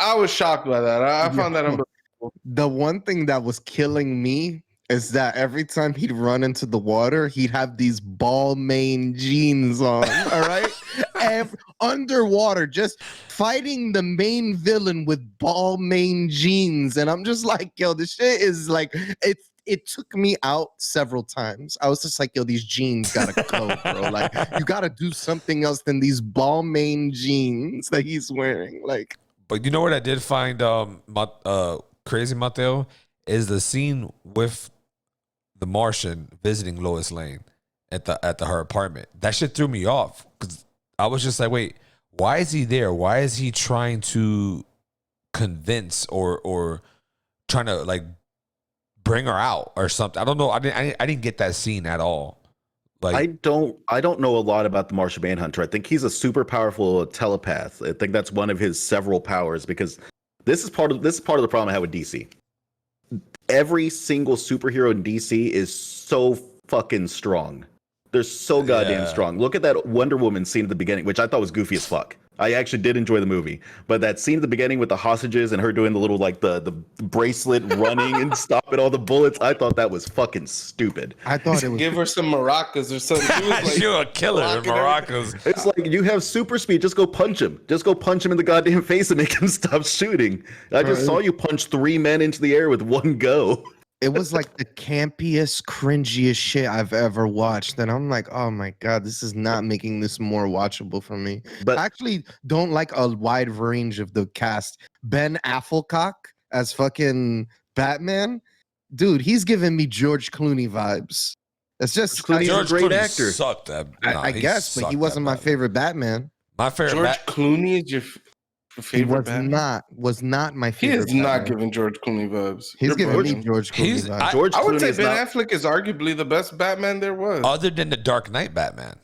I was shocked by that. I found that unbelievable. The one thing that was killing me is that every time he'd run into the water, he'd have these ball main jeans on. All right. Underwater, just fighting the main villain with ball main jeans. And I'm just like, yo, this shit is like, it took me out several times. I was just like, yo, these jeans gotta go, bro. Like, you gotta do something else than these ball main jeans that he's wearing. Like, But you know what I did find crazy, Mateo, is the scene with the Martian visiting Lois Lane at her apartment. That shit threw me off because I was just like, wait, why is he there? Why is he trying to convince or trying to like bring her out or something? I don't know. I didn't get that scene at all. Like, I don't know a lot about the Martian Manhunter. I think he's a super powerful telepath. I think that's one of his several powers, because this is part of the problem I have with DC. Every single superhero in DC is so fucking strong. They're so goddamn strong. Look at that Wonder Woman scene at the beginning, which I thought was goofy as fuck. I actually did enjoy the movie, but that scene at the beginning with the hostages and her doing the little like the bracelet running and stopping all the bullets, I thought that was fucking stupid. I thought it was. Give her some maracas or something. She was like, you're a killer in maracas. It's like, you have super speed, just go punch him. Just go punch him in the goddamn face and make him stop shooting. I just saw you punch 3 men into the air with one go. It was like the campiest, cringiest shit I've ever watched. And I'm like, oh my God, this is not making this more watchable for me. But I actually don't like a wide range of the cast. Ben Affleck as fucking Batman. Dude, he's giving me George Clooney vibes. It's just Clooney's George a great Clooney actor. Sucked that. I guess, but he wasn't my favorite Batman. My favorite. George Clooney is your favorite Batman? Was not my He favorite. is not Batman. giving George Clooney vibes. He's You're giving me bugging. George Clooney He's- vibes. George I would Clooney say is Ben not- Affleck is arguably the best Batman there was. Other than the Dark Knight Batman.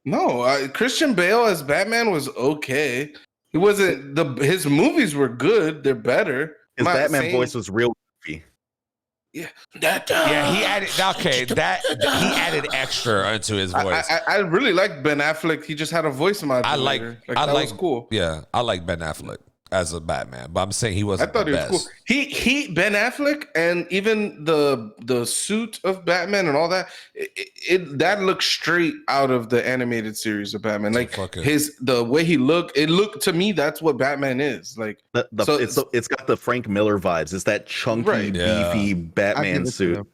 No, Christian Bale as Batman was okay. He wasn't his movies were good. They're better. His I'm not Batman saying- voice was real goofy. Yeah, Yeah, he added. Okay, he added extra into his voice. I really liked Ben Affleck. He just had a voice modulator. That was cool. Yeah, I like Ben Affleck as a Batman, but I'm saying he I wasn't thought the he was best. cool. He Ben Affleck and even the suit of Batman and all that that looked straight out of the animated series of Batman. Like the way he looked, it looked to me that's what Batman is. Like It's got the Frank Miller vibes. It's that chunky, beefy Batman suit.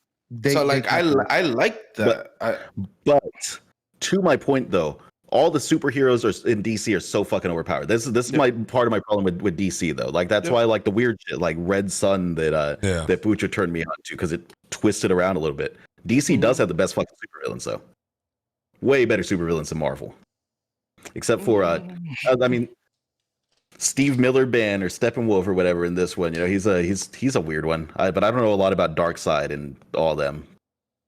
I like that. But to my point though, all the superheroes in DC are so fucking overpowered. This is my part of my problem with DC though. Like that's why I like the weird shit like Red Sun that Pucha turned me on to, because it twisted around a little bit. DC does have the best fucking supervillains though. Way better supervillains than Marvel. Except for I mean Steve Miller Band or Steppenwolf or whatever in this one. You know, he's a weird one. But I don't know a lot about Darkseid and all them.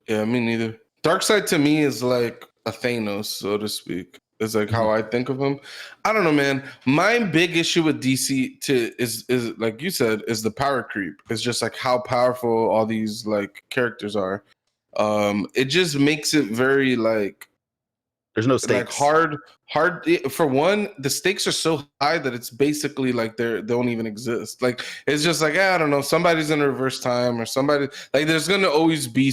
Yeah, me neither. Darkseid to me is like a Thanos, so to speak. Is like how I think of him. I don't know, man. My big issue with DC is like you said, is the power creep. It's just like how powerful all these like characters are. It just makes it very like there's no stakes. Like hard. For one, the stakes are so high that it's basically like they don't even exist. Like it's just like I don't know. Somebody's in reverse time or somebody like. There's gonna always be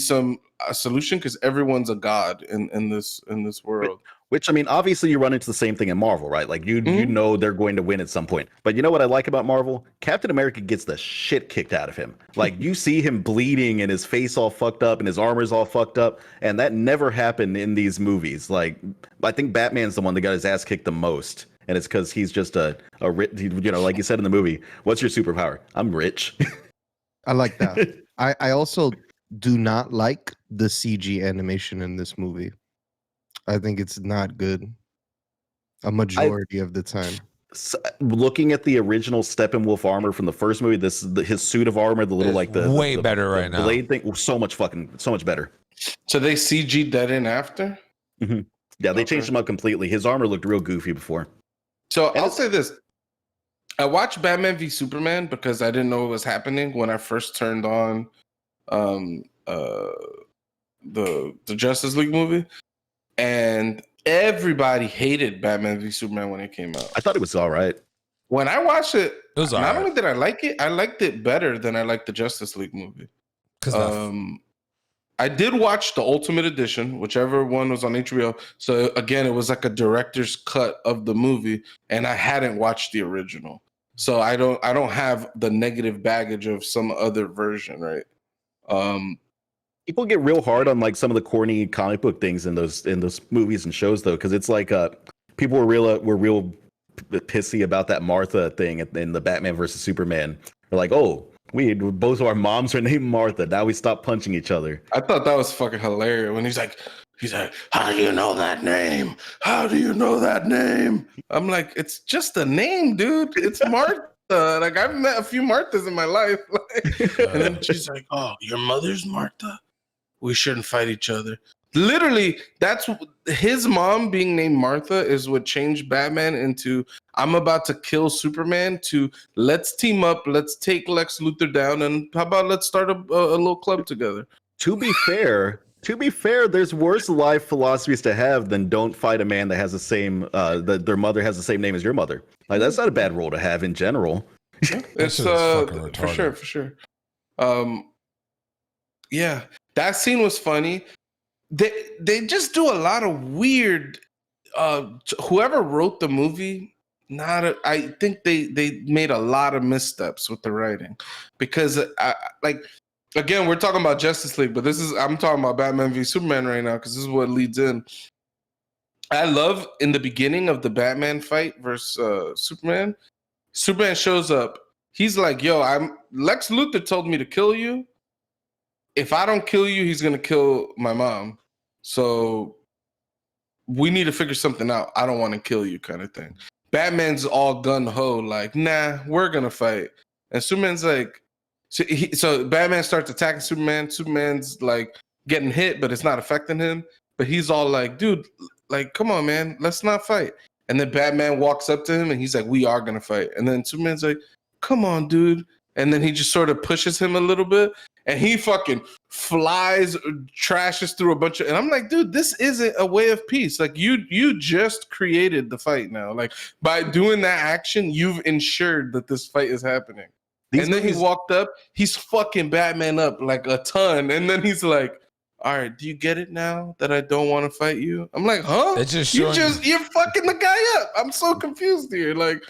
a solution because everyone's a god in this world. Which I mean, obviously you run into the same thing in Marvel, right? Like you know they're going to win at some point. But you know what I like about Marvel? Captain America gets the shit kicked out of him. Like you see him bleeding and his face all fucked up and his armor's all fucked up, and that never happened in these movies. Like I think Batman's the one that got his ass kicked the most, and it's because he's just a rich, you know, like you said in the movie. What's your superpower? I'm rich. I like that. I also do not like the CG animation in this movie. I think it's not good a majority of the time. Looking at the original Steppenwolf armor from the first movie, his suit of armor, the little like the way better right now. Blade thing, so much better. So they CG'd that in after? Mm-hmm. Yeah, they changed him up completely. His armor looked real goofy before. So I'll say this. I watched Batman v Superman because I didn't know what was happening when I first turned on the Justice League movie. And everybody hated Batman v Superman when it came out. I thought it was all right. When I watched it, not only did I like it, I liked it better than I liked the Justice League movie. I did watch the Ultimate Edition, whichever one was on HBO. So again, it was like a director's cut of the movie, and I hadn't watched the original. So I don't have the negative baggage of some other version, right? People get real hard on like some of the corny comic book things in those movies and shows though, because it's like people were real pissy about that Martha thing in the Batman versus Superman. They're like, oh, Both of our moms are named Martha. Now we stop punching each other. I thought that was fucking hilarious when he's like, how do you know that name? How do you know that name? I'm like, it's just a name, dude. It's Martha. Like, I've met a few Marthas in my life. And then she's like, oh, your mother's Martha? We shouldn't fight each other. Literally, that's his mom being named Martha is what changed Batman into I'm about to kill Superman to let's team up, let's take Lex Luthor down, and how about let's start a little club together. To be fair, there's worse life philosophies to have than don't fight a man that has the same that their mother has the same name as your mother. Like, that's not a bad role to have in general. It's for sure. Yeah, that scene was funny. They just do a lot of weird. Whoever wrote the movie, I think they made a lot of missteps with the writing, because again, we're talking about Justice League, but I'm talking about Batman v Superman right now because this is what leads in. I love in the beginning of the Batman fight versus Superman. Superman shows up. He's like, "Yo, Lex Luthor told me to kill you. If I don't kill you, he's gonna kill my mom. So we need to figure something out. I don't want to kill you," kind of thing. Batman's all gun ho, like, "Nah, we're gonna fight." And Superman's like, so Batman starts attacking Superman. Superman's like getting hit, but it's not affecting him. But he's all like, "Dude, like, come on, man, let's not fight." And then Batman walks up to him and he's like, "We are gonna fight." And then Superman's like, "Come on, dude." And then he just sort of pushes him a little bit. And he fucking flies, trashes through a bunch of, and I'm like, dude, this isn't a way of peace. Like, you just created the fight now. Like, by doing that action, you've ensured that this fight is happening. And then he walked up, he's fucking Batman up like a ton. And then he's like, "All right, do you get it now that I don't want to fight you?" I'm like, huh? You're fucking the guy up. I'm so confused here. Like,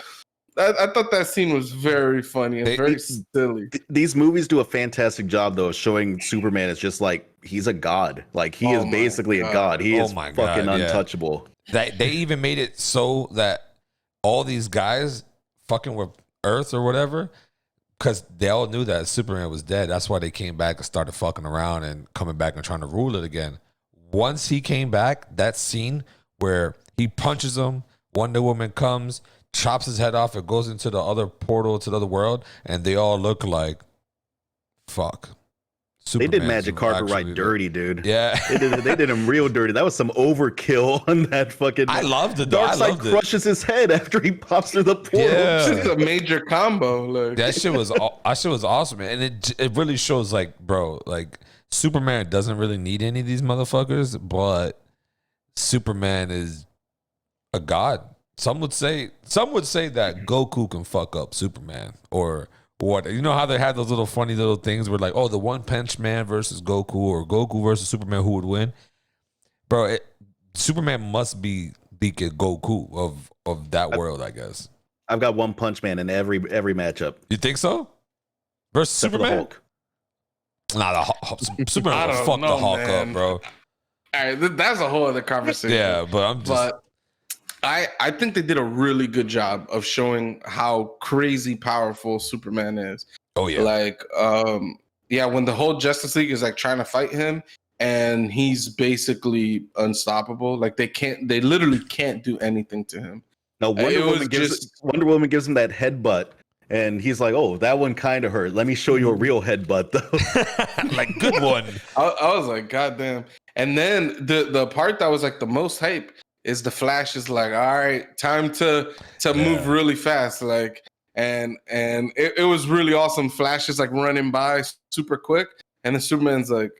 I thought that scene was very funny and very silly. These movies do a fantastic job, though, of showing Superman as just like, he's a god. Like, he is basically a god. He is fucking untouchable. They even made it so that all these guys fucking with Earth or whatever, because they all knew that Superman was dead. That's why they came back and started fucking around and coming back and trying to rule it again. Once he came back, that scene where he punches him, Wonder Woman comes, chops his head off, it goes into the other portal to the other world, and they all look like, fuck. Superman's they did Magic Carpet right dirty, dude. Yeah. they did him real dirty. That was some overkill on that fucking. I loved it. Darkseid crushes his head after he pops through the portal. Yeah. It's a major combo. Like. That shit was awesome, man. And it really shows, like, bro, like, Superman doesn't really need any of these motherfuckers, but Superman is a god. Some would say that Goku can fuck up Superman, or what? You know how they had those little funny little things where, like, oh, the One Punch Man versus Goku, or Goku versus Superman, who would win? Bro, Superman must be the Goku of that world, I guess. I've got One Punch Man in every matchup. You think so? Versus Except Superman? Nah, Superman will fuck the Hulk up, bro. All right, that's a whole other conversation. Yeah, but I think they did a really good job of showing how crazy powerful Superman is. Oh yeah. Like, when the whole Justice League is like trying to fight him and he's basically unstoppable. Like, they literally can't do anything to him. No, Wonder Woman gives him that headbutt, and he's like, "Oh, that one kind of hurt. Let me show you a real headbutt, though." Like, good one. I was like, God damn. And then the part that was like the most hype is the Flash is like, all right, time to move really fast. Like, and it was really awesome. Flash is like running by super quick, and the Superman's like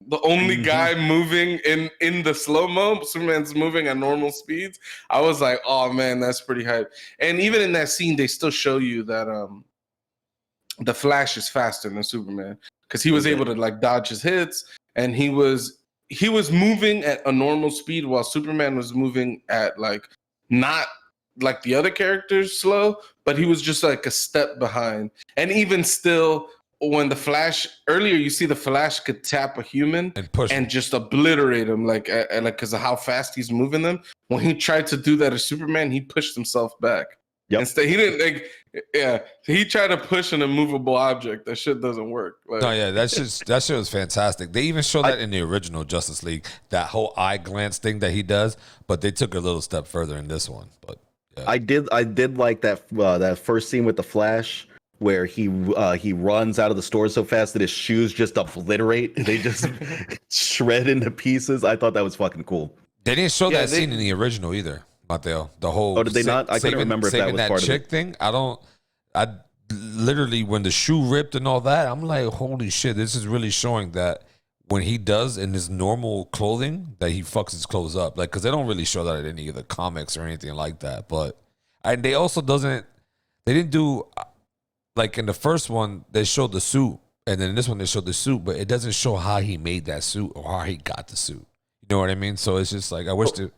the only guy moving in the slow-mo. Superman's moving at normal speeds. I was like, oh man, that's pretty hype. And even in that scene, they still show you that the Flash is faster than Superman, because he was able to like dodge his hits, and he was moving at a normal speed while Superman was moving at like not like the other characters slow, but he was just like a step behind. And even still, when the Flash earlier, you see the Flash could tap a human and push and just obliterate him, like because of how fast he's moving them. When he tried to do that as Superman, he pushed himself back. Yep. Instead, he didn't like. Yeah, he tried to push an immovable object. That shit doesn't work. Like, No, yeah, that shit was fantastic. They even show that in the original Justice League, that whole eye glance thing that he does, but they took it a little step further in this one. But yeah. I did like that first scene with the Flash where he runs out of the store so fast that his shoes just obliterate. They just shred into pieces. I thought that was fucking cool. They didn't show that scene in the original either, Mateo. The whole did they not? I couldn't remember if that was part of chick it. thing. I literally, when the shoe ripped and all that, I'm like, holy shit, this is really showing that when he does in his normal clothing, that he fucks his clothes up. Like, because they don't really show that in any of the comics or anything like that. But and they also they didn't do, like in the first one, they showed the suit. And then in this one, they showed the suit, but it doesn't show how he made that suit or how he got the suit. You know what I mean? So it's just like, I wish to.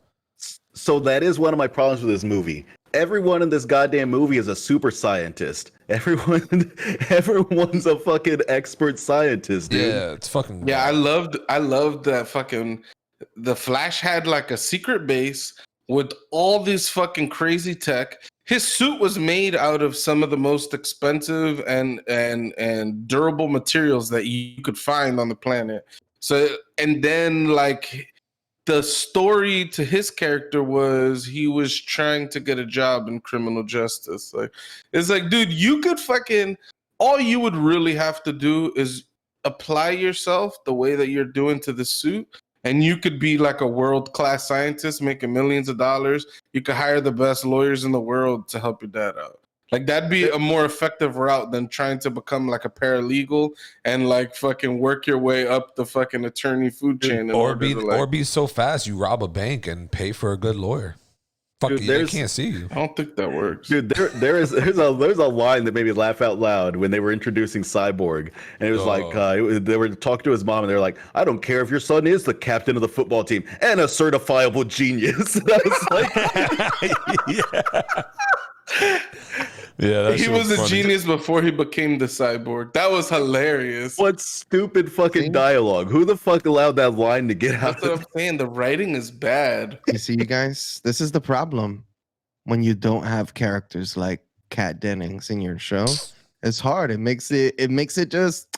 So that is one of my problems with this movie. Everyone in this goddamn movie is a super scientist. Everyone's a fucking expert scientist, dude. Yeah, it's fucking. yeah, I loved that fucking. The Flash had like a secret base with all this fucking crazy tech. His suit was made out of some of the most expensive and durable materials that you could find on the planet. So, and then like the story to his character was he was trying to get a job in criminal justice. Like, it's like, dude, you could fucking, all you would really have to do is apply yourself the way that you're doing to the suit, and you could be like a world-class scientist making millions of dollars. You could hire the best lawyers in the world to help your dad out. Like, that'd be a more effective route than trying to become like a paralegal and like fucking work your way up the fucking attorney food chain. Or be so fast you rob a bank and pay for a good lawyer. Fuck Dude, you, they can't see you. I don't think that works. Dude, there's a line that made me laugh out loud when they were introducing Cyborg, and it was like they were talking to his mom, and they're like, "I don't care if your son is the captain of the football team and a certifiable genius." And I was like, Yeah. Yeah, he was a genius before he became the cyborg. That was hilarious. "What stupid fucking dialogue? Who the fuck allowed that line to get out?" That's what I'm saying. The writing is bad. You see, you guys, this is the problem when you don't have characters like Kat Dennings in your show. It's hard. It makes it just,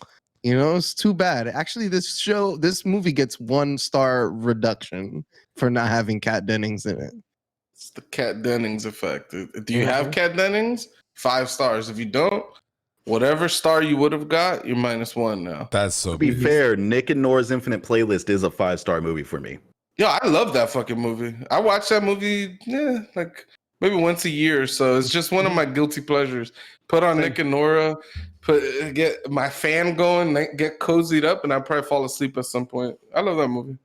it's too bad. Actually, this movie gets 1-star reduction for not having Kat Dennings in it. It's the Kat Dennings effect. Do you have Kat Dennings? 5 stars. If you don't, whatever star you would have got, you're -1 now. That's so. To be fair, Nick and Nora's Infinite Playlist is a 5-star movie for me. Yo, I love that fucking movie. I watch that movie, like maybe once a year or so. It's just one of my guilty pleasures. Put on Nick and Nora, get my fan going, get cozied up, and I probably fall asleep at some point. I love that movie.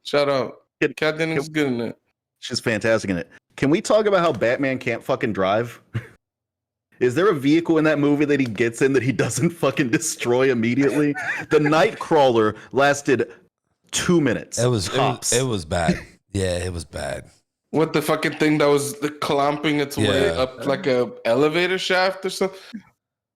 Shout out. Kat Dennings is good in it. She's fantastic in it. Can we talk about how Batman can't fucking drive? Is there a vehicle in that movie that he gets in that he doesn't fucking destroy immediately? The Nightcrawler lasted 2 minutes. It was bad. Yeah, it was bad. What, the fucking thing that was clomping its way up like a elevator shaft or something?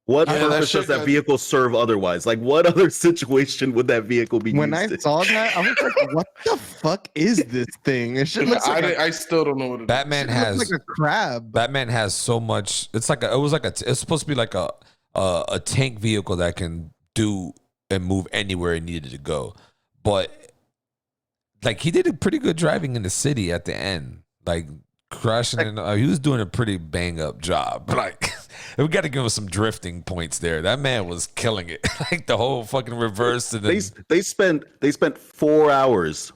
What purpose does that vehicle serve otherwise? Like, what other situation would that vehicle be When used I in? saw that, I was like, what the fuck is this thing? It should look like I still don't know what it is. Batman has like a crab. Batman has so much. It's supposed to be like a tank vehicle that can do and move anywhere it needed to go. But like, he did a pretty good driving in the city at the end. Like, crashing in, he was doing a pretty bang up job. Like, we got to give him some drifting points there. That man was killing it. Like, the whole fucking reverse. And they spent 4 hours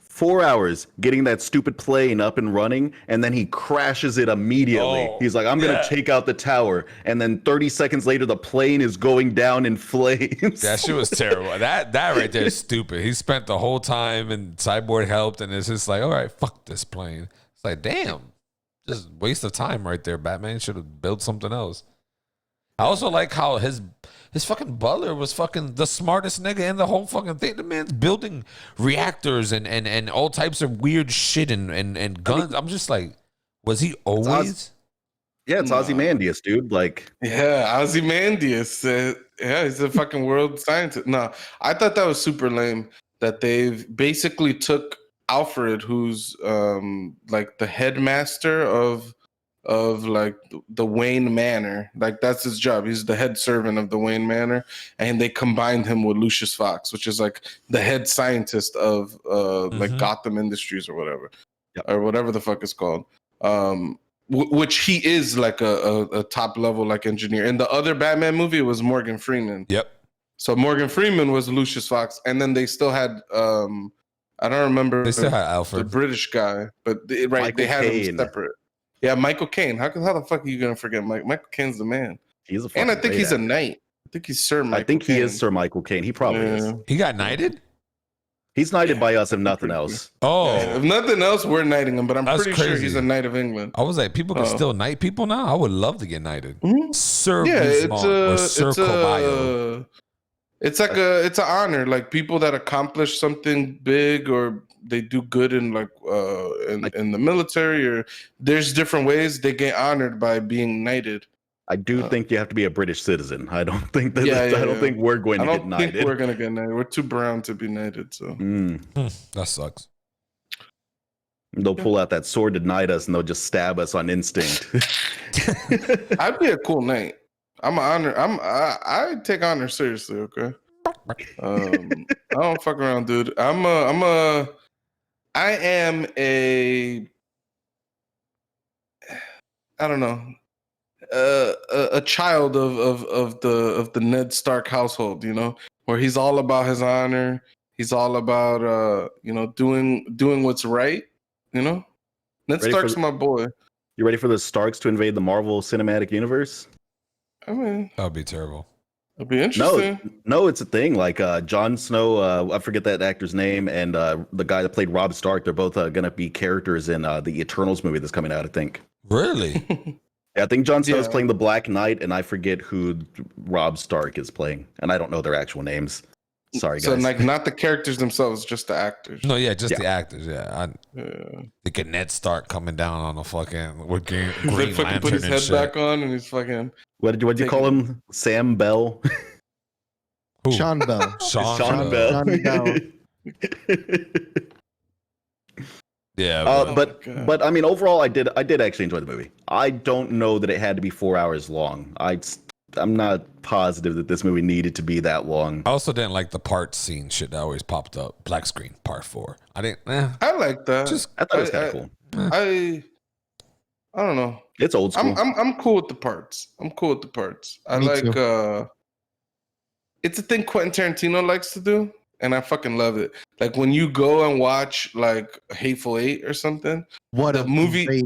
getting that stupid plane up and running, and then he crashes it immediately. He's like, I'm gonna take out the tower, and then 30 seconds later the plane is going down in flames. That shit was terrible. That right there is stupid. He spent the whole time and Cyborg helped, and it's just like, all right, fuck this plane. It's like, damn, just waste of time right there. Batman should have built something else. I also like how his fucking butler was fucking the smartest nigga in the whole fucking thing. The man's building reactors and all types of weird shit and guns. I'm just like, was he always? It's Ozymandias, dude. Like, yeah, Ozymandias. Yeah, he's a fucking world scientist. No, I thought that was super lame that they've basically took Alfred, who's like the headmaster of of like the Wayne Manor. Like that's his job. He's the head servant of the Wayne Manor, and they combined him with Lucius Fox, which is like the head scientist of like Gotham Industries or whatever, or whatever the fuck it's called. Which he is like a top level like engineer. In the other Batman movie, it was Morgan Freeman. Yep. So Morgan Freeman was Lucius Fox, and then they still had I don't remember. They still had the Alfred. British guy, but they had him separate. Yeah, Michael Caine. How the fuck are you gonna forget Mike? Michael Caine's the man. He's a and I think he's actor. a knight. I think he's Sir Michael. I think Caine. he is Sir Michael Caine. He probably is. He got knighted? He's knighted by us if nothing else. Oh. If nothing else, we're knighting him, but I'm That's pretty sure crazy. he's a knight of England. I was like, people can still knight people now? I would love to get knighted. Sir Yeah, Guzman or Sir Cobayo. It's like it's an honor. Like people that accomplish something big or they do good in like in the military, or there's different ways they get honored by being knighted. I do think you have to be a British citizen. I don't think that. Yeah, I don't think we're going to get I don't knighted. think we're gonna get knighted. We're too brown to be knighted. So That sucks. They'll pull out that sword to knight us, and they'll just stab us on instinct. I'd be a cool knight. I'm an honor. I take honor seriously. Okay. I don't fuck around, dude. I am a. I don't know. A child of the Ned Stark household, you know, where he's all about his honor. He's all about doing what's right, you know. Ned Stark's my boy. You ready for the Starks to invade the Marvel Cinematic Universe? I mean, That would be terrible. it'd be interesting. No, it's a thing. Like Jon Snow, I forget that actor's name, and the guy that played Robb Stark. They're both going to be characters in the Eternals movie that's coming out, I think. Really? Yeah, I think Jon Snow's playing the Black Knight, and I forget who Robb Stark is playing, and I don't know their actual names. Sorry, guys. So like not the characters themselves, just the actors. No, yeah, just the actors. Yeah, They get Ned Stark coming down on a fucking with Green They fucking Lantern put his and head shit. back on, and he's fucking. What did you call him? Sam Bell. Who? Sean Bell. Sean Bell. Sean Bell. Yeah, but I mean, overall, I did actually enjoy the movie. I don't know that it had to be 4 hours long. I'm not positive that this movie needed to be that long. I also didn't like the part scene shit that always popped up. Black screen part 4. I didn't. I like that. I thought it was kind of cool. I don't know. It's old school. I'm cool with the parts. I Me like too. it's a thing Quentin Tarantino likes to do, and I fucking love it. Like when you go and watch like Hateful Eight or something, the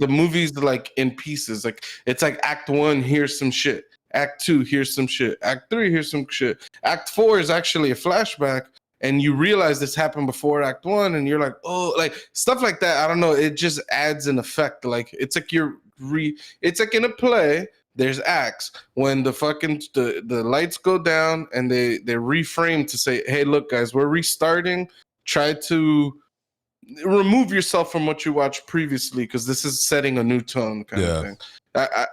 movie's like in pieces. Like it's like Act 1, here's some shit. Act 2, here's some shit. Act 3, here's some shit. Act 4 is actually a flashback, and you realize this happened before Act 1, and you're like, oh, like stuff like that. I don't know. It just adds an effect. Like it's like it's like in a play. There's acts when the fucking the lights go down and they reframe to say, hey, look, guys, we're restarting. Try to remove yourself from what you watched previously because this is setting a new tone kind of thing.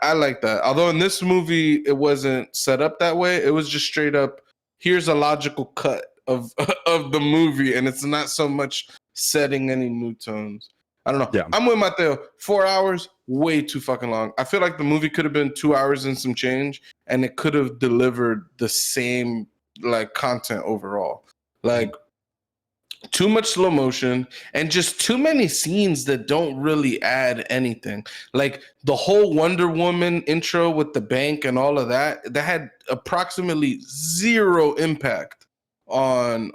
I like that. Although in this movie, it wasn't set up that way. It was just straight up, here's a logical cut of the movie, and it's not so much setting any new tones. I don't know. Yeah. I'm with Mateo. 4 hours, way too fucking long. I feel like the movie could have been 2 hours and some change, and it could have delivered the same like content overall. Like too much slow motion and just too many scenes that don't really add anything. Like the whole Wonder Woman intro with the bank and all of that had approximately zero impact on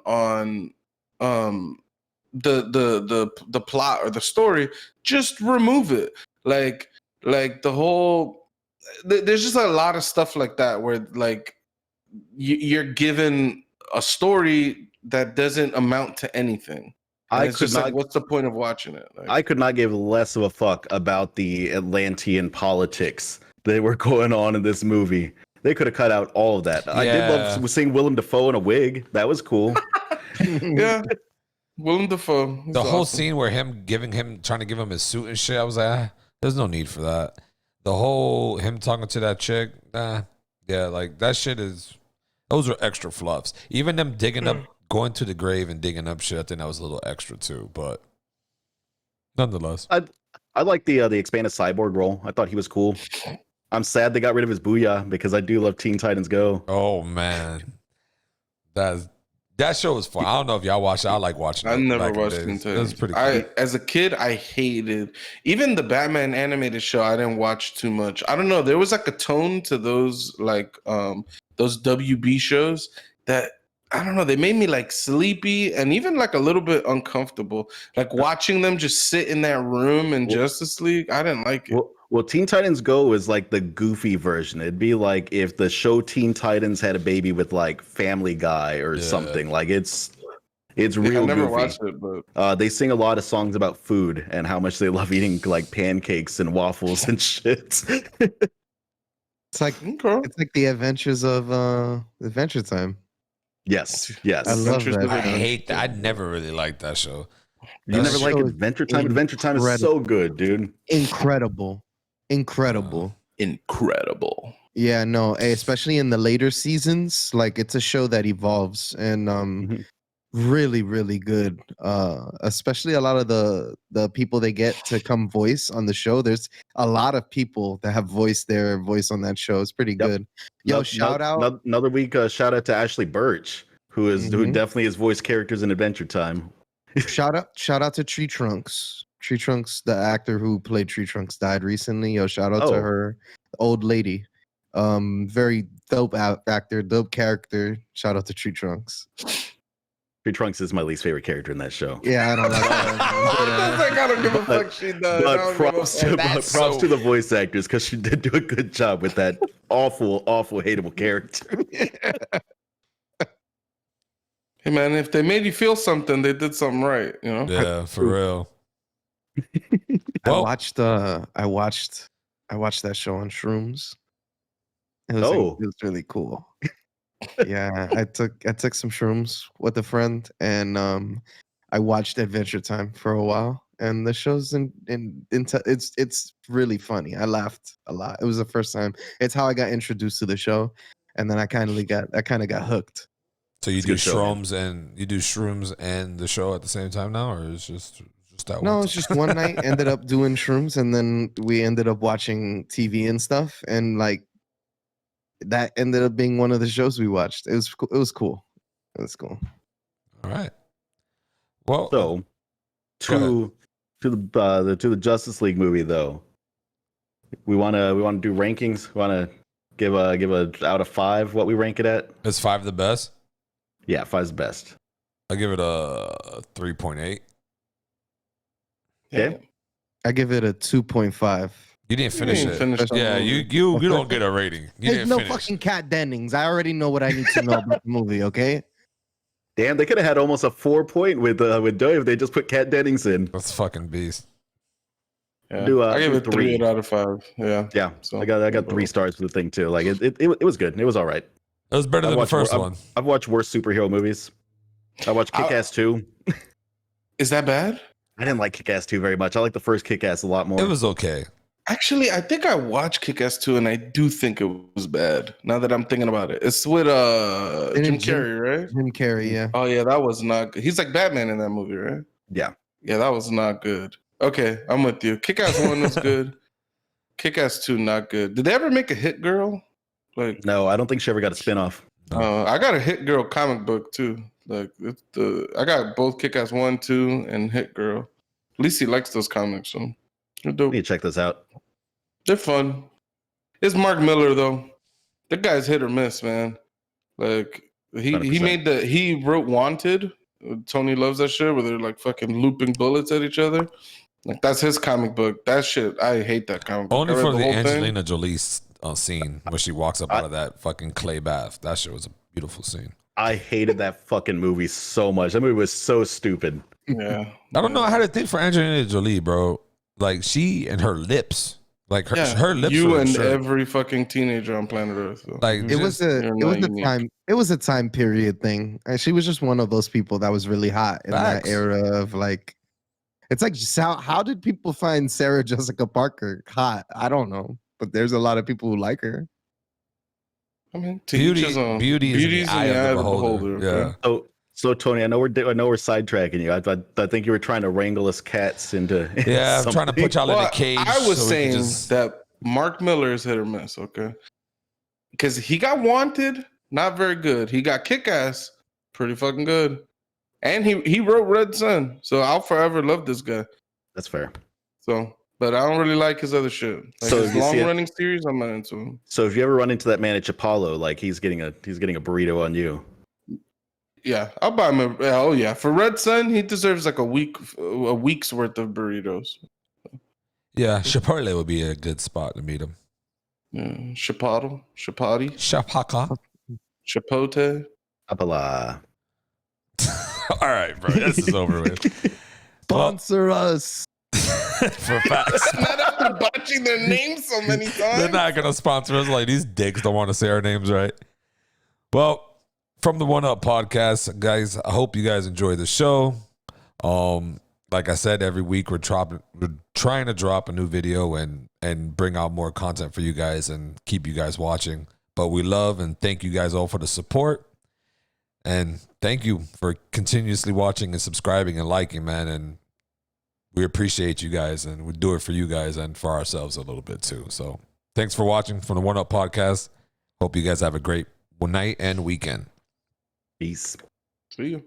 the plot or the story. Just remove it. Like the whole there's just a lot of stuff like that where like you're given a story that doesn't amount to anything. It's just like, what's the point of watching it? Like, I could not give less of a fuck about the Atlantean politics that were going on in this movie. They could have cut out all of that. Yeah. I did love seeing Willem Dafoe in a wig. That was cool. Yeah. Willem Dafoe. The whole scene where trying to give him his suit and shit, I was like, there's no need for that. The whole him talking to that chick, yeah, like that shit those are extra fluffs. Even them going to the grave and digging up shit, I think that was a little extra too, but nonetheless. I I like the expanded cyborg role. I thought he was cool. I'm sad they got rid of his booyah because I do love Teen Titans Go. Oh man, that show was fun. I don't know if y'all watched it. I like watching it. I never back in the watched days. Teen It was Titans. pretty cool. As a kid, I hated even the Batman animated show. I didn't watch too much. I don't know. There was like a tone to those those WB shows that I don't know. They made me like sleepy and even like a little bit uncomfortable. Like watching them just sit in that room in Justice League. I didn't like it. Well, Teen Titans Go is like the goofy version. It'd be like if the show Teen Titans had a baby with like Family Guy or something. Like it's real I never goofy. watched it, but They sing a lot of songs about food and how much they love eating like pancakes and waffles and shit. It's like the adventures of Adventure Time. Yes. I love that. I hate that. I never really liked that show. You That never show like is Adventure Time? Adventure Time is so good, dude. Incredible. incredible. Yeah, no, especially in the later seasons, like it's a show that evolves and really, really good. Especially a lot of the people they get to come voice on the show. There's a lot of people that have voiced their voice on that show. It's pretty good. Yo, shout out another week. Shout out to Ashley Birch, who definitely is voice characters in Adventure Time. shout out to Tree Trunks. Tree Trunks, the actor who played Tree Trunks, died recently. Yo, shout out to her, old lady. Very dope actor, dope character. Shout out to Tree Trunks. Tree Trunks is my least favorite character in that show. Yeah, I don't like that. I don't give a fuck. She does. But props to the voice actors because she did do a good job with that awful, hateable character. Hey man, if they made you feel something, they did something right. You know. Yeah, for real. I watched that show on shrooms. It was really cool. Yeah, I took some shrooms with a friend and I watched Adventure Time for a while, and the show's it's really funny. I laughed a lot. It was the first time. It's how I got introduced to the show, and then I kind of got hooked. So you do shrooms and the show at the same time now, or it's just that one? No, it's just one night. Ended up doing shrooms, and then we ended up watching TV and stuff, and like that ended up being one of the shows we watched. It was cool. It was cool. All right. Well, so to the Justice League movie though, we want to do rankings. We want to give a out of 5 what we rank it at. Is 5 the best? Yeah, 5's the best. I give it a 3.8. Okay. I give it a 2.5. You didn't finish it. Yeah, you don't get a rating. There's no fucking Kat Dennings. I already know what I need to know about the movie. Okay. Damn, they could have had almost a 4 point with Doe if they just put Kat Dennings in. That's fucking beast. Yeah. I give it 3 out of 5. Yeah. Yeah. So I got 3 stars for the thing too. Like it was good. It was all right. It was better than the first one. I've watched worse superhero movies. I watched Kick-Ass 2. Is that bad? I didn't like Kick-Ass 2 very much. I like the first Kick-Ass a lot more. It was okay. Actually, I think I watched Kick-Ass 2 and I do think it was bad. Now that I'm thinking about it. It's with Jim Carrey, right? Jim Carrey, yeah. Oh yeah, that was not good. He's like Batman in that movie, right? Yeah. Yeah, that was not good. Okay, I'm with you. Kick-Ass 1 was good. Kick-Ass 2 not good. Did they ever make a Hit Girl? Like no, I don't think she ever got a spinoff. I got a Hit Girl comic book too. Like I got both Kick-Ass 1, 2, and Hit Girl. At least he likes those comics, so they're dope. I need to check this out. They're fun. It's Mark Miller though. The guy's hit or miss, man. Like he 100%. he wrote Wanted. Tony loves that shit where they're like fucking looping bullets at each other. Like that's his comic book. That shit, I hate that comic book. Only for the whole Angelina Jolie scene where she walks up out of that fucking clay bath. That shit was a beautiful scene. I hated that fucking movie so much. That movie was so stupid. Yeah. I don't know how to think for Angelina Jolie, bro. Like she and her lips. Like her lips. You and every fucking teenager on planet Earth. So. Like it was a time period thing. And she was just one of those people that was really hot in that era of like. It's like how did people find Sarah Jessica Parker hot? I don't know, but there's a lot of people who like her. I mean, beauty is in the eye of the beholder. Yeah. So Tony, I know we're sidetracking you. I think you were trying to wrangle us cats into. Yeah, I'm trying to put y'all in a cage. I was so we can saying that Mark Miller is hit or miss, okay? Because he got Wanted, not very good. He got Kick-Ass, pretty fucking good. And he wrote Red Sun, so I'll forever love this guy. That's fair. So, but I don't really like his other shit. Like So his long-running series, I'm not into him. So if you ever run into that man at Chipotle, like he's getting a burrito on you. Yeah, I'll buy him. Oh yeah, for Red Sun, he deserves like a week's worth of burritos. Yeah, Chipotle would be a good spot to meet him. Yeah, Chipotle, Chapaka. Chipotle. Apala. All right, bro. This is over with. Sponsor us. For facts. Not after botching their names so many times. They're not going to sponsor us. Like, these dicks don't want to say our names right. Well, from the One Up podcast, guys, I hope you guys enjoy the show. Like I said, every week we're trying to drop a new video and bring out more content for you guys and keep you guys watching. But we love and thank you guys all for the support. And thank you for continuously watching and subscribing and liking, man. And we appreciate you guys, and we do it for you guys and for ourselves a little bit too. So thanks for watching from the One Up podcast. Hope you guys have a great night and weekend. Peace. See you.